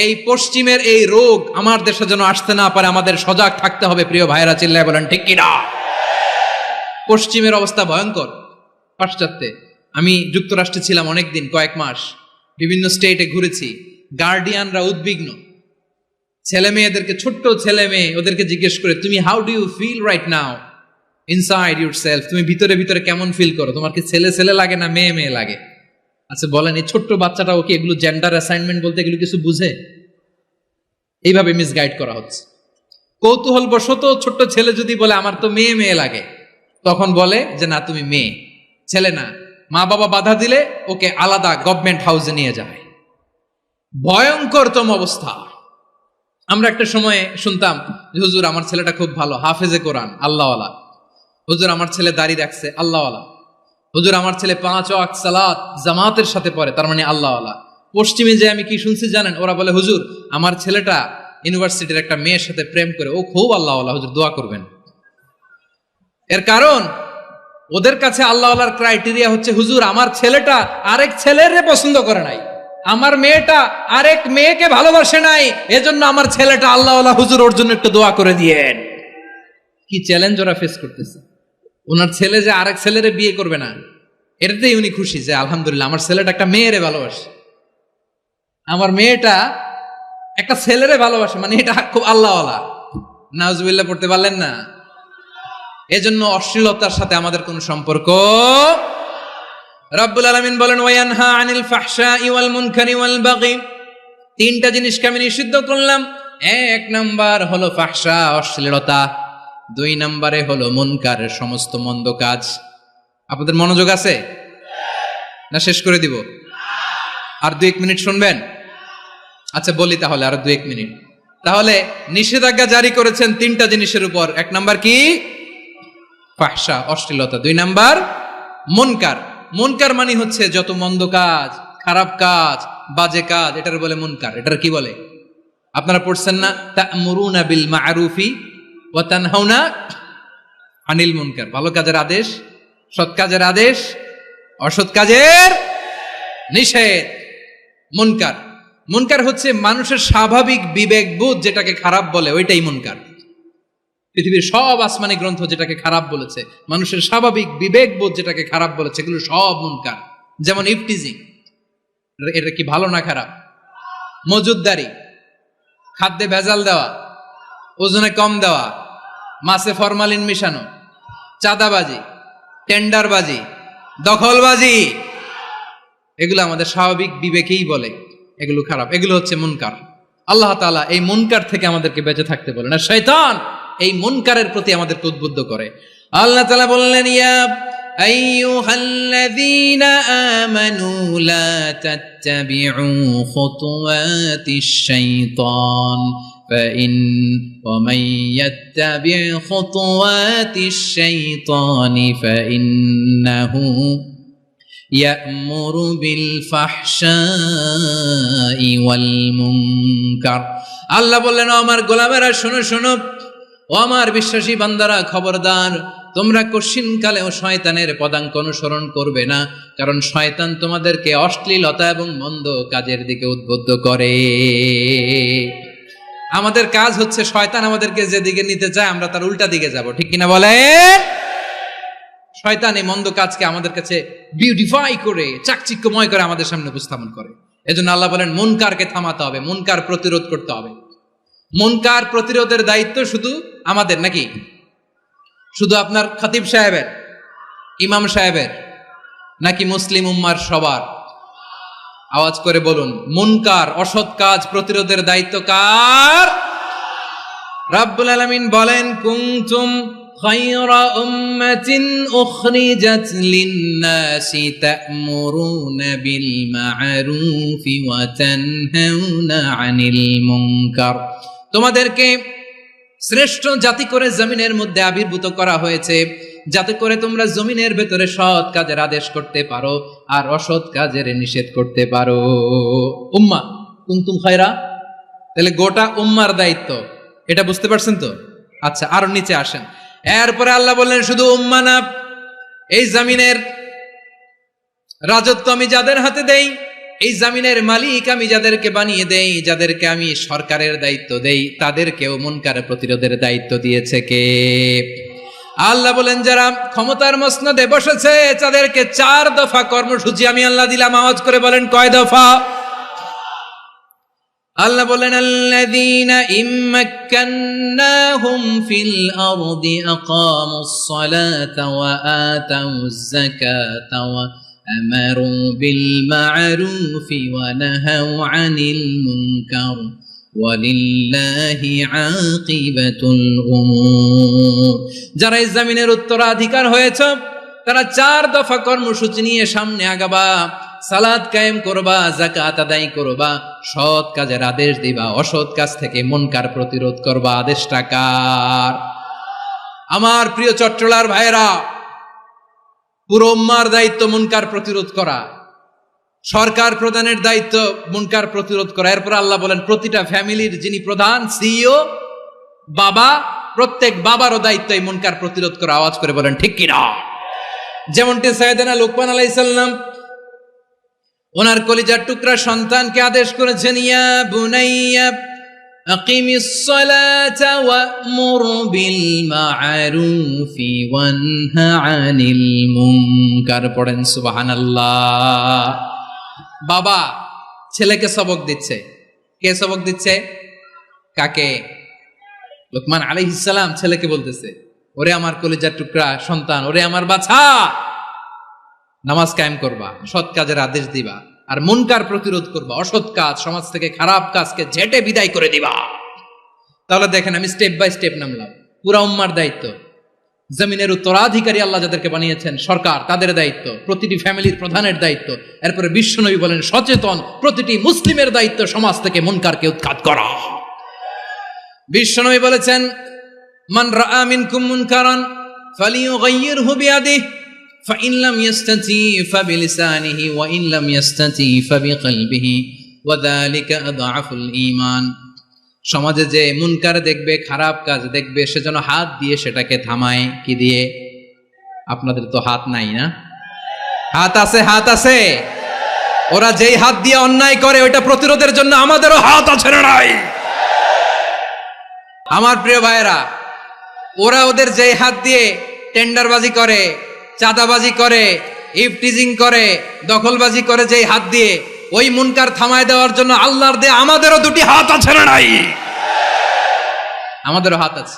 এই পশ্চিমের এই রোগ আমার দেশে যেন আসতে না পারে, আমাদের সজাগ থাকতে হবে। প্রিয় ভাইরা, চিল্লায় বলেন ঠিক কিনা? পশ্চিমের অবস্থা ভয়ঙ্কর। পাশ্চাত্যে আমি যুক্তরাষ্ট্রে ছিলাম অনেকদিন, কয়েক মাস, বিভিন্ন স্টেটে ঘুরেছি। গার্ডিয়ানরা উদ্বিগ্ন, ছেলে মেয়েদেরকে, ছোট্ট ছেলে মেয়ে, ওদেরকে জিজ্ঞেস করে তুমি how do you feel right now inside yourself, তুমি ভিতরে ভিতরে কেমন ফিল করো, তোমার কি ছেলে ছেলে লাগে না মেয়ে মেয়ে লাগে? আচ্ছা বলেন, এই ছোট্ট বাচ্চাটা ওকে এগুলো জেন্ডার অ্যাসাইনমেন্ট বলতে এগুলো কিছু বুঝে? এইভাবে মিসগাইড করা হচ্ছে। কৌতূহল বশত ছোট্ট ছেলে যদি বলে আমার তো মেয়ে মেয়ে লাগে, তখন বলে যে না তুমি মেয়ে, ছেলে না। মা বাবা বাধা দিলে ওকে আলাদা গভর্নমেন্ট হাউসে নিয়ে যায়। ভয়ঙ্করতম অবস্থা। আমরা একটা সময়ে শুনতাম যে হুজুর আমার ছেলেটা খুব ভালো, হাফেজে কোরআন, আল্লাহওয়ালা। হুজুর আমার ছেলে দাড়ি রাখছে, আল্লাহওয়ালা। হুজুর আমার ছেলে 5 ওয়াক্ত সালাত জামাতের সাথে পড়ে, তার মানে আল্লাহওয়ালা। পশ্চিমে যে আমি কি শুনছি জানেন? ওরা বলে হুজুর আমার ছেলেটা ইউনিভার্সিটির একটা মেয়ের সাথে প্রেম করে, ও খুব আল্লাহওয়ালা, হুজুর দোয়া করবেন। এর কারণ ওদের কাছে আল্লাহওয়ালার ক্রাইটেরিয়া হচ্ছে হুজুর আমার ছেলেটা আরেক ছেলের পছন্দ করে নাই, আমার মেয়েটা আরেক মেয়েকে ভালোবাসে নাই, এজন্য আমার ছেলেটা আল্লাহওয়ালা, হুজুর ওর জন্য একটু দোয়া করে দিয়েন। কি চ্যালেঞ্জ ওরা ফেস করতেছে। ওনার ছেলে যে আরেক ছেলেরে বিয়ে করবে না, এটাতেই উনি খুশি যে আলহামদুলিল্লাহ আমার ছেলেটা একটা মেয়েরে ভালোবাসে, আমার মেয়েটা একটা ছেলেরে ভালোবাসে, মানে এটা খুব আল্লাহওয়ালা। নাউজুবিল্লাহ পড়তে পারলেন না? এজন্য অশ্লীলতার সাথে আমাদের কোনো সম্পর্ক। রাব্বুল আলামিন বলেন ওয়ায়ানহা আনিল ফাহশাই ওয়াল মুনকারি ওয়াল বাগি, তিনটা জিনিসকে আমি নিষিদ্ধ করলাম। এক নাম্বার হলো ফাহশা, অশ্লীলতা। দুই নম্বরে হলো মুনকারের সমস্ত মন্দ কাজ। আপনাদের মনোযোগ আছে না? শেষ করে দিব? আর 2-1 মিনিট শুনবেন? আচ্ছা বলি তাহলে, আর 2-1 মিনিট। তাহলে নিষেধাজ্ঞা জারি করেছেন তিনটা জিনিসের উপর। এক নাম্বার কি? ফাহশা, অশ্লীলতা। দুই নাম্বার মুনকার। মুনকার মানে হচ্ছে যত মন্দ কাজ, খারাপ কাজ, বাজে কাজ, এটার বলে মুনকার। এটার কি বলে? আপনারা পড়ছেন না, তা'মুরুনা বিল মা'রুফি ওয়া তানহাউনা আনিল মুনকার। ভালো কাজের আদেশ, সৎ কাজের আদেশ, অসৎ কাজের নিষেধ। মুনকার, মুনকার হচ্ছে মানুষের স্বাভাবিক বিবেকবোধ যেটাকে খারাপ বলে, ওইটাই মুনকার। পৃথিবীর সব আসমানি গ্রন্থ যেটাকে খারাপ বলেছে, মানুষের স্বাভাবিক বিবেকবোধ যেটাকে খারাপ বলেছে, এগুলো সব মুনকার। যেমন ইফটিজিং, এটা কি ভালো না খারাপ? মজুদদারি, খাদ্যে ভেজাল দেওয়া, ওজনে কম দেওয়া, মাছে ফরমালিন মিশানো, চাঁদাবাজি, টেন্ডারবাজি, দখলবাজি, এগুলো আমাদের স্বাভাবিক বিবেকেই বলে এগুলো খারাপ, এগুলো হচ্ছে মুনকার। আল্লাহ তাআলা এই মুনকার থেকে আমাদেরকে বেঁচে থাকতে বলেন, আর শয়তান এই মুনকারের প্রতি আমাদেরকে উদ্বুদ্ধ করে। আল্লাহ তাআলা বললেন, ইয়া আইয়ুহাল্লাযীনা আমানু লা তাত্তাবিউ খুতুওয়াতিশ শাইতান ومن يتبع خطوات الشيطان فإنه يأمر بالفحشاء والمنكر। আল্লাহ বললেন, আমার গোলামেরা শোনো শোনো, ও আমার বিশ্বাসী বান্দারা খবরদার, তোমরা কশিনকালেও শয়তানের পদাঙ্ক অনুসরণ করবে না, কারণ শয়তান তোমাদেরকে অশ্লীলতা এবং মন্দ কাজের দিকে উদ্বুদ্ধ করে। আমাদের কাজ হচ্ছে শয়তান আমাদেরকে যেদিকে নিতে চায় আমরা তার উল্টা দিকে যাব, ঠিক কিনা বলে? শয়তান এই মন্দ কাজকে আমাদের কাছে বিউটিফাই করে, চাকচিক্যময় করে আমাদের সামনে উপস্থাপন করে। এজন্য আল্লাহ বলেন মুনকারকে থামাতে হবে, মুনকার প্রতিরোধ করতে হবে। মুনকার প্রতিরোধের দায়িত্ব শুধু আমাদের নাকি? শুধু আপনার খতিব সাহেবের, ইমাম সাহেবের, নাকি মুসলিম উম্মার সবার? আওয়াজ করে বলুন, মুনকার অসৎ কাজ প্রতিরোধের দায়িত্ব কার? রাব্বুল আলামিন বলেন, কুনতুম খায়রা উম্মাতিন উখরিজাত লিন-নাসি তা'মুরুনা বিল মা'রুফি ওয়া তানহাউনা আনিল মুনকার। তোমাদেরকে শ্রেষ্ঠ জাতি করে জমিনের মধ্যে আবির্ভূত করা হয়েছে, যাতে করে তোমরা জমিনের ভেতরে সৎ কাজের আদেশ করতে পারো আর অসৎ কাজের নিষেধ করতে পারো। উম্মাহ কুনতুম খায়রা, তাহলে গোটা উম্মার দায়িত্ব, এটা বুঝতে পারছেন তো? আচ্ছা, আরো নিচে আসেন। এরপরে আল্লাহ বললেন, শুধু উম্মাহ না, এই জমিনের রাজত্ব আমি যাদের হাতে দেই, এই জমিনের মালিক আমি যাদেরকে বানিয়ে দেই, যাদেরকে আমি সরকারের দায়িত্ব দেই, তাদেরকেও মুনকার প্রতিরোধের দায়িত্ব দিয়েছে কে? আল্লাহ বলেন, যারা ক্ষমতার মসনদে বসেছে তাদেরকে 4 দফা কর্মসূচি আমি আল্লাহ দিলাম। আওয়াজ করে বলেন, কয় দফা? আল্লাহ বলেন, আল্লাযীনা ইম্মাক্কান্নাহুম ফিল আরদি আকামুস সালাতা ওয়া আতাউজ যাকাতা ওয়া আমারু বিল মা'রুফি ওয়া নাহাউ আনিল মুনকার ওয়ালিল্লাহি আকিবাতুল উমুর। যারা এই জমিনের উত্তরাধিকার হয়েছে তারা 4 দফা কর্মসূচি নিয়ে সামনে আগাবা। সালাত কায়েম করবা, যাকাত আদায় করবা, সৎ কাজের আদেশ দিবা, অসৎ কাজ থেকে মুনকার প্রতিরোধ করবা। আদেশটা কার? আমার প্রিয় চট্টলার ভাইয়েরা, পুরো উম্মার দায়িত্ব মুনকার প্রতিরোধ করা, সরকার প্রধানের দায়িত্ব মুনকার প্রতিরোধ করা। এরপর আল্লাহ বলেন, প্রতিটা ফ্যামিলির যিনি প্রধান, সিইও, বাবা, প্রত্যেক বাবারও দায়িত্ব এই মুনকার প্রতিরোধ করা। আওয়াজ করে বলেন ঠিক কিনা? যেমনটি সাইয়েদনা লুকমান আলাইহিস সালাম ওনার কলিজার টুকরা সন্তানকে আদেশ করেছেন, ইয়া বুনাইয়া আকিমিস সালাতা ওয়া'মুর বিল মা'রুফি ওয়ানহা আনিল মুনকার। পড়েন সুবহানাল্লাহ। বাবা ছেলেকে সবক দিচ্ছে। কে সবক দিচ্ছে? কাকে? লুকমান আলাইহিস সালাম ছেলেকে বলতেছে, ওরে আমার কলিজার টুকরা সন্তান, ওরে আমার বাছা, নামাজ কায়েম করবা, সৎ কাজের আদেশ দিবা, আর মুনকার প্রতিরোধ করবা, অসৎ কাজ, সমাজ থেকে খারাপ কাজকে ঝেঁটে বিদায় করে দিবা। তাহলে দেখেন আমি স্টেপ বাই স্টেপ নামলাম। পুরা উম্মার দায়িত্ব, জমিনের উত্তরাধিকারী আল্লাহ যাদেরকে বানিয়েছেন সরকার, তাদের দায়িত্ব, প্রতিটি ফ্যামিলির প্রধানের দায়িত্ব, এরপরে বিশ্বনবী বলেন সচেতন প্রতিটি মুসলিমের দায়িত্ব সমাজ থেকে মুনকারকে উৎখাত করা। বিশ্বনবী বলেছেন মান রাআ মিনকুম মুনকারান ফালিয়ুগাইয়িরহু বিয়াদিহি ফাইন লাম ইস্তাতি ফাবিলিসানিহি ওয়া ইন লাম ইস্তাতি ফাবিকলবিহি ওয়া যালিকা আযআফুল ঈমান। সমাজে যে মুনকার দেখবে, খারাপ কাজ দেখবে, সে যেন হাত দিয়ে সেটাকে থামায়। কি দিয়ে? আপনাদের তো হাত নাই না? হাত আছে, হাত আছে। ওরা যেই হাত দিয়ে অন্যায় করে ওইটা প্রতিরোধের জন্য আমাদেরও হাত আছে না নাই? আমার প্রিয় ভাইয়েরা, ওরা ওদের যেই হাত দিয়ে টেন্ডারবাজি করে, চাঁদাবাজি করে, ইফটিজিং করে, দখলবাজি করে, যেই হাত দিয়ে, ওই মুনকার থামায় দেওয়ার জন্য আল্লাহর দিয়ে আমাদেরও দুটি হাত আছে না নাই? আমাদেরও হাত আছে।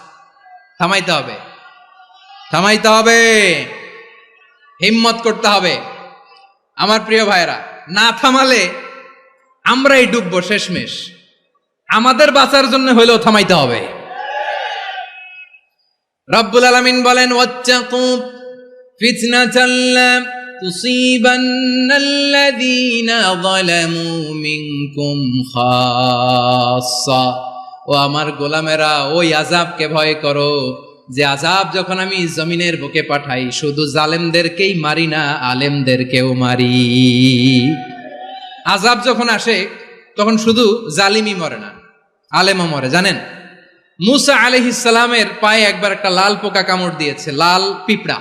থামাইতে হবে, থামাইতে হবে, হিম্মত করতে হবে। আমার প্রিয় ভাইরা, না থামালে আমরাই ডুববো শেষমেশ। আমাদের বাঁচার জন্য হইলেও থামাইতে হবে। রব্বুল আলামিন বলেন ওয়াত্তাকু ফিতনাতাল লা তুসিবান্নাল্লাযীনা যালামু মিনকুম খাসসা। ও আমার গোলামেরা, ওই আযাবকে ভয় করো যে আযাব যখন আমি জমিনের বুকে পাঠাই শুধু জালেমদেরকেই মারি না, আলেমদেরকেও মারি। আযাব যখন আসে তখন শুধু জালিমই মরে না, আলেমও মরে। জানেন মুসা আলাইহিস সালামের পায়ে একবার একটা লাল পোকা কামড় দিয়েছে, লাল পিঁপড়া।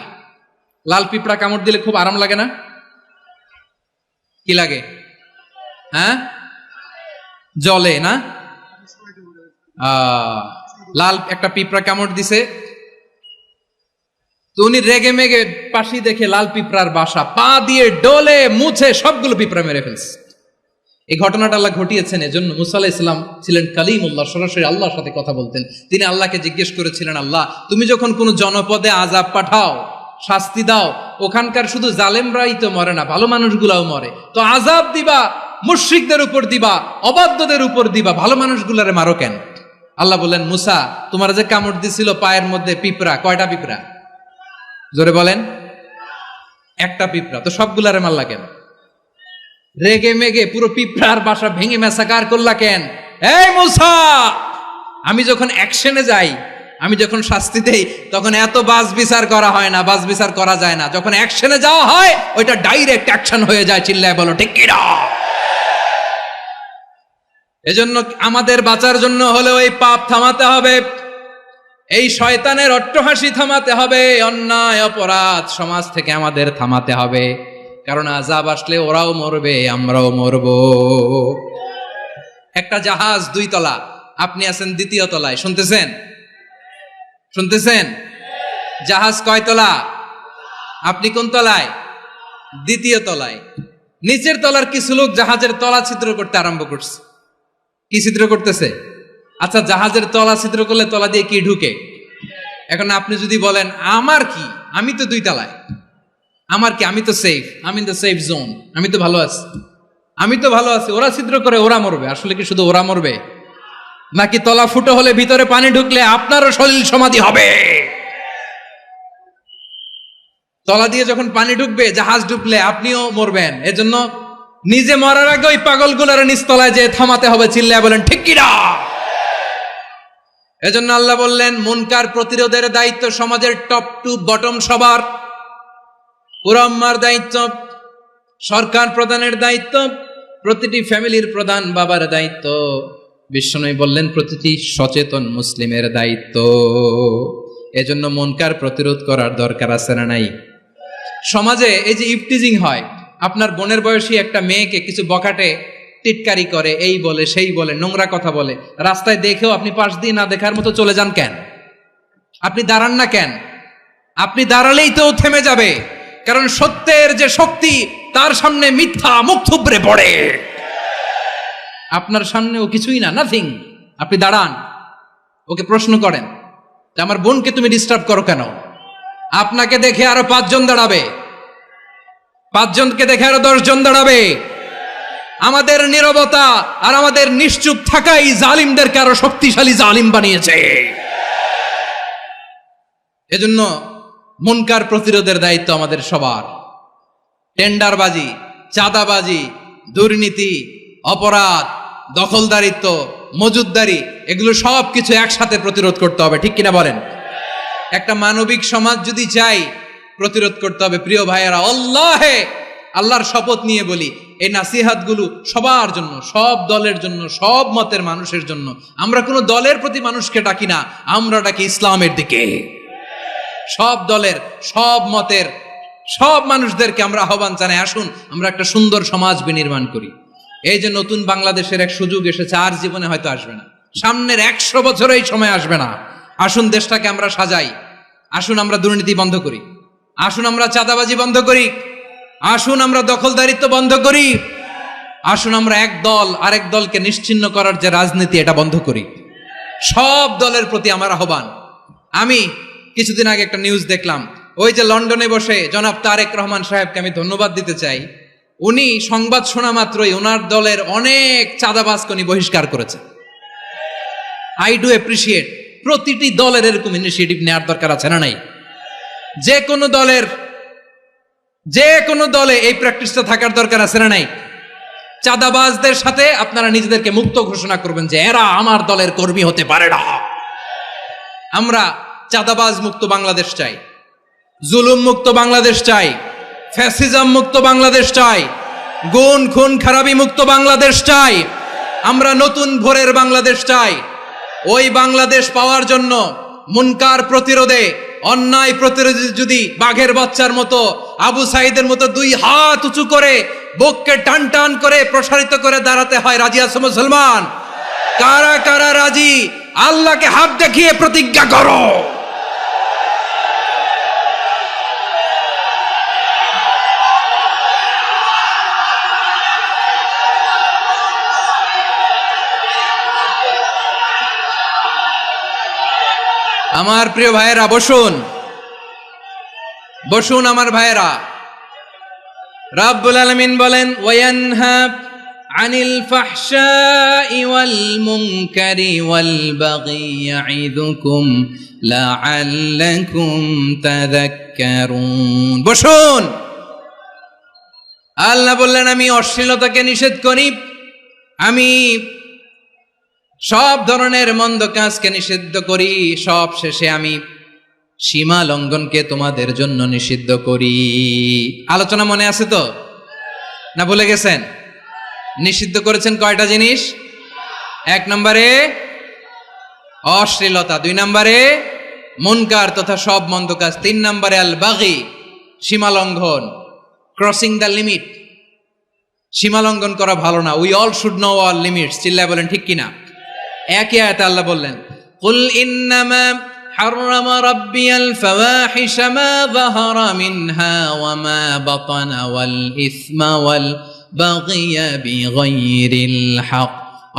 লাল পিঁপড়া কামড় দিলে খুব আরাম লাগে না? কি লাগে? হ্যাঁ, জলে না? লাল একটা পিঁপড়া কামড় দিছে, তো উনি রেগে মেগে পাশি দেখে লাল পিঁপড়ার বাসা, পা দিয়ে ডলে মুছে সবগুলো পিঁপড়া মেরে ফেলছে। এই ঘটনাটা আল্লাহ ঘটিয়েছেন এজন্য মুসা আলাইহিস সালাম ছিলেন কালিমুল্লাহ, সরাসরি আল্লাহর সাথে কথা বলতেন। তিনি আল্লাহকে জিজ্ঞেস করেছিলেন, আল্লাহ তুমি যখন কোনো জনপদে আযাব পাঠাও, শাস্তি দাও, ওখানকার শুধু জালেমরাই তো মরে না, ভালো মানুষগুলাও মরে, তো আযাব দিবা মুশরিকদের উপর দিবা, অবাধ্যদের উপর দিবা, ভালো মানুষগুলারে মারো কেন? আল্লাহ বললেন, মুসা তোমার যে কামড় দিছিল পায়ের মধ্যে পিঁপড়া, কয়টা পিঁপড়া? জোরে বলেন। একটা পিঁপড়া, তো সবগুলারে মারলা কেন? রেগে মেগে পুরো পিঁপড়ার বাসা ভেঙে মেসাকার করলা কেন? এই মুসা, আমি যখন অ্যাকশনে যাই, আমি যখন শাস্তি দেই, তখন এত বাস বিচার করা হয় না, বাস বিচার করা যায় না। যখন অ্যাকশনে যাওয়া হয় ওইটা ডাইরেক্ট অ্যাকশন হয়ে যায়। চিল্লায় বলো ঠিক কি না? এজন্য আমাদের বাঁচার জন্য হলে ওই পাপ থামাতে হবে, এই শয়তানের অট্টহাসি থামাতে হবে, অন্যায় অপরাধ সমাজ থেকে আমাদের থামাতে হবে। কারণ আযাব আসলে ওরাও মরবে, আমরাও মরব। একটা জাহাজ 2 তলা, আপনি আছেন 2য় তলায়। শুনতেছেন? শুনতেছেন? জাহাজ কয় তলা? আপনি কোন তলায়? 2য় তলায়। নিচের তলার কিছু লোক জাহাজের তলা ছিদ্র করতে আরম্ভ করছে। কি ছিদ্র করতেছে? আচ্ছা, জাহাজের তলা ছিদ্র করলে তলা দিয়ে কি ঢুকে? এখন আপনি যদি বলেন আমার কি, আমি তো 2 তলায়, আমার কি, আমি তো সেফ, আমি ইন দ্য সেফ জোন, আমি তো ভালো আছি, আমি তো ভালো আছি, ওরা ছিদ্র করে ওরা মরবে। আসলে কি শুধু ওরা মরবে, নাকি তলা ফুটো হলে ভিতরে পানি ঢুকলে আপনারও সলিল সমাধি হবে? তলা দিয়ে যখন পানি ঢুকবে, জাহাজ ঢুকলে আপনিও মরবেন। এজন্য নিজে মরার আগে ওই পাগলগুলোর নিচতলায় যে থামাতে হবে। চিল্লায় বলেন ঠিক কি না? এজন্য আল্লাহ বললেন মুনকার প্রতিরোধের দায়িত্ব সমাজের টপ টু বটম সবার। পুরো উম্মার দায়িত্ব, সরকার প্রধানের দায়িত্ব, প্রতিটি ফ্যামিলির প্রধান বাবার দায়িত্ব। বিশ্বনবী বললেন প্রতিটি সচেতন মুসলিমের দায়িত্ব। এজন্য মুনকার প্রতিরোধ করার দরকার আছে না নাই? সমাজে এই যে ইফটিজিং হয়, আপনার বোনের বয়সী একটা মেয়েকে কিছু বকাটে টিটকারি করে, এই বলে সেই বলে, নোংরা কথা বলে, রাস্তায় দেখেও আপনি পাশ দিয়ে না দেখার মতো চলে যান কেন? আপনি দাঁড়ান না কেন? আপনি দাঁড়ালেই তো থেমে যাবে, কারণ সত্যের যে শক্তি তার সামনে মিথ্যা মুখ থুবড়ে পড়ে। আপনার সামনে ও কিছুই না, নাথিং। আপনি দাঁড়ান, ওকে প্রশ্ন করেন, আমার বোনকে তুমি ডিস্টার্ব করো কেন? আপনাকে দেখে আরো 5 জন দাঁড়াবে, 5 জনকে দেখে আরো 10 জন দাঁড়াবে। আমাদের নীরবতা আর আমাদের নিশ্চুপ থাকাই জালিমদেরকে আরো শক্তিশালী জালিম বানিয়েছে। এজন্য মুনকার প্রতিরোধের দায়িত্ব আমাদের সবার। টেন্ডারবাজি, চাঁদাবাজি, দুর্নীতি, অপরাধ, দখলদারিত্ব, মজুদদারি, এগুলো সব কিছু একসাথে প্রতিরোধ করতে হবে, ঠিক কিনা বলেন? একটা মানবিক সমাজ যদি চাই, প্রতিরোধ করতে হবে। প্রিয় ভাইয়েরা, আল্লাহর শপথ নিয়ে বলি, এই নাসিহাতগুলো সবার জন্য, সব দলের জন্য, সব মতের মানুষের জন্য। আমরা কোনো দলের প্রতি মানুষকে ডাকি না, আমরা ডাকি ইসলামের দিকে। সব দলের, সব মতের, সব মানুষদেরকে আমরা আহ্বান জানাই, আসুন আমরা একটা সুন্দর সমাজ বিনির্মাণ করি। এই যে নতুন বাংলাদেশের এক সুযোগ এসেছে, আর জীবনে হয়তো আসবে না, সামনের 100 বছর এই সময় আসবে না। আসুন দেশটাকে আমরা সাজাই, আসুন আমরা দুর্নীতি বন্ধ করি, আসুন আমরা চাঁদাবাজি বন্ধ করি, আসুন আমরা দখলদারিত্ব বন্ধ করি, আসুন আমরা এক দল আরেক দলকে নিশ্চিহ্ন করার যে রাজনীতি, এটা বন্ধ করি। সব দলের প্রতি আমার আহ্বান। আমি কিছুদিন আগে একটা নিউজ দেখলাম, ওই যে লন্ডনে বসে জনাব তারেক রহমান সাহেবকে আমি ধন্যবাদ দিতে চাই। উনি সংবাদ শোনা মাত্রই ওনার দলের অনেক চাঁদাবাজকে উনি বহিষ্কার করেছে। I do appreciate. প্রতিটি দলের এরকম ইনিশিয়েটিভ নেওয়ার দরকার আছে না নাই? যে কোনো দলে এই প্র্যাকটিসটা থাকার দরকার আছে না নাই? চাঁদাবাজদের সাথে আপনারা নিজেদেরকে মুক্ত ঘোষণা করবেন যে এরা আমার দলের কর্মী হতে পারে না। আমরা চাঁদাবাজ মুক্ত বাংলাদেশ চাই, জুলুম মুক্ত বাংলাদেশ চাই, ফ্যাসিজম মুক্ত বাংলাদেশ চাই, গুণ খুন খারাপি মুক্ত বাংলাদেশ চাই। আমরা নতুন ভোরের বাংলাদেশ চাই। ওই বাংলাদেশ পাওয়ার জন্য মুনকার প্রতিরোধে, অন্যায় প্রতিরোধে যদি বাঘের বাচ্চার মতো, আবু সাইদের মতো 2 হাত উঁচু করে, বুককে টান টান করে প্রসারিত করে দাঁড়াতে হয়, রাজি আছো মুসলমান? কারা কারা রাজি? আল্লাহকে হাত দেখিয়ে প্রতিজ্ঞা করো। আমার প্রিয় ভাইয়েরা, বসুন বসুন আমার ভাইয়েরা। রাব্বুল আলামিন বলেন, ওয়ায়ানহা আনিল ফাহশাই ওয়াল মুনকারি ওয়াল বাগি ইয়াইদুকুম লাআল্লাকুম তাযাক্কারুন। বসুন। আল্লাহ বললেন, আমি অশ্লীলতাকে নিষেধ করি, আমি সব ধরনের মন্দ কাজকে নিষিদ্ধ করি, সব শেষে আমি সীমা লঙ্ঘনকে তোমাদের জন্য নিষিদ্ধ করি। আলোচনা মনে আছে তো, না ভুলে গেছেন? নিষিদ্ধ করেছেন কয়টা জিনিস? 1 নম্বরে অশ্লীলতা, 2 নম্বরে মুনকার তথা সব মন্দ কাজ, 3 নম্বরে আল বাগি, সীমা লঙ্ঘন, ক্রসিং দ্য লিমিট। সীমা লঙ্ঘন করা ভালো না। We all should know our limits. চিল্লায় বলেন ঠিক কিনা? একই আয়াতে আল্লাহ বললেন, কুল ইন্নামা হাররামা রাব্বিয়াল ফাওয়াহিশা মা যাহারা মিনহা ওয়া মা বাতানা ওয়াল ইসমা ওয়াল বাগিয়া বিগাইরিল হক।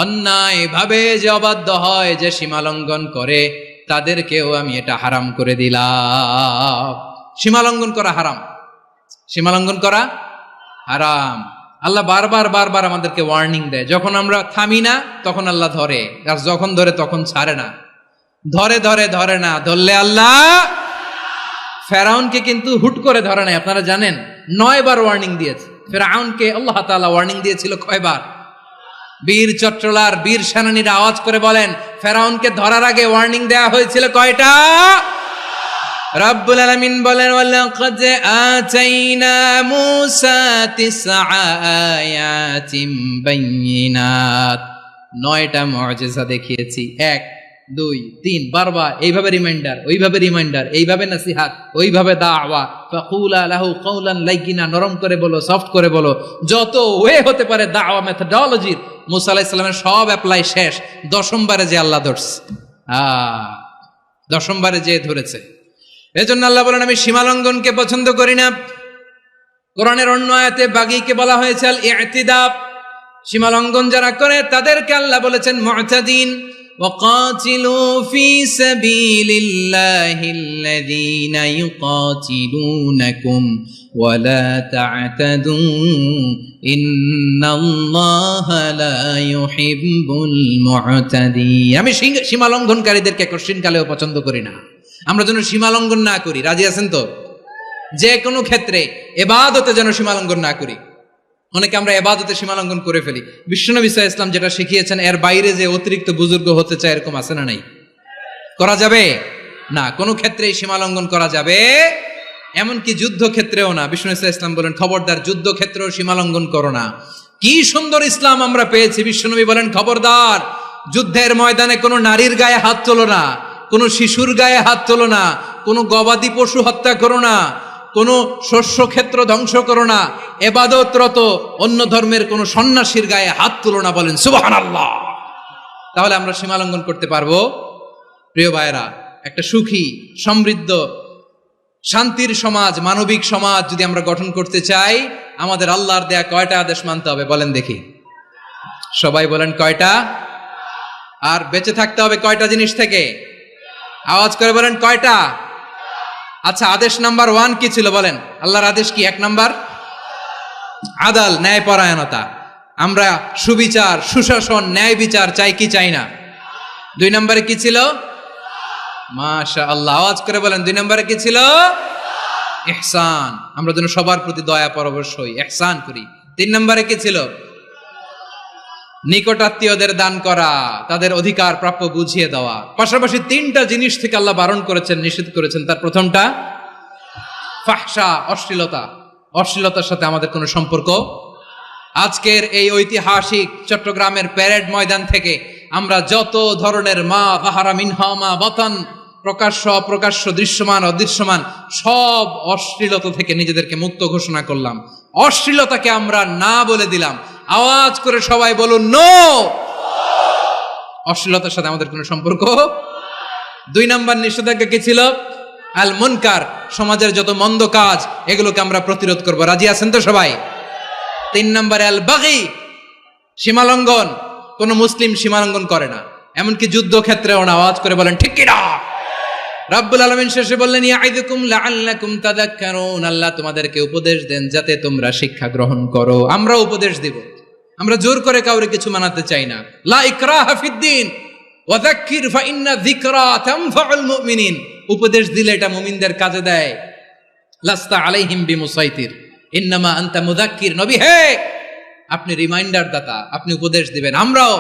অন্যায় ভাবে যে অবাধ্য হয়, যে সীমা লঙ্ঘন করে, তাদেরকেও আমি এটা হারাম করে দিলাম। সীমা লঙ্ঘন করা হারাম, সীমা লঙ্ঘন করা হারাম। আল্লাহ বারবার আমাদেরকে ওয়ার্নিং দেয়। যখন আমরা থামি না তখন আল্লাহ ধরে, আর যখন ধরে তখন ছাড়ে না। ধরে না, ধরলে আল্লাহ। ফেরাউনকে কিন্তু হুট করে ধরে নাই, আপনারা জানেন 9 বার ওয়ার্নিং দিয়েছে। ফেরাউনকে আল্লাহ তাআলা ওয়ার্নিং দিয়েছিল কয়বার? বীর চট্টলার বীর সেনানীরা আওয়াজ করে বলেন, ফেরাউনকে ধরার আগে ওয়ার্নিং দেয়া হয়েছিল কয়টা? রাব্বুল আলামিন বলেন, ওয়ালাকাদ আতাইনা মূসা 9 আয়াতিন বাইয়িনাত। 9টা মুআজিজা দেখিয়েছি। 1 2 3 বারবার এইভাবে রিমাইন্ডার, ওইভাবে রিমাইন্ডার, এইভাবে নসিহত, ওইভাবে দাওয়া। ফাকুলা লাহু কাওলান লাইয়িনা, নরম করে বলো, সফট করে বলো, যত ওয়ে হতে পারে দাওয়া মেথডোলজির। মূসা আলাইহিস সালামের সব অ্যাপ্লাই শেষ। 10ম বারে যে আল্লাহ ধরছে, 10ম বারে যে ধরেছে। এজন্য আল্লাহ বলেন, আমি সীমালঙ্ঘনকে পছন্দ করি না। কোরআনের অন্য আয়াতে বাগীকে বলা হয়েছে আল ইতিদা। সীমালঙ্ঘন যারা করে তাদেরকে আল্লাহ বলেছেন মুতাদিন। وقاتلوا في سبيل الله الذين يقاتلونكم ولا تعتدوا إن الله لا يحب المعتدين। আমি সীমা লঙ্ঘনকারীদেরকে কোশ্চিন কালেও পছন্দ করি না। আমরা যেন সীমা লঙ্ঘন না করি, রাজি আছেন তো? যে কোনো ক্ষেত্রে ইবাদতে যেন সীমা লঙ্ঘন না করি। অনেকে আমরা ইবাদতে সীমা লঙ্ঘন করে ফেলি। বিশ্বনবী সাল্লাল্লাহু আলাইহি ওয়াসাল্লাম যেটা শিখিয়েছেন এর বাইরে যে অতিরিক্ত বুজুর্গ হতে চায় এরকম আছে না নাই? করা যাবে না, কোনো ক্ষেত্রেই সীমা লঙ্ঘন করা যাবে, এমনকি যুদ্ধ ক্ষেত্রেও না। বিশ্বনবী সাল্লাল্লাহু আলাইহি ওয়াসাল্লাম বলেন খবরদার যুদ্ধ ক্ষেত্রেও সীমা লঙ্ঘন করো না। কি সুন্দর ইসলাম আমরা পেয়েছি। বিশ্বনবী বলেন খবরদার যুদ্ধের ময়দানে কোনো নারীর গায়ে হাত তোলো না, কোনো শিশুর গায়ে হাত তোলো না, কোনো গবাদি পশু হত্যা করো না, কোনো শস্য ক্ষেত্র ধ্বংস করো না, ইবাদতরত অন্য ধর্মের কোনো সন্ন্যাসীর গায়ে হাত তুলো না। বলেন সুবহানাল্লাহ। তাহলে আমরা সীমা লঙ্ঘন করতে পারবো? প্রিয় ভাইরা, একটা সুখী সমৃদ্ধ শান্তির সমাজ, মানবিক সমাজ যদি আমরা গঠন করতে চাই, আমাদের আল্লাহর দেয়া কয়টা আদেশ মানতে হবে বলেন দেখি? সবাই বলেন কয়টা? আর বেঁচে থাকতে হবে কয়টা জিনিস থেকে? আওয়াজ করে বলেন কয়টা? আচ্ছা, আদেশ নাম্বার 1 কি ছিল বলেন? আল্লাহর আদেশ কি? 1 নাম্বার আদাল, ন্যায়পরায়ণতা। আমরা সুবিচার, সুশাসন, ন্যায় বিচার চাই কি চাই না? 2 নম্বরে কি ছিল? মাশাআল্লাহ, আওয়াজ করে বলেন 2 নম্বরে কি ছিল? ইহসান। আমরা যেন সবার প্রতি দয়া পরবশ হই, ইহসান করি। 3 নম্বরে কি ছিল? নিকটাত্মীয়দের দান করা, তাদের অধিকার প্রাপ্য বুঝিয়ে দেওয়া। পাশাপাশি 3টা জিনিস থেকে আল্লাহ বারণ করেছেন, নিষেধ করেছেন। তার প্রথমটা ফাহশা, অশ্লীলতা। অশ্লীলতার সাথে আমাদের কোনো সম্পর্ক। আজকের এই ঐতিহাসিক চট্টগ্রামের প্যারেড ময়দান থেকে আমরা যত ধরনের মা যাহারা মিনহা মা বাতান, প্রকাশ্য অপ্রকাশ্য, দৃশ্যমান অদৃশ্যমান, সব অশ্লীলতা থেকে নিজেদেরকে মুক্ত ঘোষণা করলাম। অশ্লীলতাকে আমরা না বলে দিলাম। আওয়াজ করে সবাই বলুন নো। অশ্লীলতার সাথে আমাদের কোনো সম্পর্ক। 2 নম্বর নিষেধাজ্ঞা কি ছিল? আল মুনকার, সমাজের যত মন্দ কাজ এগুলোকে আমরা প্রতিরোধ করব। রাজি আছেন তো সবাই? 3 নম্বরে আল বাগি, সীমালঙ্ঘন। কোন মুসলিম সীমালঙ্ঘন করে না, এমনকি যুদ্ধ ক্ষেত্রেও না। আওয়াজ করে বলেন ঠিক কি না? রাব্বুল আলামিন শেষে বললেন ইয়াইদুকুম লাআল্লাকুম তাযাক্কারুন, আল্লাহ তোমাদেরকে উপদেশ দেন যাতে তোমরা শিক্ষা গ্রহণ করো। আমরা উপদেশ দেব, আমরা জোর করে কাউরে কিছু মানাতে চাই না। লা ইকরাহা ফিদ্দিন ওয়া যাক্কির ফাইন্না যিকরা তানফাউল মুমিনিন। উপদেশ দিলে এটা মুমিনদের কাজে দেয়। লাস্তা আলাইহিম বিমুসাইতির ইন্নামা আনতা মুযাক্কির। নবী হে, আপনি রিমাইন্ডার দাতা, আপনি উপদেশ দিবেন। আমরাও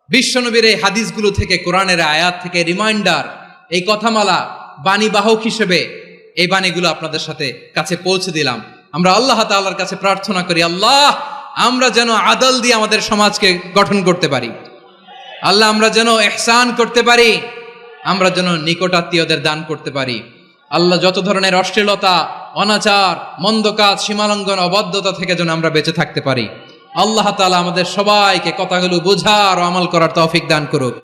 বিশ্বনবীর এই হাদিসগুলো থেকে, কোরআনের আয়াত থেকে রিমাইন্ডার, এই কথামালা, বাণীবাহক হিসেবে এই বাণীগুলো আপনাদের সাথে কাছে পৌঁছে দিলাম। আমরা আল্লাহ তাআলার কাছে প্রার্থনা করি, আল্লাহ আমরা যেন আদল দিয়ে আমাদের সমাজকে গঠন করতে পারি। আল্লাহ আমরা যেন ইহসান করতে পারি, আমরা যেন নিকটাত্মীয়দের দান করতে পারি। আল্লাহ যত ধরনের অশ্লীলতা, অনাচার, মন্দ কাজ, সীমালঙ্ঘন, অবাধ্যতা থেকে যেন আমরা বেঁচে থাকতে পারি। আল্লাহ তাআলা আমাদের সবাইকে কথাগুলো বোঝার ও আমল করার তৌফিক দান করুক।